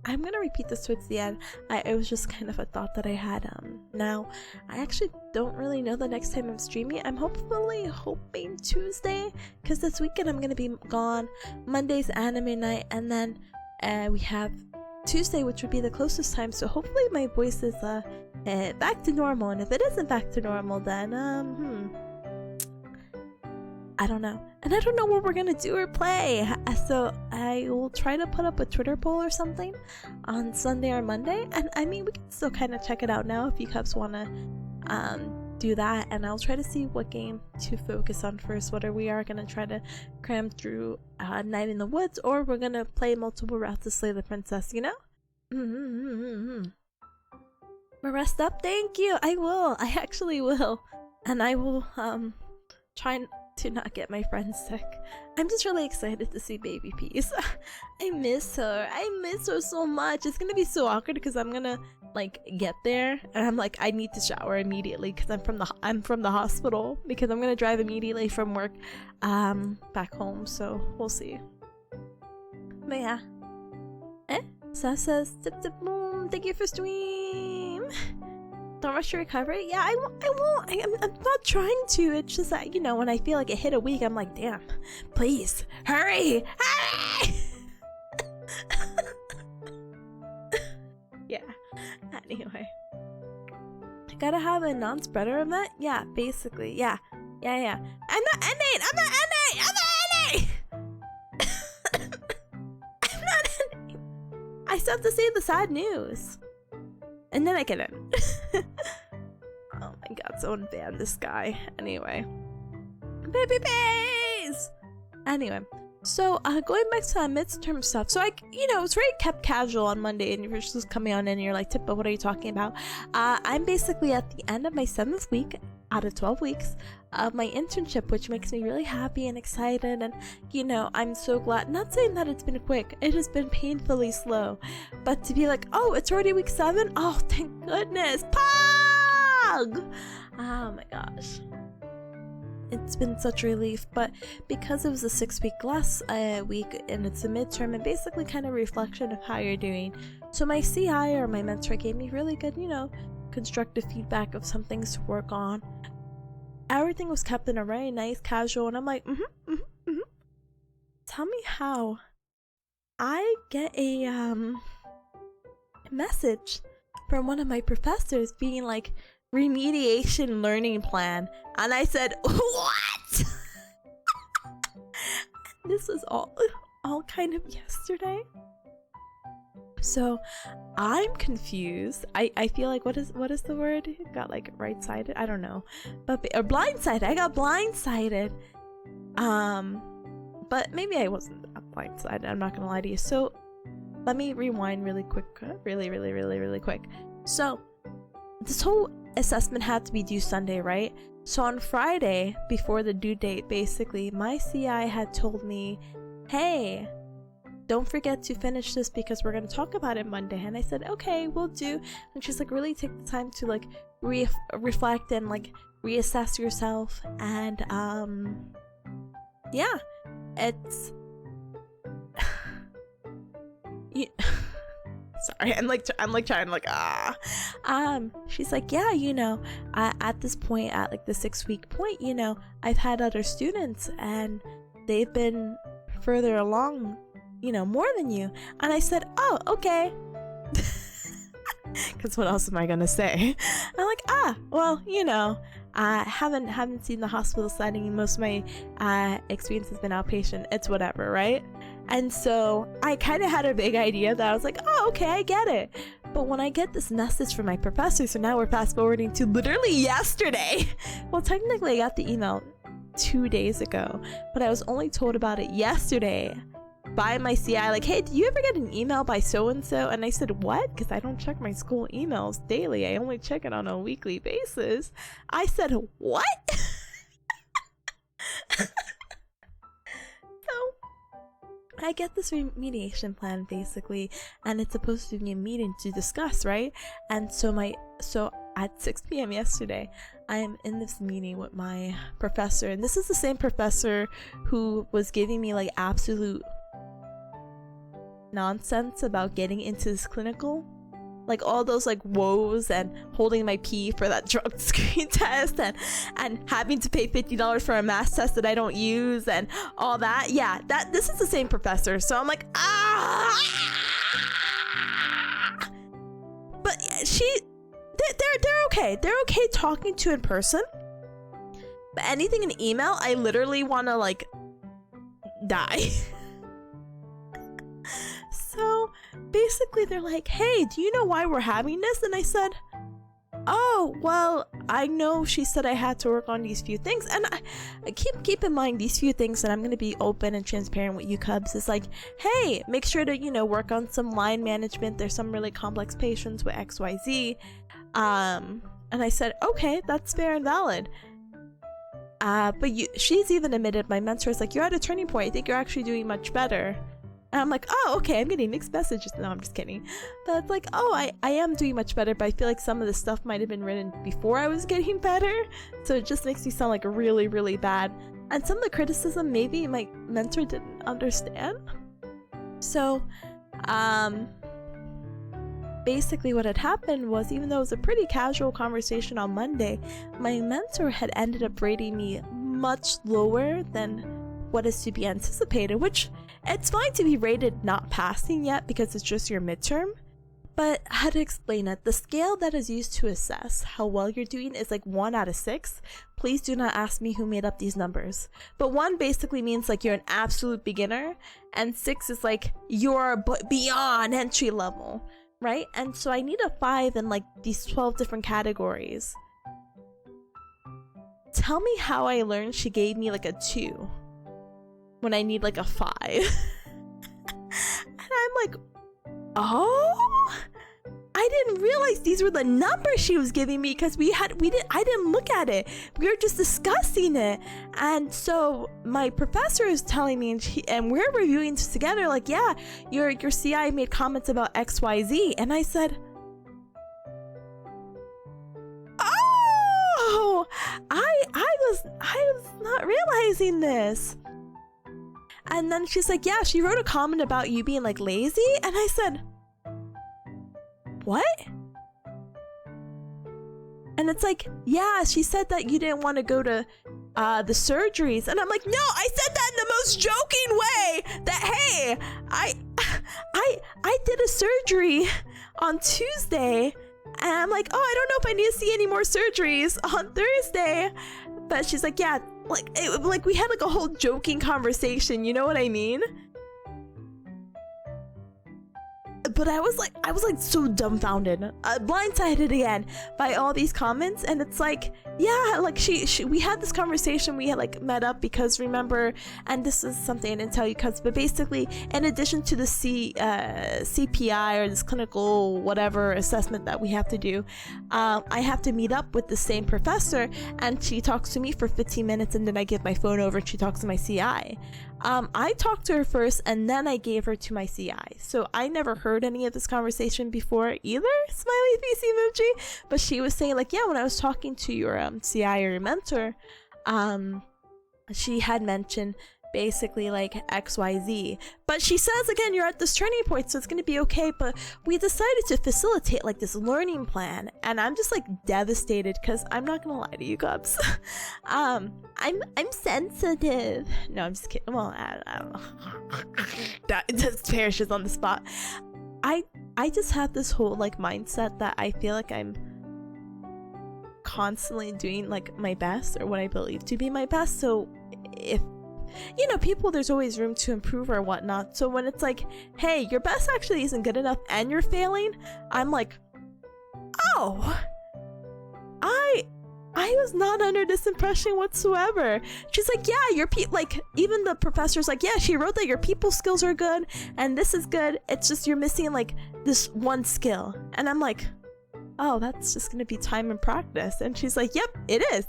[SPEAKER 1] I'm gonna repeat this towards the end. It was just kind of a thought that I had. Now I actually don't really know the next time I'm streaming. I'm hoping Tuesday, because this weekend I'm gonna be gone. Monday's anime night, and then we have Tuesday, which would be the closest time. So hopefully my voice is back to normal. And if it isn't back to normal, then I don't know. And I don't know what we're gonna do or play. So I will try to put up a Twitter poll or something on Sunday or Monday. And I mean, we can still kind of check it out now if you Cups wanna do that, and I'll try to see what game to focus on first, whether we are gonna try to cram through Night in the Woods, or we're gonna play multiple routes to slay the princess, you know? Rest up. Thank you. I actually will, and I will try to not get my friends sick. I'm just really excited to see Baby Peace. I miss her so much. It's gonna be so awkward because I'm gonna like get there and I'm like, I need to shower immediately because I'm from the hospital, because I'm gonna drive immediately from work back home. So we'll see. But yeah, Sasa tip tip boom. Thank you for stream. Don't rush your recovery. Yeah, I won't. I'm not trying to. It's just that, you know, when I feel like it hit a week, I'm like, damn, please hurry. Yeah. Anyway, I gotta have a non-spreader event. Yeah, basically. Yeah. I'm not N8. I'm not N8. I'm not N8. I still have to say the sad news, and then I can end. Oh my god, someone banned this guy. Anyway. Baby face! Anyway, so going back to that midterm stuff. So it's very kept casual on Monday, and you're just coming on in and you're like, Tippa, what are you talking about? I'm basically at the end of my 7th week out of 12 weeks of my internship, which makes me really happy and excited, and I'm so glad. Not saying that it's been quick, it has been painfully slow, but to be like, oh, it's already week 7, oh thank goodness. Pog! Oh my gosh, it's been such a relief. But because it was a 6-week last week and it's a midterm and basically kind of reflection of how you're doing, so my CI or my mentor gave me really good constructive feedback of some things to work on. Everything was kept in a very nice casual, and I'm like, tell me how I get a message from one of my professors being like, remediation learning plan, and I said, what? This was all kind of yesterday. So I'm confused. I feel like, what is the word? Got like right-sided? I don't know. Or blindsided. I got blindsided. But maybe I wasn't blindsided. I'm not gonna lie to you. So let me rewind really quick. Really quick. So this whole assessment had to be due Sunday, right? So on Friday, before the due date, basically, my CI had told me, hey, don't forget to finish this because we're going to talk about it Monday. And I said, okay, we'll do. And she's like, really take the time to like reflect and like reassess yourself. And yeah, it's sorry, I'm trying she's like, yeah, at this point, at like the 6-week point, I've had other students and they've been further along more than you. And I said, oh, okay. Because what else am I gonna say? I'm like, well, I haven't seen the hospital setting. Most of my experience has been outpatient. It's whatever, right? And so I kind of had a big idea that I was like, oh, okay, I get it. But when I get this message from my professor, so now we're fast forwarding to literally yesterday. Well, technically I got the email 2 days ago, but I was only told about it yesterday by my CI, like, hey, did you ever get an email by so-and-so? And I said, what? Because I don't check my school emails daily. I only check it on a weekly basis. I said, what? So I get this remediation plan basically, and it's supposed to be a meeting to discuss, right? And so at 6 p.m. yesterday, I am in this meeting with my professor, and this is the same professor who was giving me like absolute nonsense about getting into this clinical, like all those like woes and holding my pee for that drug screen test and having to pay $50 for a math test that I don't use and all that. Yeah, this is the same professor. So I'm like, but they're okay. They're okay talking to in person. But anything in email, I literally want to like die. So basically they're like, hey, do you know why we're having this? And I said, oh, well, I know she said I had to work on these few things. And I keep in mind these few things, and I'm going to be open and transparent with you Cubs. It's like, hey, make sure to, work on some line management. There's some really complex patients with XYZ. And I said, okay, that's fair and valid. But she's even admitted, my mentor is like, you're at a turning point. I think you're actually doing much better. And I'm like, oh, okay, I'm getting mixed messages. No, I'm just kidding. But it's like, oh, I am doing much better, but I feel like some of the stuff might have been written before I was getting better. So it just makes me sound like really, really bad. And some of the criticism, maybe my mentor didn't understand. So, basically what had happened was, even though it was a pretty casual conversation on Monday, my mentor had ended up rating me much lower than what is to be anticipated, which it's fine to be rated not passing yet because it's just your midterm. But how to explain it? The scale that is used to assess how well you're doing is like 1 out of 6. Please do not ask me who made up these numbers. But 1 basically means like you're an absolute beginner, and 6 is like you're beyond entry level, right? And so I need a 5 in like these 12 different categories. Tell me how I learned she gave me like a 2 when I need like a 5. And I'm like, oh, I didn't realize these were the numbers she was giving me, because I didn't look at it. We were just discussing it. And so my professor is telling me, and we're reviewing this together, like, yeah, your CI made comments about XYZ. And I said, oh, I was not realizing this. And then she's like, yeah, she wrote a comment about you being like lazy. And I said, what? And it's like, yeah, she said that you didn't want to go to the surgeries. And I'm like, no, I said that in the most joking way, that, hey, I did a surgery on Tuesday. And I'm like, oh, I don't know if I need to see any more surgeries on Thursday. But she's like, yeah, like we had like a whole joking conversation, you know what I mean? But I was like so dumbfounded, blindsided again by all these comments. And it's like, yeah, like we had this conversation, we had like met up because, remember, and this is something I didn't tell you, but basically in addition to the CPI or this clinical whatever assessment that we have to do, I have to meet up with the same professor, and she talks to me for 15 minutes, and then I give my phone over and she talks to my CI. I talked to her first, and then I gave her to my CI. So I never heard any of this conversation before either, smiley face emoji. But she was saying like, yeah, when I was talking to your CI or your mentor, she had mentioned basically like XYZ. But she says again, you're at this turning point, so it's gonna be okay. But we decided to facilitate like this learning plan, and I'm just like devastated because I'm not gonna lie to you, Cubs. I'm sensitive. No, I'm just kidding. Well, I don't know. That just perishes on the spot. I just have this whole like mindset that I feel like I'm constantly doing like my best, or what I believe to be my best. So if you know, people, there's always room to improve or whatnot. So when it's like, hey, your best actually isn't good enough and you're failing, I'm like, oh, I was not under this impression whatsoever. She's like, yeah, your like, even the professor's like, yeah, she wrote that your people skills are good and this is good. It's just you're missing like this one skill. And I'm like, oh, that's just gonna be time and practice. And she's like, yep, it is.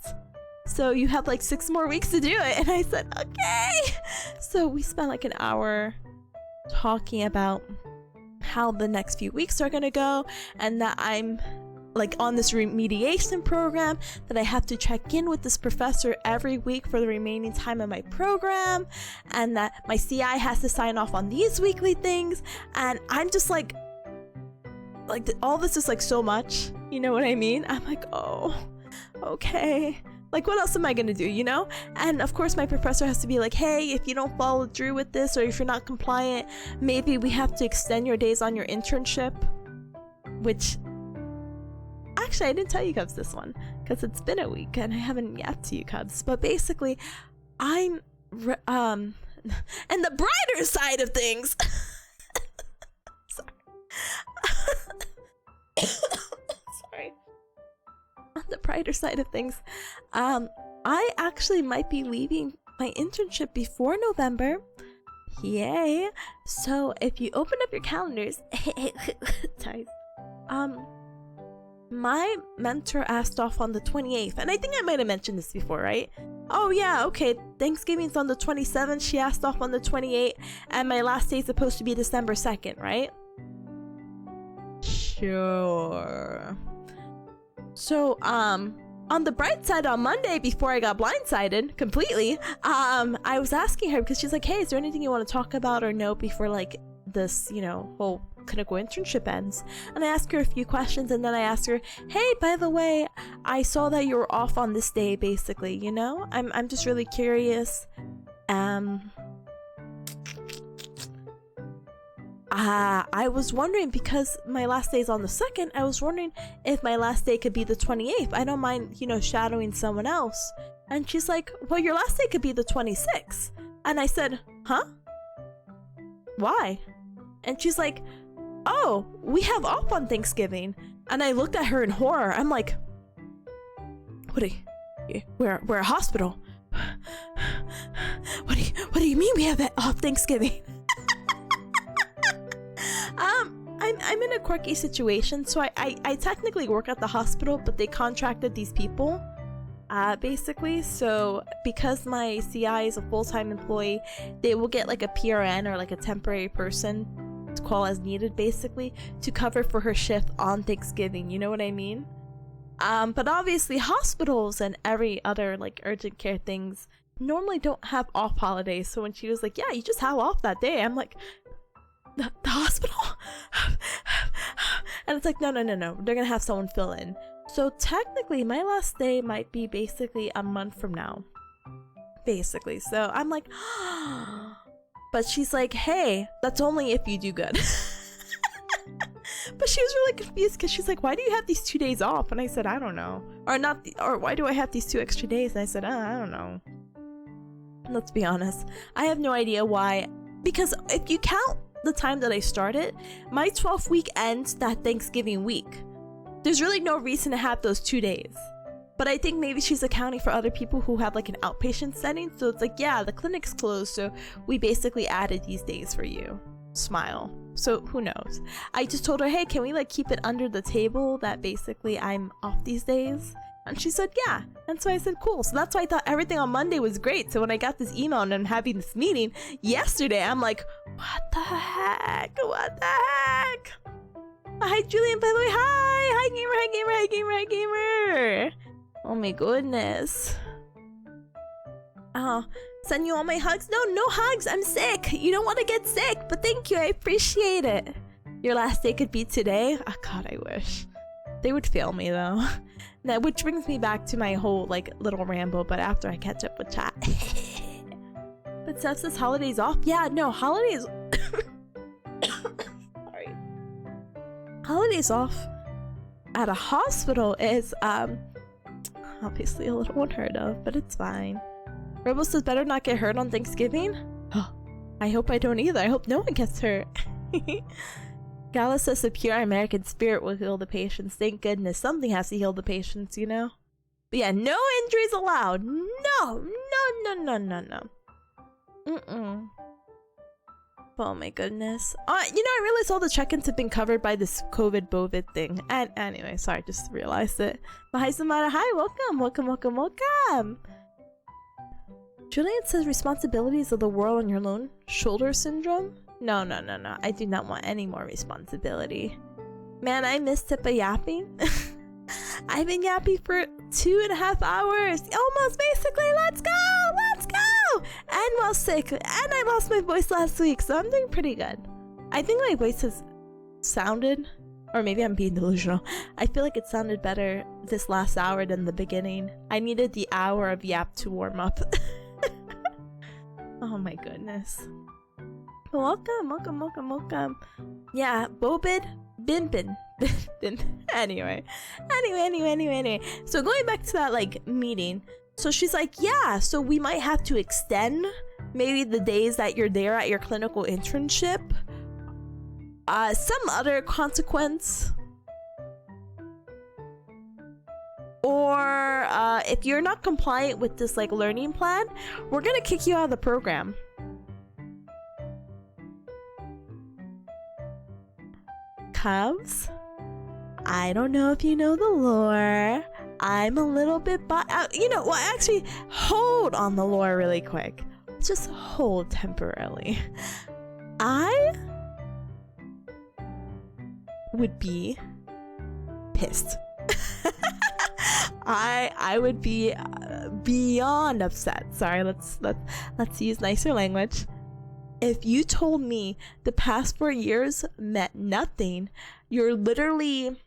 [SPEAKER 1] So you have like 6 more weeks to do it. And I said, okay. So we spent like an hour talking about how the next few weeks are gonna go, and that I'm like on this remediation program, that I have to check in with this professor every week for the remaining time of my program, and that my CI has to sign off on these weekly things. And I'm just like all this is like so much, you know what I mean? I'm like, oh, okay. Like, what else am I gonna do, you know? And of course my professor has to be like, hey, if you don't follow through with this, or if you're not compliant, maybe we have to extend your days on your internship. Which, actually, I didn't tell you Cubs this one, because it's been a week and I haven't yapped to you Cubs. But basically, and the brighter side of things, sorry. On the brighter side of things, I actually might be leaving my internship before November. Yay! So if you open up your calendars, my mentor asked off on the 28th, and I think I might have mentioned this before, right? Oh yeah, okay, Thanksgiving's on the 27th, she asked off on the 28th, and my last day is supposed to be December 2nd, right? Sure. So, on the bright side, on Monday, before I got blindsided completely, I was asking her, because she's like, hey, is there anything you want to talk about or know before, like, this, you know, whole clinical internship ends? And I asked her a few questions, and then I asked her, hey, by the way, I saw that you were off on this day, basically, you know? I'm just really curious. I was wondering, because my last day is on the 2nd, I was wondering if my last day could be the 28th. I don't mind, you know, shadowing someone else. And she's like, well, your last day could be the 26th. And I said, huh? Why? And she's like, oh, we have off on Thanksgiving. And I looked at her in horror. I'm like, we're a hospital. What do you mean we have off Thanksgiving? I'm in a quirky situation, so I technically work at the hospital, but they contracted these people, basically. So because my CI is a full-time employee, they will get like a PRN, or like a temporary person to call as needed, basically, to cover for her shift on Thanksgiving, you know what I mean? But obviously hospitals and every other like urgent care things normally don't have off holidays. So when she was like, yeah, you just have off that day, I'm like, the hospital? And it's like, no, they're gonna have someone fill in. So technically my last day might be basically a month from now, basically. So I'm like, but she's like, hey, that's only if you do good. But she was really confused, because she's like, why do you have these 2 days off? And I said, I don't know. Or why do I have these 2 extra days? And I said, I don't know. Let's be honest, I have no idea why. Because if you count the time that I started, my 12th week ends that Thanksgiving week. There's really no reason to have those 2 days. But I think maybe she's accounting for other people who have like an outpatient setting. So it's like, yeah, the clinic's closed, so we basically added these days for you. Smile. So who knows? I just told her, hey, can we like keep it under the table that basically I'm off these days? And she said, yeah. And so I said, cool. So that's why I thought everything on Monday was great. So when I got this email and I'm having this meeting yesterday, I'm like, what the heck? What the heck? Hi, Julian, by the way. Hi. Hi, gamer. Hi, gamer. Hi, gamer. Hi, gamer. Oh my goodness. Oh, Send you all my hugs? No, no hugs. I'm sick. You don't want to get sick, but thank you. I appreciate it. Your last day could be today? Oh god, I wish. They would fail me though. That which brings me back to my whole like little ramble, but after I catch up with chat. But Seth says holidays off? Yeah, no, holidays sorry. Holidays off at a hospital is obviously a little unheard of, but it's fine. Rebel says better not get hurt on Thanksgiving? Oh, I hope I don't either. I hope no one gets hurt. Gala says the pure American spirit will heal the patients. Thank goodness. Something has to heal the patients, you know? But yeah, no injuries allowed. No. Oh my goodness. You know, I realized all the check-ins have been covered by this COVID thing. And anyway, sorry, just realized it. But hi, Samara. Hi, welcome. Julian says responsibilities of the world on your lone shoulder syndrome? No. I do not want any more responsibility. Man, I miss Tipa yapping. I've been yapping for 2.5 hours. Almost basically. Let's go. And while sick. And I lost my voice last week, so I'm doing pretty good. I think my voice has sounded, or maybe I'm being delusional. I feel like it sounded better this last hour than the beginning. I needed the hour of yap to warm up. Oh my goodness. Welcome. Yeah, Bobid, Bin. Anyway. So going back to that like meeting. So she's like, yeah, so we might have to extend maybe the days that you're there at your clinical internship. Some other consequence. Or if you're not compliant with this like learning plan, we're gonna kick you out of the program. Cubs, I don't know if you know the lore. I'm a little bit you know, well, actually, hold on the lore really quick. Just hold temporarily. I would be pissed. I would be beyond upset. Sorry, let's use nicer language. If you told me the past 4 years meant nothing, you're literally,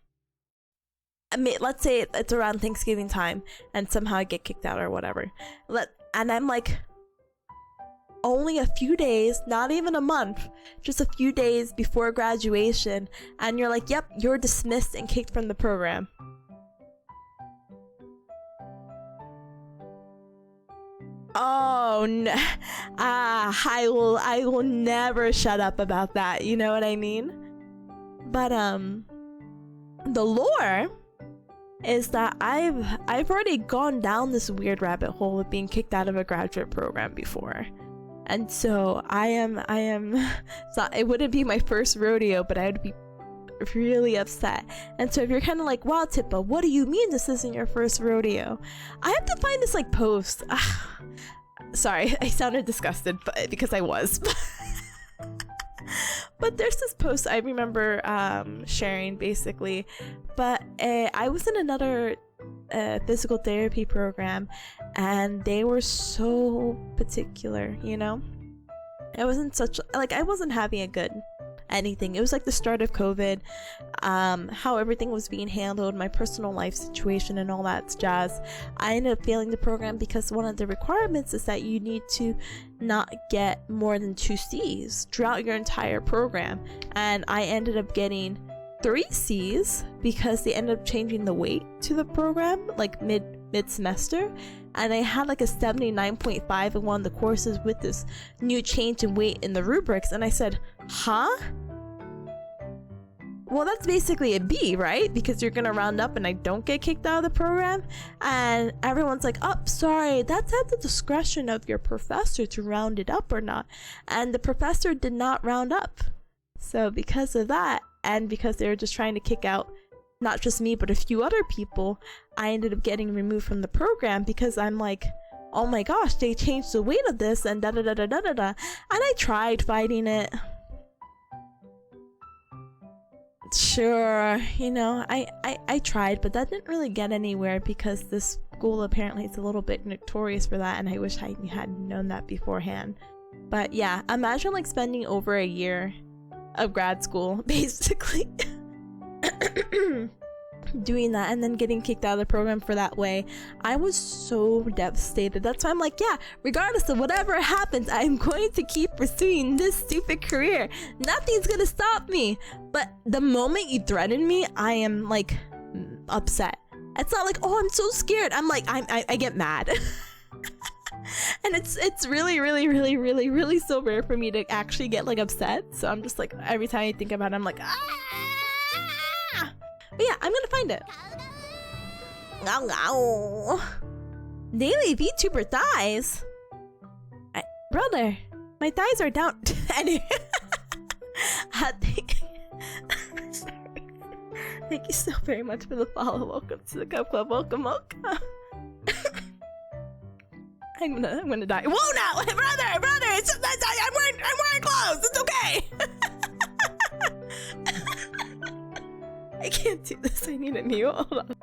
[SPEAKER 1] I mean, let's say it's around Thanksgiving time and somehow I get kicked out or whatever. And I'm like, only a few days, not even a month, just a few days before graduation, and you're like, yep, you're dismissed and kicked from the program. Oh no. I will never shut up about that, you know what I mean? But the lore is that I've already gone down this weird rabbit hole of being kicked out of a graduate program before. And so I am so it wouldn't be my first rodeo, but I would be really upset. And so if you're kind of like, wow, Tippa, what do you mean this isn't your first rodeo? I have to find this like post. Sorry, I sounded disgusted, but because I was. But there's this post I remember sharing basically, but I was in another physical therapy program and they were so particular, you know? I wasn't having a good anything. It was like the start of COVID, how everything was being handled, my personal life situation and all that jazz. I ended up failing the program because one of the requirements is that you need to not get more than 2 C's throughout your entire program, and I ended up getting 3 C's because they ended up changing the weight to the program like mid-semester, and I had like a 79.5 in one of the courses with this new change in weight in the rubrics, and I said, huh? Well, that's basically a B, right? Because you're gonna round up and I don't get kicked out of the program. And everyone's like, oh, sorry, that's at the discretion of your professor to round it up or not. And the professor did not round up. So because of that, and because they were just trying to kick out not just me, but a few other people, I ended up getting removed from the program because I'm like, oh my gosh, they changed the weight of this and da-da-da-da-da-da-da. And I tried fighting it. Sure, you know, I tried, but that didn't really get anywhere because this school apparently is a little bit notorious for that, and I wish I had known that beforehand. But yeah, imagine like spending over a year of grad school basically doing that and then getting kicked out of the program for that way. I was so devastated. That's why I'm like, yeah, regardless of whatever happens, I'm going to keep pursuing this stupid career. Nothing's gonna stop me. But the moment you threaten me, I am like upset. It's not like, oh, I'm so scared. I'm like, I get mad. And it's really so rare for me to actually get like upset. So I'm just like, every time I think about it, I'm like, ah! But yeah, I'm gonna find it. Daily VTuber thighs. Brother, my thighs are down. Anyway, thank you so very much for the follow. Welcome to the Cup Club. Welcome. I'm gonna die. Whoa, now, brother! It's just, I'm wearing clothes. It's okay. I can't do this. I need a mute. Hold on.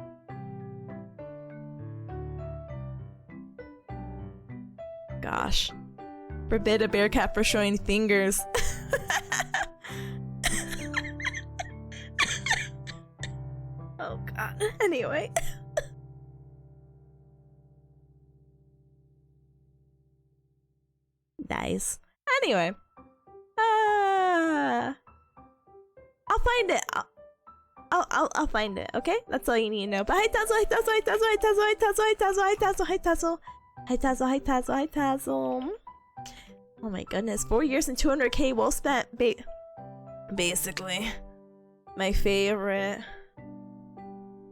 [SPEAKER 1] Gosh, forbid a bear cat for showing fingers. Oh God. Anyway. Nice. Anyway, I'll find it. I'll find it. Okay, that's all you need to know. But hi Tazzle, hi Tazzle. Oh my goodness, 4 years and 200k well spent. Basically, my favorite.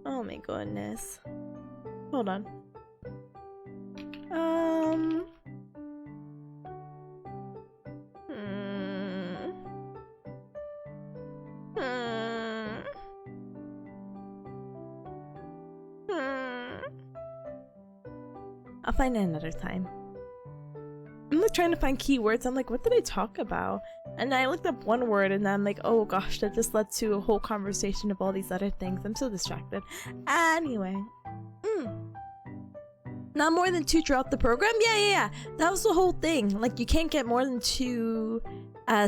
[SPEAKER 1] Oh my goodness. Hold on. I'll find it another time. I'm like trying to find keywords. I'm like, what did I talk about? And I looked up one word and I'm like, oh gosh, that just led to a whole conversation of all these other things. I'm so distracted. Anyway. Not more than 2 throughout the program? Yeah. That was the whole thing. Like, you can't get more than 2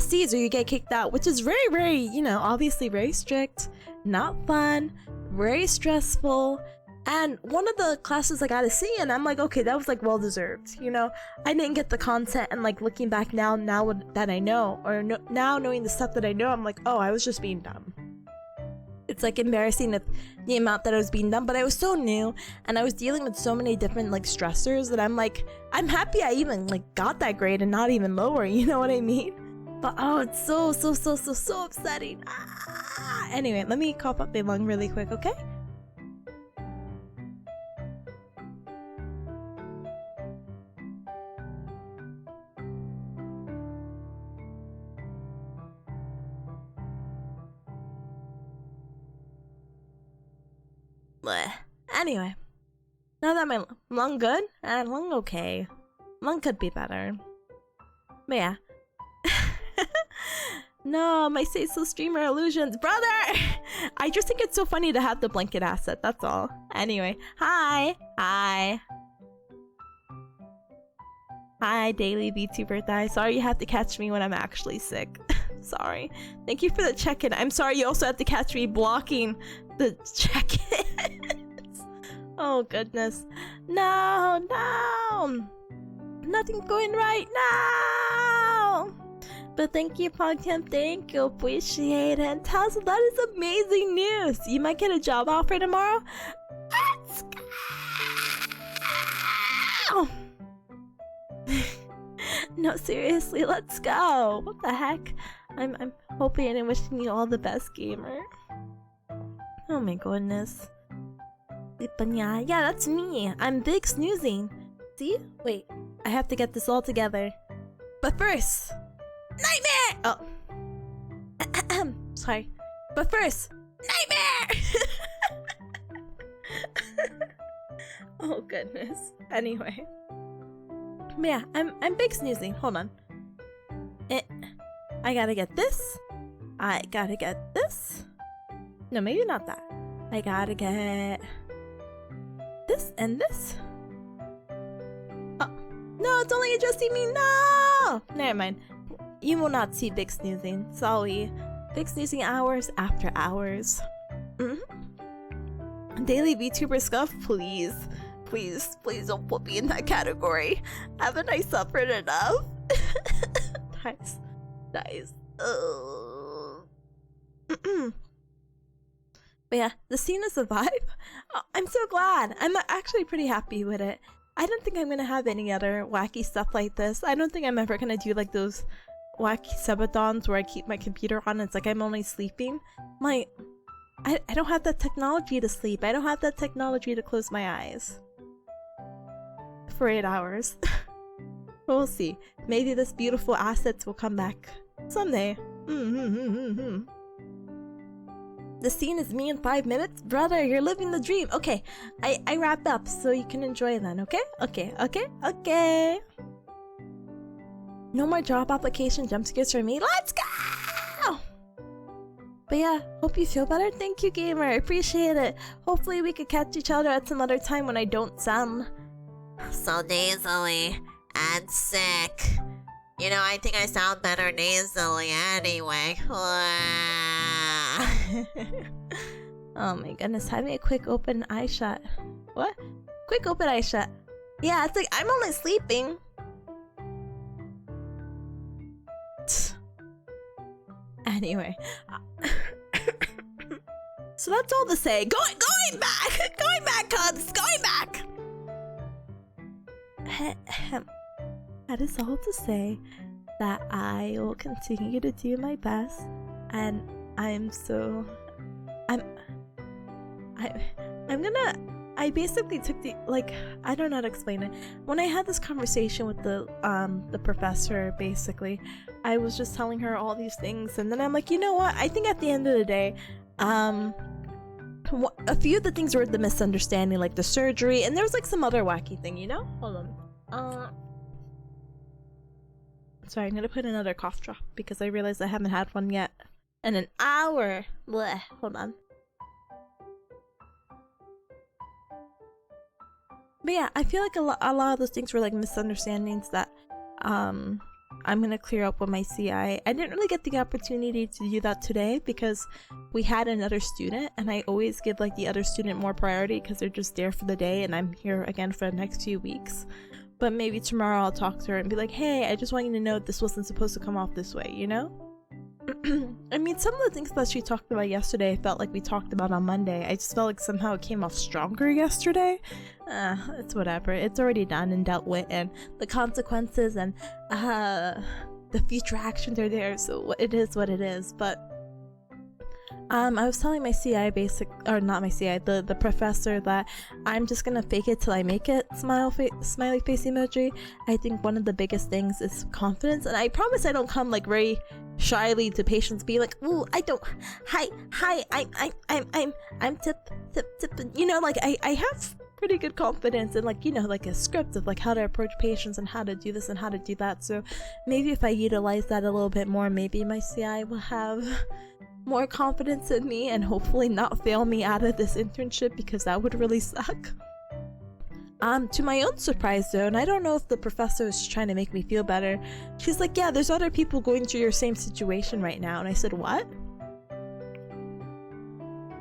[SPEAKER 1] C's or you get kicked out, which is very, very, you know, obviously very strict, not fun, very stressful. And one of the classes I got a C, and I'm like, okay, that was like well deserved. You know, I didn't get the content, and like looking back now that I know, or now knowing the stuff that I know, I'm like, oh, I was just being dumb. It's like embarrassing the amount that I was being dumb, but I was so new, and I was dealing with so many different like stressors that I'm like, I'm happy I even like got that grade and not even lower. You know what I mean? But oh, it's so upsetting. Anyway, let me cough up my lung really quick, okay? Anyway, now that my lung good, lung okay. Lung could be better. But yeah. No, my say so streamer illusions. Brother! I just think it's so funny to have the blanket asset, that's all. Anyway, hi, daily VTuber thigh. Sorry you have to catch me when I'm actually sick. Sorry. Thank you for the check-in. I'm sorry you also have to catch me blocking the check-ins. Oh goodness. No. Nothing's going right now. But thank you, Pogcam. Thank you. Appreciate it. Tazzle, that is amazing news. You might get a job offer tomorrow. Let's go. No, seriously, let's go. What the heck? I'm hoping and wishing you all the best, gamer. Oh my goodness. Tipanya. Yeah, that's me. I'm big snoozing. See? Wait, I have to get this all together. But first, nightmare! Oh. Sorry. But first, nightmare! Oh goodness. Anyway. Yeah, I'm big snoozing. Hold on. I gotta get this. I gotta get this. No, maybe not that. I gotta get this. end this? Oh, no, it's only adjusting me. No! Never mind. You will not see big snoozing. Sorry. Big snoozing hours after hours. Daily VTuber scuff, please. Please, please don't put me in that category. Haven't I suffered enough? Nice. But yeah, the scene is a vibe. Oh, I'm so glad. I'm actually pretty happy with it. I don't think I'm gonna have any other wacky stuff like this. I don't think I'm ever gonna do like those wacky subathons where I keep my computer on and it's like I'm only sleeping. I don't have that technology to sleep. I don't have that technology to close my eyes for 8 hours. We'll see. Maybe this beautiful assets will come back someday. The scene is me in 5 minutes? Brother, you're living the dream. Okay, I wrap up so you can enjoy then, okay? Okay. No more job application jump scares for me. Let's go! But yeah, hope you feel better. Thank you, gamer. I appreciate it. Hopefully we could catch each other at some other time when I don't sound so nasally and sick. You know, I think I sound better nasally anyway. Oh my goodness, having a quick open eye shut. What? Quick open eye shut. Yeah, it's like, I'm only sleeping. Anyway. So that's all to say. Going back, cubs! Going back! That is all to say that I will continue to do my best, and I basically took I don't know how to explain it. When I had this conversation with the professor, basically, I was just telling her all these things, and then I'm like, you know what? I think at the end of the day, a few of the things were the misunderstanding, like the surgery, and there was like some other wacky thing, you know? Hold on. Sorry, I'm gonna put another cough drop because I realized I haven't had one yet in an hour. Blech, hold on. But yeah, I feel like a lot of those things were like misunderstandings that I'm gonna clear up with my CI. I didn't really get the opportunity to do that today because we had another student, and I always give like the other student more priority because they're just there for the day and I'm here again for the next few weeks. But maybe tomorrow I'll talk to her and be like, hey, I just want you to know this wasn't supposed to come off this way, you know? I mean, some of the things that she talked about yesterday felt like we talked about on Monday. I just felt like somehow it came off stronger yesterday. It's whatever. It's already done and dealt with, and the consequences and the future actions are there, so it is what it is. But I was telling my CI not my CI, the professor, that I'm just gonna fake it till I make it, smiley face emoji. I think one of the biggest things is confidence, and I promise I don't come like very shyly to patients, be like, ooh, I don't, hi, I'm tip, you know, like I have pretty good confidence and like, you know, like a script of like how to approach patients and how to do this and how to do that. So maybe if I utilize that a little bit more, maybe my CI will have more confidence in me and hopefully not fail me out of this internship, because that would really suck. To my own surprise though, and I don't know if the professor is trying to make me feel better, she's like, yeah, there's other people going through your same situation right now. And I said, what?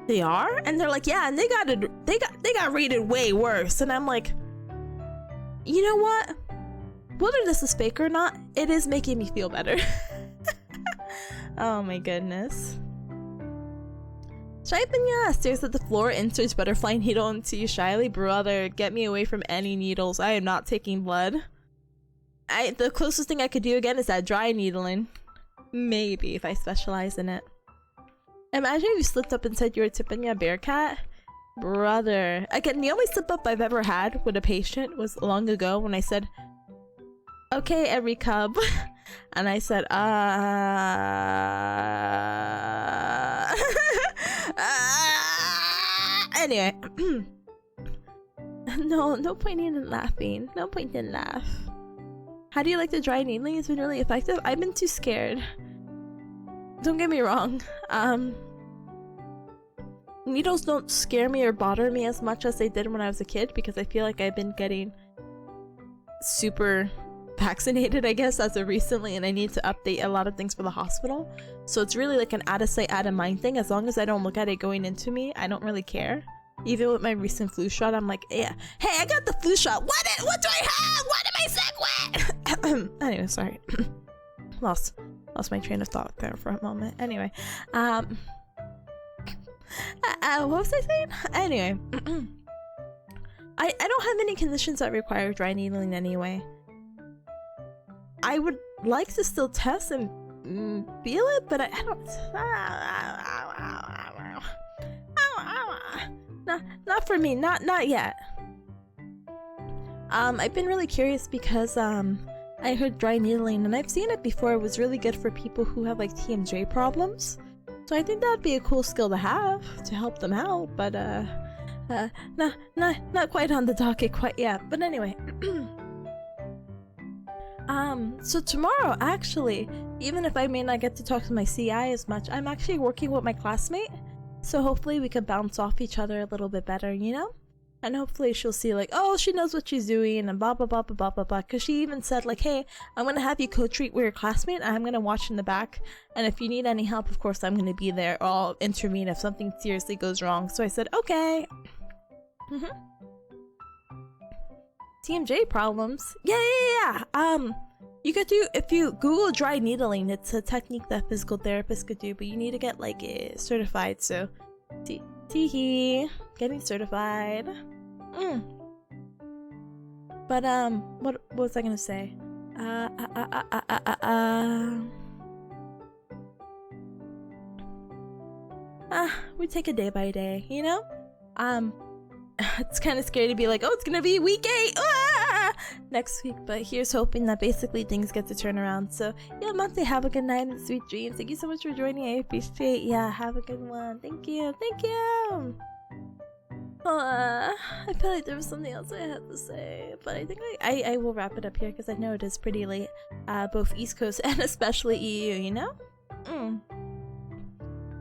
[SPEAKER 1] They are? And they're like, yeah, and they got rated way worse. And I'm like, you know what? Whether this is fake or not, it is making me feel better. Oh my goodness. Tipanya stares at the floor, inserts butterfly needle into you shyly. Brother, get me away from any needles. I am not taking blood. The closest thing I could do again is that dry needling. Maybe, if I specialize in it. Imagine if you slipped up and said you were Tipanya bear cat. Brother. Again, the only slip up I've ever had with a patient was long ago when I said, okay, every cub. And I said, anyway. No point in laughing. No point in laugh. How do you like the dry needling? It's been really effective. I've been too scared. Don't get me wrong. needles don't scare me or bother me as much as they did when I was a kid, because I feel like I've been getting super vaccinated, I guess, as of recently, and I need to update a lot of things for the hospital. So it's really like an out of sight, out of mind thing. As long as I don't look at it going into me, I don't really care. Even with my recent flu shot, I'm like, yeah, hey, I got the flu shot. What do I have? What am I sick with? Anyway, sorry. lost my train of thought there for a moment. Anyway, what was I saying? Anyway, I don't have any conditions that require dry needling anyway. I would like to still test and feel it, but I don't. Not for me. Not yet. I've been really curious because I heard dry needling, and I've seen it before. It was really good for people who have like TMJ problems. So I think that'd be a cool skill to have to help them out. But not quite on the docket quite yet. But anyway. So tomorrow, actually, even if I may not get to talk to my CI as much, I'm actually working with my classmate. So hopefully we can bounce off each other a little bit better, you know? And hopefully she'll see like, oh, she knows what she's doing and blah, blah, blah, blah, blah, blah, blah. Because she even said like, hey, I'm going to have you co-treat with your classmate. I'm going to watch in the back. And if you need any help, of course, I'm going to be there. Or I'll intervene if something seriously goes wrong. So I said, okay. TMJ problems. Yeah. You could do, if you Google dry needling, it's a technique that physical therapists could do, but you need to get like certified. So, teehee, getting certified. But what was I gonna say? We take it day by day, you know? It's kind of scary to be like, oh, it's gonna be week 8 next week, but here's hoping that basically things get to turn around. So yeah, Monty, have a good night and sweet dreams. Thank you so much for joining. I appreciate. Yeah, have a good one. Thank you. I feel like there was something else I had to say, but I think I will wrap it up here because I know it is pretty late, both East Coast and especially EU, you know?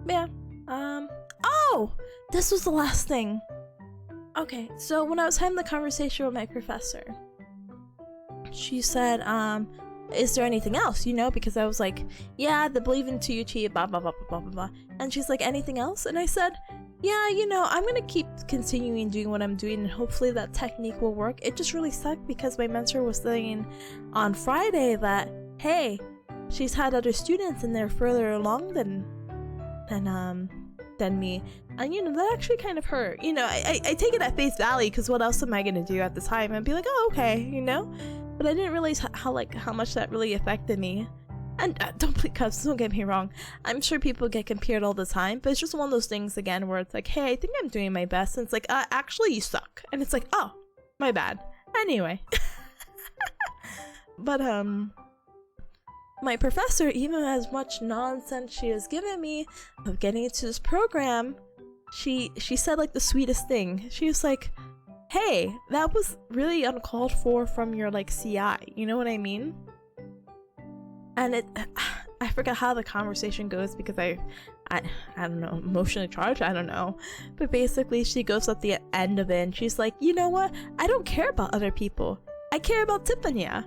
[SPEAKER 1] Yeah. Oh, this was the last thing. Okay, so when I was having the conversation with my professor, she said, is there anything else, you know? Because I was like, yeah, the believe in Tuyuchi, blah, blah, blah, blah, blah, blah. And she's like, anything else? And I said, yeah, you know, I'm gonna keep continuing doing what I'm doing and hopefully that technique will work. It just really sucked because my mentor was saying on Friday that, hey, she's had other students and they're further along than me. And you know, that actually kind of hurt. You know, I take it at face value because what else am I gonna do at the time? I'd be like, oh, okay, you know? But I didn't realize how much that really affected me. And don't get me wrong. I'm sure people get compared all the time, but it's just one of those things again where it's like, hey, I think I'm doing my best. And it's like, actually you suck. And it's like, oh, my bad. Anyway. But my professor, even as much nonsense she has given me of getting into this program, she said like the sweetest thing. She was like, hey, that was really uncalled for from your like CI, you know what I mean? And I forgot how the conversation goes because I don't know, emotionally charged, I don't know. But basically she goes at the end of it and she's like, you know what? I don't care about other people. I care about Tipanya,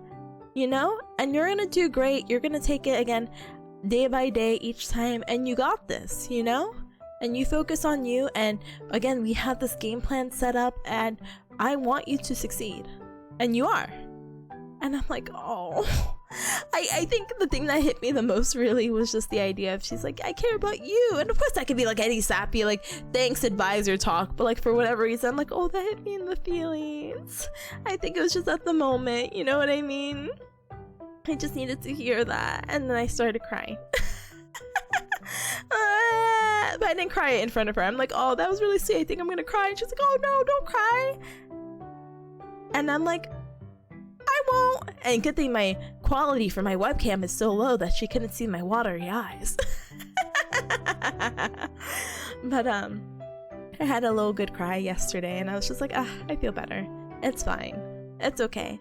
[SPEAKER 1] you know? And you're gonna do great. You're gonna take it again day by day each time and you got this, you know? And you focus on you, and again, we have this game plan set up and I want you to succeed. And you are. And I'm like, oh. I think the thing that hit me the most really was just the idea of she's like, I care about you. And of course that could be like any sappy like thanks advisor talk, but like for whatever reason I'm like, oh, that hit me in the feelings. I think it was just at the moment, you know what I mean? I just needed to hear that, and then I started crying. But I didn't cry in front of her. I'm like, oh, that was really sweet. I think I'm gonna cry. And she's like, oh no, don't cry. And I'm like, I won't. And good thing my quality for my webcam is so low that she couldn't see my watery eyes. But I had a little good cry yesterday, and I was just like, I feel better. It's fine. It's okay.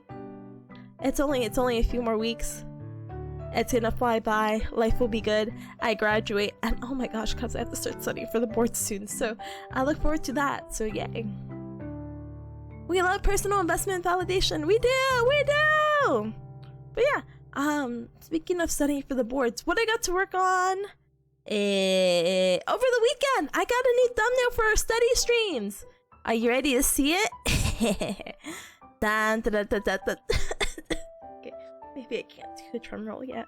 [SPEAKER 1] It's only a few more weeks. It's gonna fly by. Life will be good. I graduate, and oh my gosh, cause I have to start studying for the board soon. So I look forward to that. So yay. We love personal investment validation. We do. But yeah, speaking of studying for the boards, what I got to work on over the weekend, I got a new thumbnail for our study streams. Are you ready to see it? Dun, dun, dun, dun, dun, dun. Okay, maybe I can't do a drum roll yet.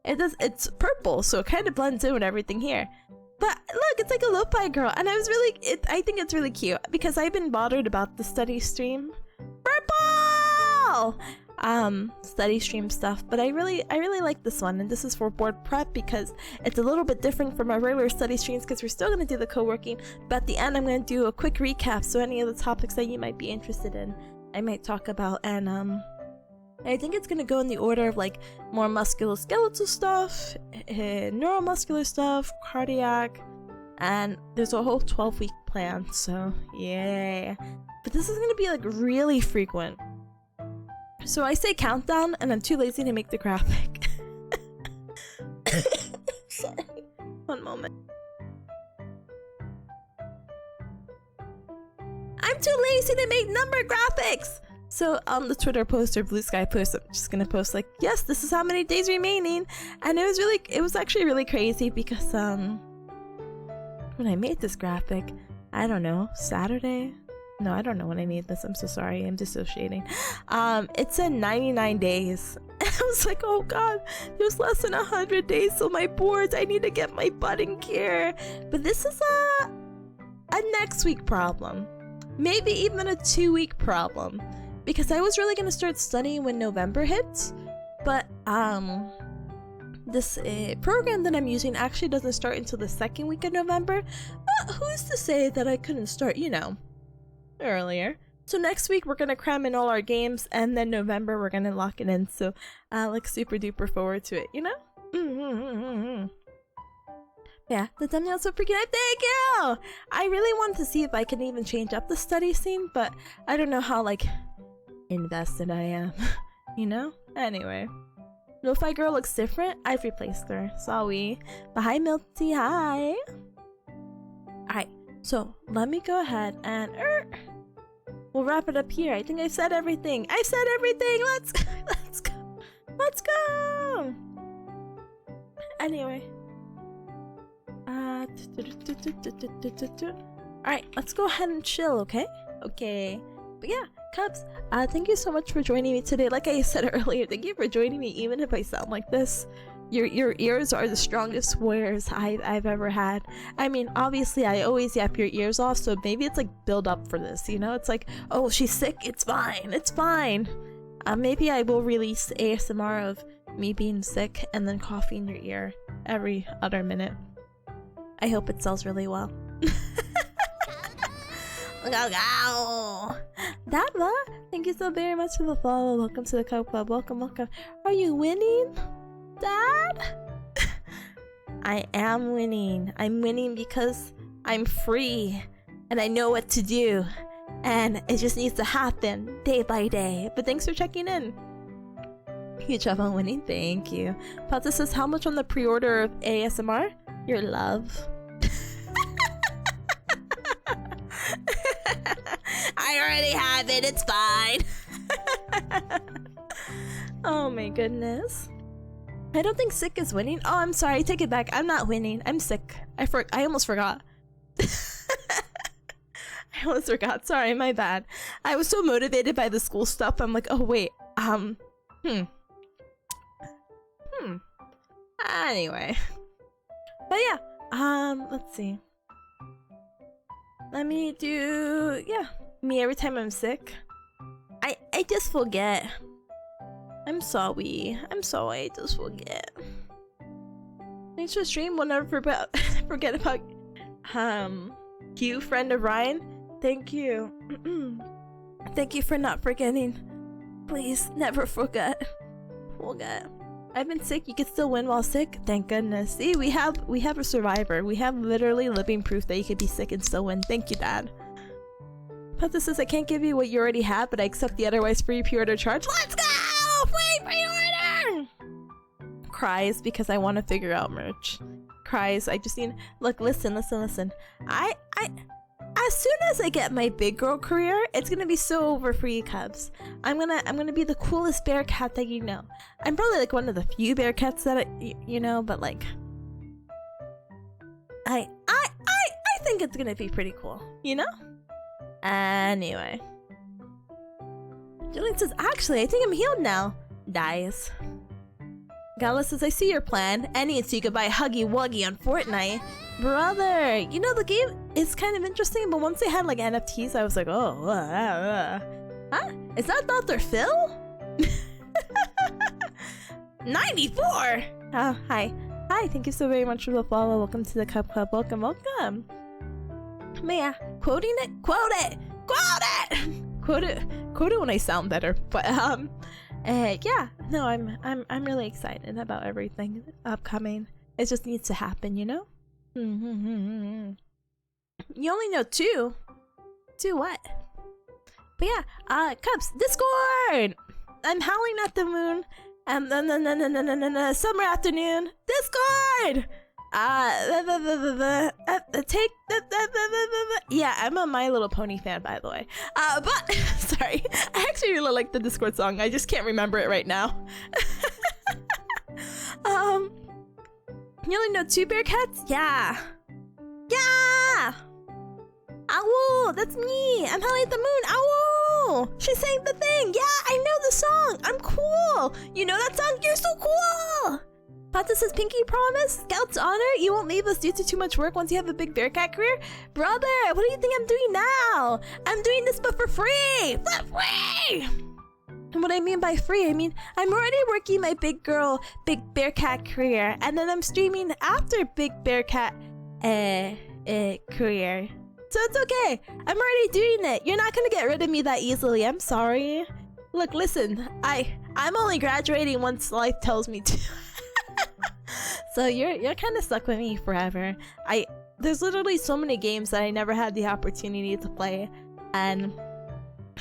[SPEAKER 1] It's purple, so it kind of blends in with everything here. But look, it's like a lo-fi girl, and I think it's really cute because I've been bothered about the study stream. Purple! Study stream stuff, but I really like this one, and this is for board prep because it's a little bit different from our regular study streams because we're still gonna do the co-working, but at the end I'm gonna do a quick recap, so any of the topics that you might be interested in, I might talk about, and I think it's gonna go in the order of like more musculoskeletal stuff, neuromuscular stuff, cardiac, and there's a whole 12-week plan, so yeah. But this is gonna be like really frequent. So I say countdown, and I'm too lazy to make the graphic. Sorry. One moment. I'm too lazy to make number graphics! So on the Twitter post or Blue Sky post, I'm just gonna post like, yes, this is how many days remaining. And it was actually really crazy because when I made this graphic, I don't know, Saturday? No, I don't know when I made this. I'm so sorry. I'm dissociating. It said 99 days. And I was like, oh god, there's less than 100 days till my boards. I need to get my butt in gear. But this is a next week problem. Maybe even a 2-week problem. Because I was really going to start studying when November hits. But this program that I'm using actually doesn't start until the 2nd week of November. But who's to say that I couldn't start, earlier. So next week we're gonna cram in all our games, and then November we're gonna lock it in. So like super duper forward to it, Yeah, the thumbnail's so freaking nice. Thank you! I really wanted to see if I can even change up the study scene, but I don't know how like invested I am. Anyway, Lo-Fi Girl looks different. I've replaced her. Sorry. But hi Milty, hi. Alright, so let me go ahead and we'll wrap it up here. I think I said everything. Let's go. Anyway, alright, let's go ahead and chill. Okay. But yeah, Cubs, thank you so much for joining me today. Like I said earlier, thank you for joining me even if I sound like this. Your ears are the strongest warriors I've ever had. I mean, obviously I always yap your ears off, so maybe it's like build up for this, It's like, oh, she's sick, it's fine. Maybe I will release ASMR of me being sick and then coughing in your ear every other minute. I hope it sells really well. Go. Dava, thank you so very much for the follow. Welcome to the Cub Club. Welcome. Are you winning, Dad? I am winning. I'm winning because I'm free and I know what to do, and it just needs to happen day by day. But thanks for checking in. Huge job on winning. Thank you. Pata says, how much on the pre-order of ASMR? Your love. I already have it. It's fine. Oh my goodness. I don't think sick is winning. Oh, I'm sorry. I take it back. I'm not winning. I'm sick. I almost forgot. I almost forgot. Sorry, my bad. I was so motivated by the school stuff. I'm like, oh wait. Anyway. But yeah. Let's see. Let me do, me every time I'm sick. I just forget. I'm sorry, I just forget. Thanks for the stream. We'll never forget about you, friend of Ryan. Thank you. Thank you for not forgetting. Please, never forget. I've been sick. You can still win while sick. Thank goodness. See, we have a survivor. We have literally living proof that you could be sick and still win. Thank you, Dad. Pata says, I can't give you what you already have, but I accept the otherwise free pre-order charge. Let's go! cries because I want to figure out merch. Cries. I just need. Look, listen. I as soon as I get my big girl career, it's gonna be so over for you cubs. I'm gonna be the coolest bear cat that you know. I'm probably like one of the few bear cats that you know, but like I think it's gonna be pretty cool, you know? Anyway. Julian says, actually, I think I'm healed now. Dies. Gala says, I see your plan. Any so you could buy Huggy Wuggy on Fortnite. Brother, you know, the game is kind of interesting, but once they had like NFTs, I was like, oh, huh? Is that Dr. Phil? 94! Oh, hi. Hi, thank you so very much for the follow. Welcome to the Cub Club. Welcome. But yeah, quoting it? Quote it! Quote it when I sound better. But yeah, no, I'm really excited about everything upcoming. It just needs to happen, you know? You only know two. Two what? But yeah, Cubs, Discord! I'm howling at the moon. Summer afternoon. Discord! Yeah, I'm a My Little Pony fan, by the way. But, sorry. I actually really like the Discord song. I just can't remember it right now. You only know two bear cats? Yeah. Ow, that's me. I'm howling at the moon. Ow, she sang the thing. Yeah, I know the song. I'm cool. You know that song? You're so cool. Pata says, Pinky promise? Scout's honor? You won't leave us due to too much work once you have a big bear cat career? Brother, what do you think I'm doing now? I'm doing this but for free. For free. And what I mean by free, I mean I'm already working my big bear cat career, and then I'm streaming after big bear cat career. So it's okay. I'm already doing it. You're not gonna get rid of me that easily. I'm sorry. Look, listen. I'm only graduating once life tells me to. So you're kind of stuck with me forever. There's literally so many games that I never had the opportunity to play, and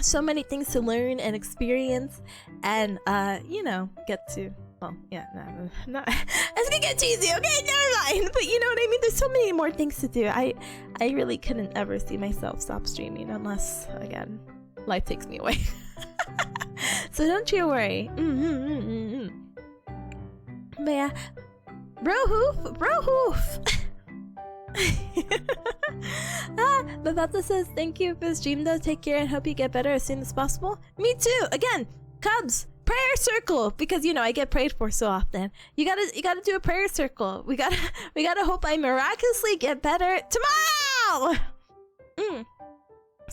[SPEAKER 1] so many things to learn and experience, and you know, get to. Well, yeah, no. It's gonna get cheesy, okay? Never mind. But you know what I mean? There's so many more things to do. I really couldn't ever see myself stop streaming unless, again, life takes me away. So don't you worry. But yeah, bro hoof. Babata says, thank you for the stream though. Take care and hope you get better as soon as possible. Me too. Again, Cubs. Prayer circle, because you know I get prayed for so often. You gotta do a prayer circle. We gotta hope I miraculously get better tomorrow.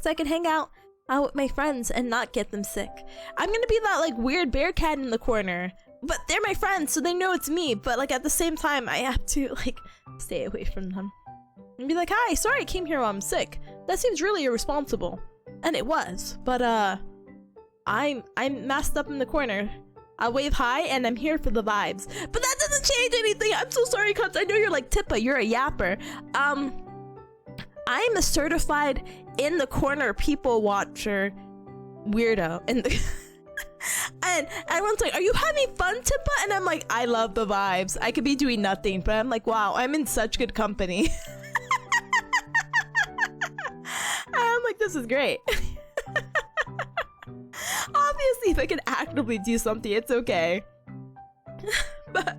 [SPEAKER 1] So I can hang out with my friends and not get them sick. I'm gonna be that like weird bear cat in the corner, but they're my friends, so they know it's me. But like at the same time, I have to like stay away from them and be like, "Hi, sorry I came here while I'm sick. That seems really irresponsible," and it was. But I'm masked up in the corner. I wave hi and I'm here for the vibes. But that doesn't change anything. I'm so sorry, cuz I know you're like Tippa, you're a yapper. I'm a certified in the corner people watcher weirdo. And everyone's like, are you having fun, Tippa? And I'm like, I love the vibes. I could be doing nothing, but I'm like, wow, I'm in such good company. I'm like, this is great. Obviously, if I can actively do something, it's okay. But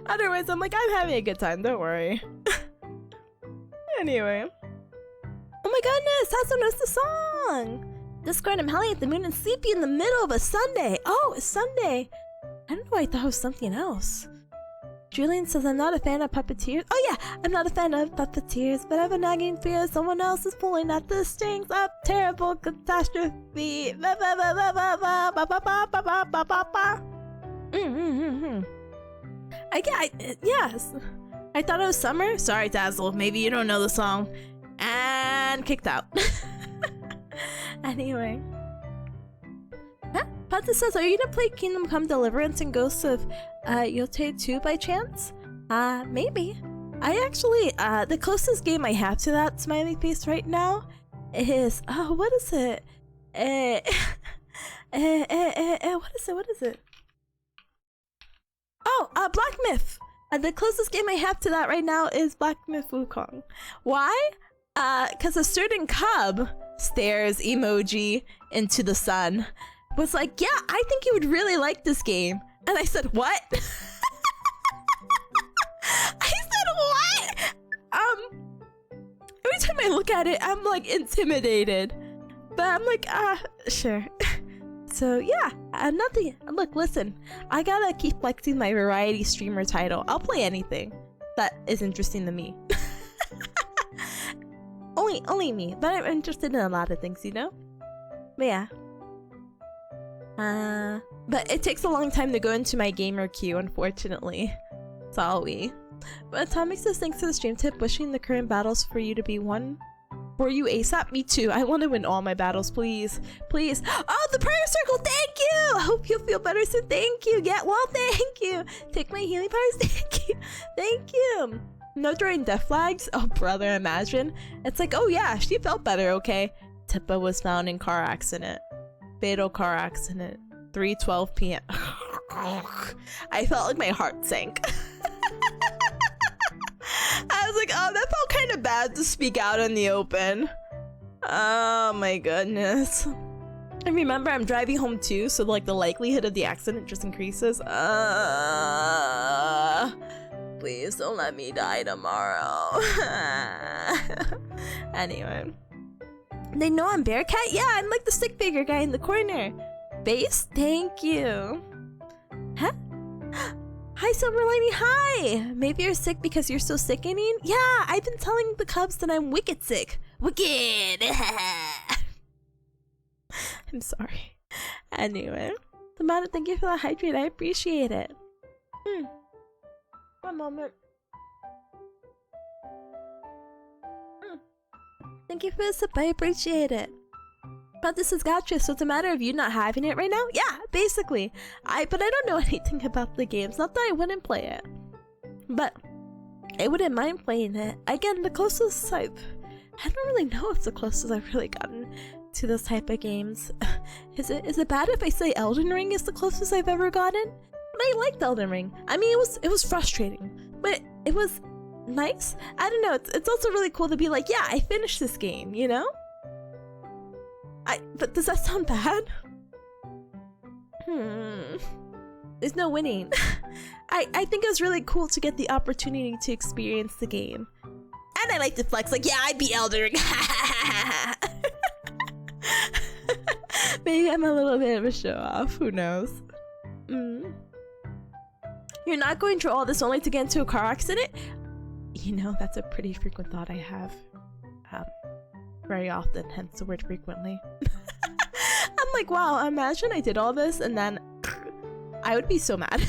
[SPEAKER 1] otherwise, I'm like, I'm having a good time, don't worry. Anyway. Oh my goodness, Tatsu knows the song! Discord, I'm howling at the moon and sleepy in the middle of a Sunday. Oh, it's Sunday. I don't know why I thought it was something else. Julian says, I'm not a fan of puppeteers. Oh yeah, I'm not a fan of puppeteers, but I have a nagging fear someone else is pulling at the strings of terrible catastrophe. Yes. I thought it was summer. Sorry, Dazzle. Maybe you don't know the song. And kicked out. Anyway. Huh? Pata says, are you gonna play Kingdom Come Deliverance and Ghosts of Yote 2 by chance? Maybe. I actually, the closest game I have to that smiley face right now is, what is it? What is it? Oh, Black Myth. The closest game I have to that right now is Black Myth Wukong. Why? Because a certain cub stares emoji into the sun. Was like, yeah, I think you would really like this game. And I said, what? I said, what? Every time I look at it, I'm like intimidated. But I'm like, sure. So yeah, nothing. Look, listen, I gotta keep flexing my variety streamer title. I'll play anything that is interesting to me. only me, but I'm interested in a lot of things, you know? But yeah. But it takes a long time to go into my gamer queue, unfortunately. It's all we. But Atomic says thanks for the stream tip, wishing the current battles for you to be won. For you ASAP? Me too. I want to win all my battles, please. Please. Oh, the prayer circle! Thank you! I hope you feel better soon. Thank you. Get well, thank you. Take my healing powers. Thank you. Thank you. No throwing death flags? Oh, brother, imagine. It's like, oh yeah, she felt better, okay? Tippa was found in car accident. Fatal car accident. 3:12 p.m. I felt like my heart sank. I was like, oh, that felt kind of bad to speak out in the open. Oh my goodness. And remember, I'm driving home too, so like the likelihood of the accident just increases. Please don't let me die tomorrow. Anyway. They know I'm Bearcat? Yeah, I'm like the stick figure guy in the corner. Base? Thank you. Huh? Hi, Silver Lady, hi! Maybe you're sick because you're so sickening? Yeah, I've been telling the Cubs that I'm wicked sick. Wicked! I'm sorry. Anyway, Tamana, thank you for the hydrate. I appreciate it. One moment. Thank you for the sip. I appreciate it. But this is gotcha, so it's a matter of you not having it right now? Yeah, basically. But I don't know anything about the games. Not that I wouldn't play it. But I wouldn't mind playing it. Again, the closest I don't really know if the closest I've really gotten to those type of games. Is it bad if I say Elden Ring is the closest I've ever gotten? But I liked Elden Ring. I mean, it was frustrating, but it was nice. I don't know. It's also really cool to be like, yeah, I finished this game, you know? But does that sound bad? There's no winning. I think it was really cool to get the opportunity to experience the game. And I like to flex like, yeah, I beat Elden Ring. Maybe I'm a little bit of a show off, who knows? You're not going through all this only to get into a car accident? You know, that's a pretty frequent thought I have. Very often, hence the word frequently. I'm like, wow, imagine I did all this and then I would be so mad.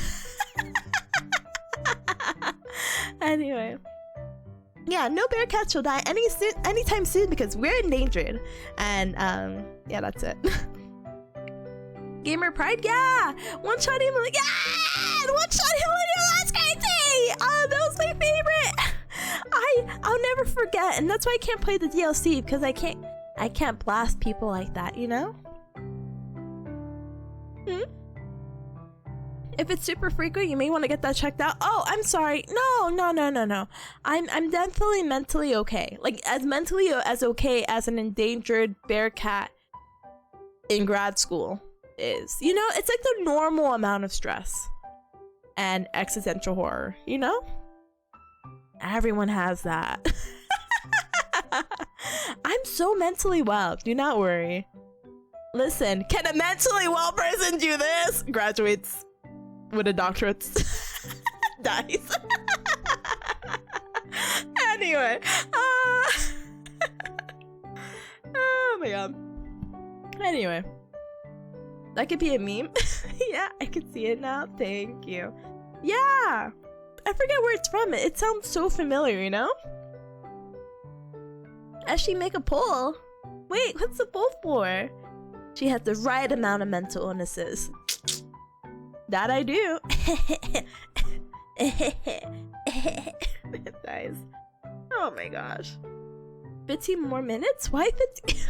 [SPEAKER 1] Anyway. Yeah, no Bearcats will die anytime soon because we're endangered. And yeah, that's it. Gamer pride, yeah! One shot him, like, yeah! One shot him, that's crazy! Oh, that was my favorite! I'll never forget, and that's why I can't play the DLC because I can't blast people like that, you know? If it's super frequent, you may want to get that checked out. Oh, I'm sorry. No. I'm definitely mentally okay. Like as mentally as okay as an endangered Bearcat in grad school is. You know, it's like the normal amount of stress and existential horror, you know? Everyone has that. I'm so mentally well. Do not worry. Listen, can a mentally well person do this? Graduates with a doctorate. Dies. Anyway. Oh my god. Anyway. That could be a meme. Yeah, I can see it now. Thank you. Yeah. I forget where it's from. It sounds so familiar, you know? As she make a poll. Wait, what's the poll for? She has the right amount of mental illnesses. That I do. Nice. Oh my gosh. 15 more minutes? Why 15?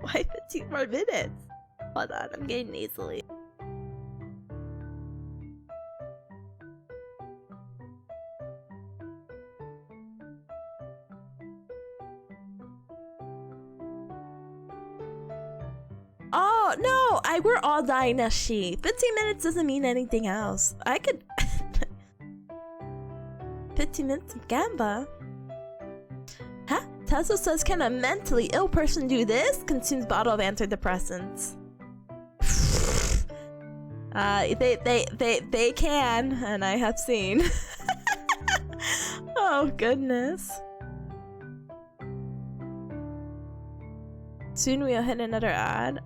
[SPEAKER 1] Why 15 more minutes? Hold on, I'm getting nasally. No, we're all dying now, she. 15 minutes doesn't mean anything else. I could... 15 minutes of gamba? Huh? Tesla says, can a mentally ill person do this? Consumes bottle of antidepressants. They can, and I have seen. Oh, goodness. Soon we'll hit another ad.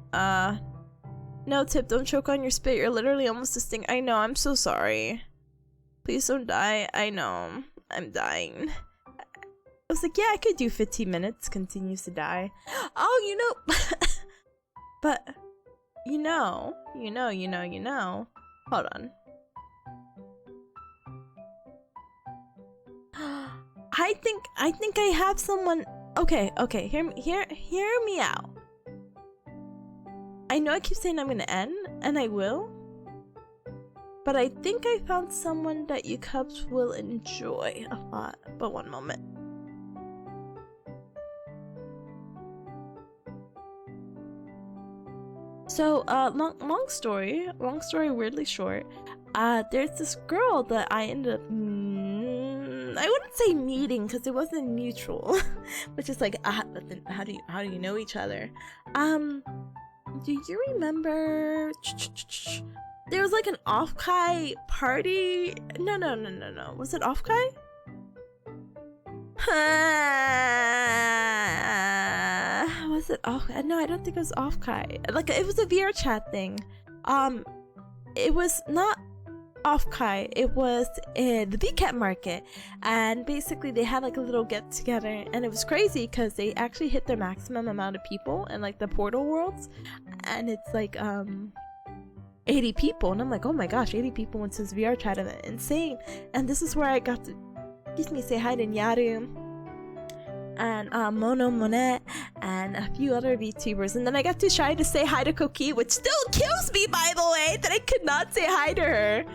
[SPEAKER 1] No, Tip, don't choke on your spit. You're literally almost a sting. I know, I'm so sorry. Please don't die. I know. I'm dying. I was like, yeah, I could do 15 minutes. Continues to die. Oh, you know. But, you know. Hold on. I think I have someone. Okay, hear me out. I know I keep saying I'm gonna end, and I will. But I think I found someone that you cubs will enjoy a lot. But one moment. So, long story, weirdly short. There's this girl that I ended up, I wouldn't say meeting because it wasn't mutual, which is like, but then how do you know each other? Do you remember? There was like an off-kai party. No. Was it off-kai? Was it off? No, I don't think it was off-kai. Like, it was a VR chat thing. It was not off-kai. It was in the VCAT market, and basically they had like a little get together, and it was crazy because they actually hit their maximum amount of people in like the portal worlds, and it's like 80 people, and I'm like, oh my gosh, 80 people went to this VR chat event, insane. And this is where I got to, say hi to Nyaru and Mono Monet and a few other VTubers, and then I got to try to say hi to Koki, which still kills me, by the way, that I could not say hi to her.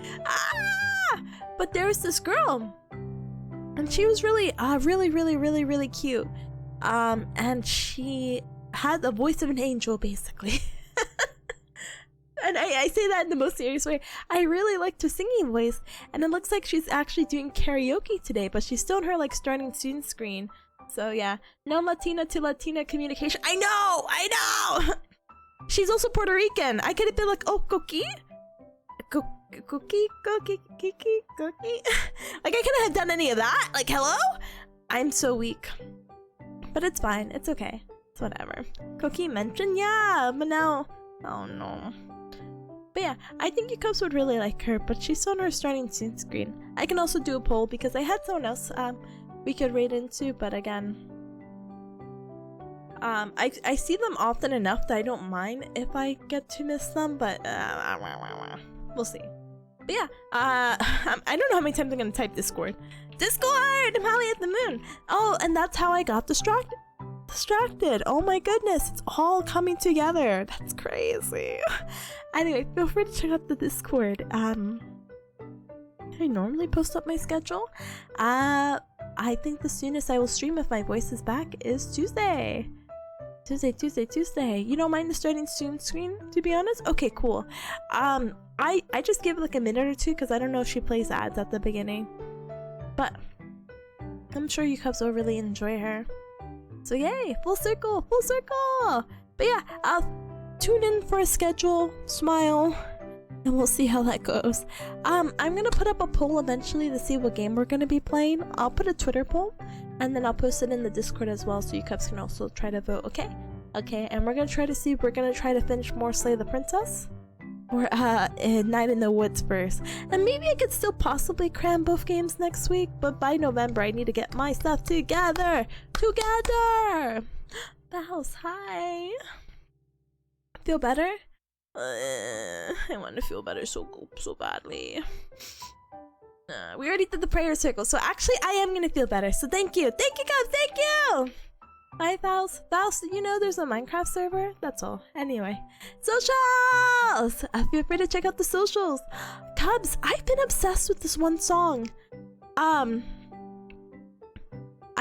[SPEAKER 1] But there was this girl, and she was really cute, and she had the voice of an angel, basically. And I say that in the most serious way. I really liked her singing voice, and it looks like she's actually doing karaoke today, but she's still in her like starting student screen. So yeah, no Latina to Latina communication. I know. She's also Puerto Rican. I could have been like, oh, Cookie. Like I couldn't have done any of that. Like, hello? I'm so weak. But it's fine. It's okay. It's whatever. Cookie mentioned, yeah, but now, oh no. But yeah, I think you cubs would really like her, but she's on her starting student screen. I can also do a poll because I had someone else we could raid into, but again, I see them often enough that I don't mind if I get to miss them, but we'll see. But yeah, I don't know how many times I'm gonna type Discord. I'm Holly at the moon. Oh, and that's how I got distracted. Oh my goodness, it's all coming together. That's crazy. Anyway, feel free to check out the Discord. I normally post up my schedule. I think the soonest I will stream if my voice is back is Tuesday. Tuesday. You don't mind the starting soon screen, to be honest? Okay, cool. I just give it like a minute or two because I don't know if she plays ads at the beginning. But I'm sure you cubs will really enjoy her. So yay, full circle. But yeah, I'll tune in for a schedule, smile, and we'll see how that goes. I'm gonna put up a poll eventually to see what game we're gonna be playing. I'll put a Twitter poll, and then I'll post it in the Discord as well, so you cubs can also try to vote. Okay, and we're gonna try to see if we're gonna try to finish more Slay the Princess, or Night in the Woods first. And maybe I could still possibly cram both games next week, but by November I need to get my stuff together. Bows, hi. Feel better? I want to feel better so badly. We already did the prayer circle, so actually I am gonna feel better. So thank you, guys, thank you. Bye, Vows. You know there's a Minecraft server? That's all. Anyway, socials! Feel free to check out the socials. Cubs, I've been obsessed with this one song. I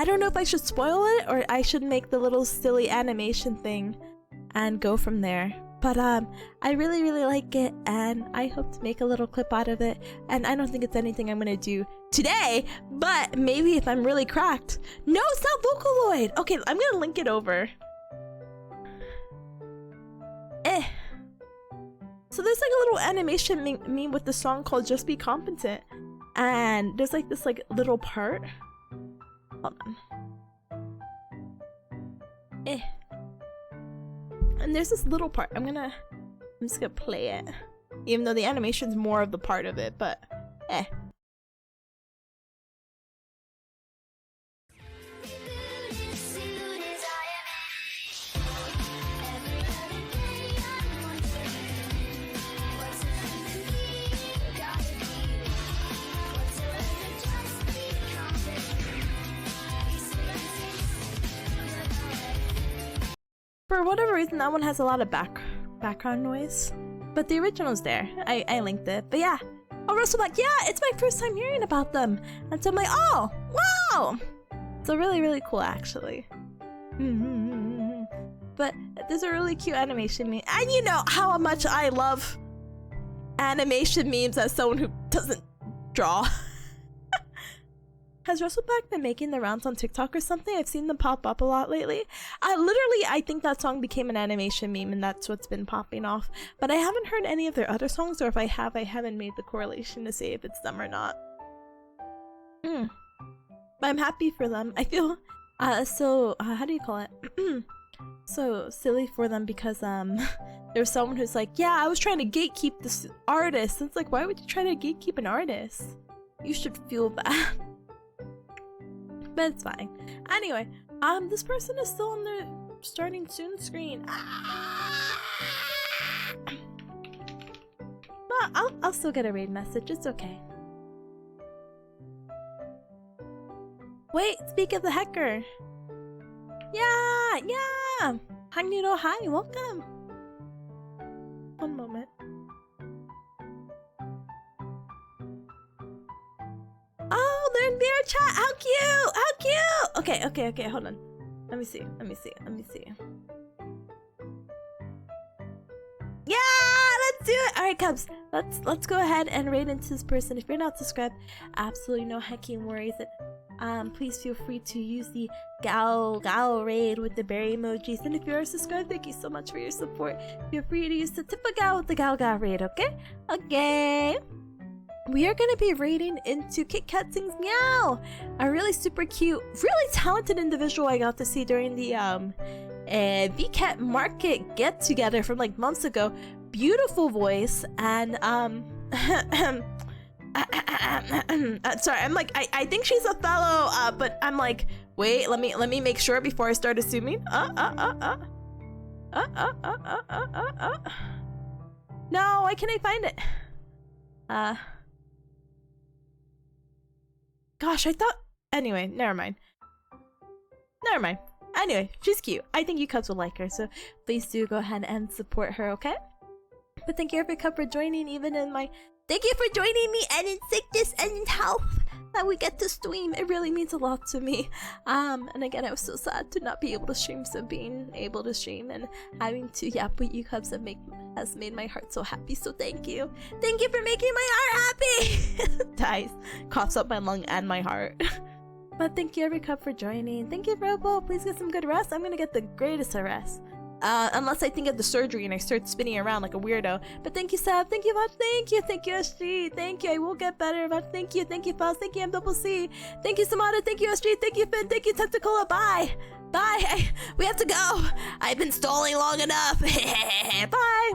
[SPEAKER 1] don't know if I should spoil it or I should make the little silly animation thing and go from there. But I really like it, and I hope to make a little clip out of it. And I don't think it's anything I'm gonna do today, but maybe if I'm really cracked. No, it's not Vocaloid. Okay, I'm gonna link it over. So there's like a little animation meme with the song called Just Be Competent, and there's like this like little part. Hold on. And there's this little part. I'm just gonna play it, even though the animation's more of the part of it, but for whatever reason, that one has a lot of background noise, but the original's there. I linked it, but yeah. Oh, Russell like, yeah, it's my first time hearing about them, and so I'm like, oh, wow. So really cool, actually. But there's a really cute animation meme, and you know how much I love animation memes as someone who doesn't draw. Has Russellback been making the rounds on TikTok or something? I've seen them pop up a lot lately. I think that song became an animation meme, and that's what's been popping off. But I haven't heard any of their other songs, or if I have, I haven't made the correlation to say if it's them or not. But I'm happy for them. I feel how do you call it? So silly for them, because there's someone who's like, yeah, I was trying to gatekeep this artist. And it's like, why would you try to gatekeep an artist? You should feel bad. But it's fine. Anyway, this person is still on the starting soon screen. But I'll still get a raid message. It's okay. Wait, speak of the hacker. Yeah. Hangniro, hi, welcome. One moment. Oh, they're in VR chat. How cute! How cute! Okay. Hold on. Let me see. Yeah, let's do it. All right, Cubs. Let's go ahead and raid into this person. If you're not subscribed, absolutely no hecking worries. Please feel free to use the gal raid with the berry emojis. And if you are subscribed, thank you so much for your support. Feel free to use the Tipanya with the gal raid. Okay. We are going to be raiding into Kit Kat Sings Meow, a really super cute, really talented individual I got to see during the VCat Market get together from like months ago. Beautiful voice, and sorry, I'm like, I think she's a fellow, but I'm like, wait, let me make sure before I start assuming. No, why can't I find it? Gosh, I thought... Anyway, never mind. Anyway, she's cute. I think you cubs will like her, so please do go ahead and support her, okay? But thank you every cub for joining, even in my... Thank you for joining me, and in sickness and in health, that we get to stream. It really means a lot to me. And again, I was so sad to not be able to stream, so being able to stream and having to yap with you cubs has made my heart so happy, so thank you. Thank you for making my heart happy! Dies. Coughs up my lung and my heart. But thank you every cub for joining. Thank you, Robo. Please get some good rest. I'm gonna get the greatest of rest. Unless I think of the surgery and I start spinning around like a weirdo. But thank you, Sab. Thank you, Vaj. Thank you, SG. Thank you. I will get better, Vaj. Thank you, Paz. Thank you, MCC. Thank you, Samada. Thank you, SG. Thank you, Finn. Thank you, Tentacola. Bye. We have to go. I've been stalling long enough. Bye.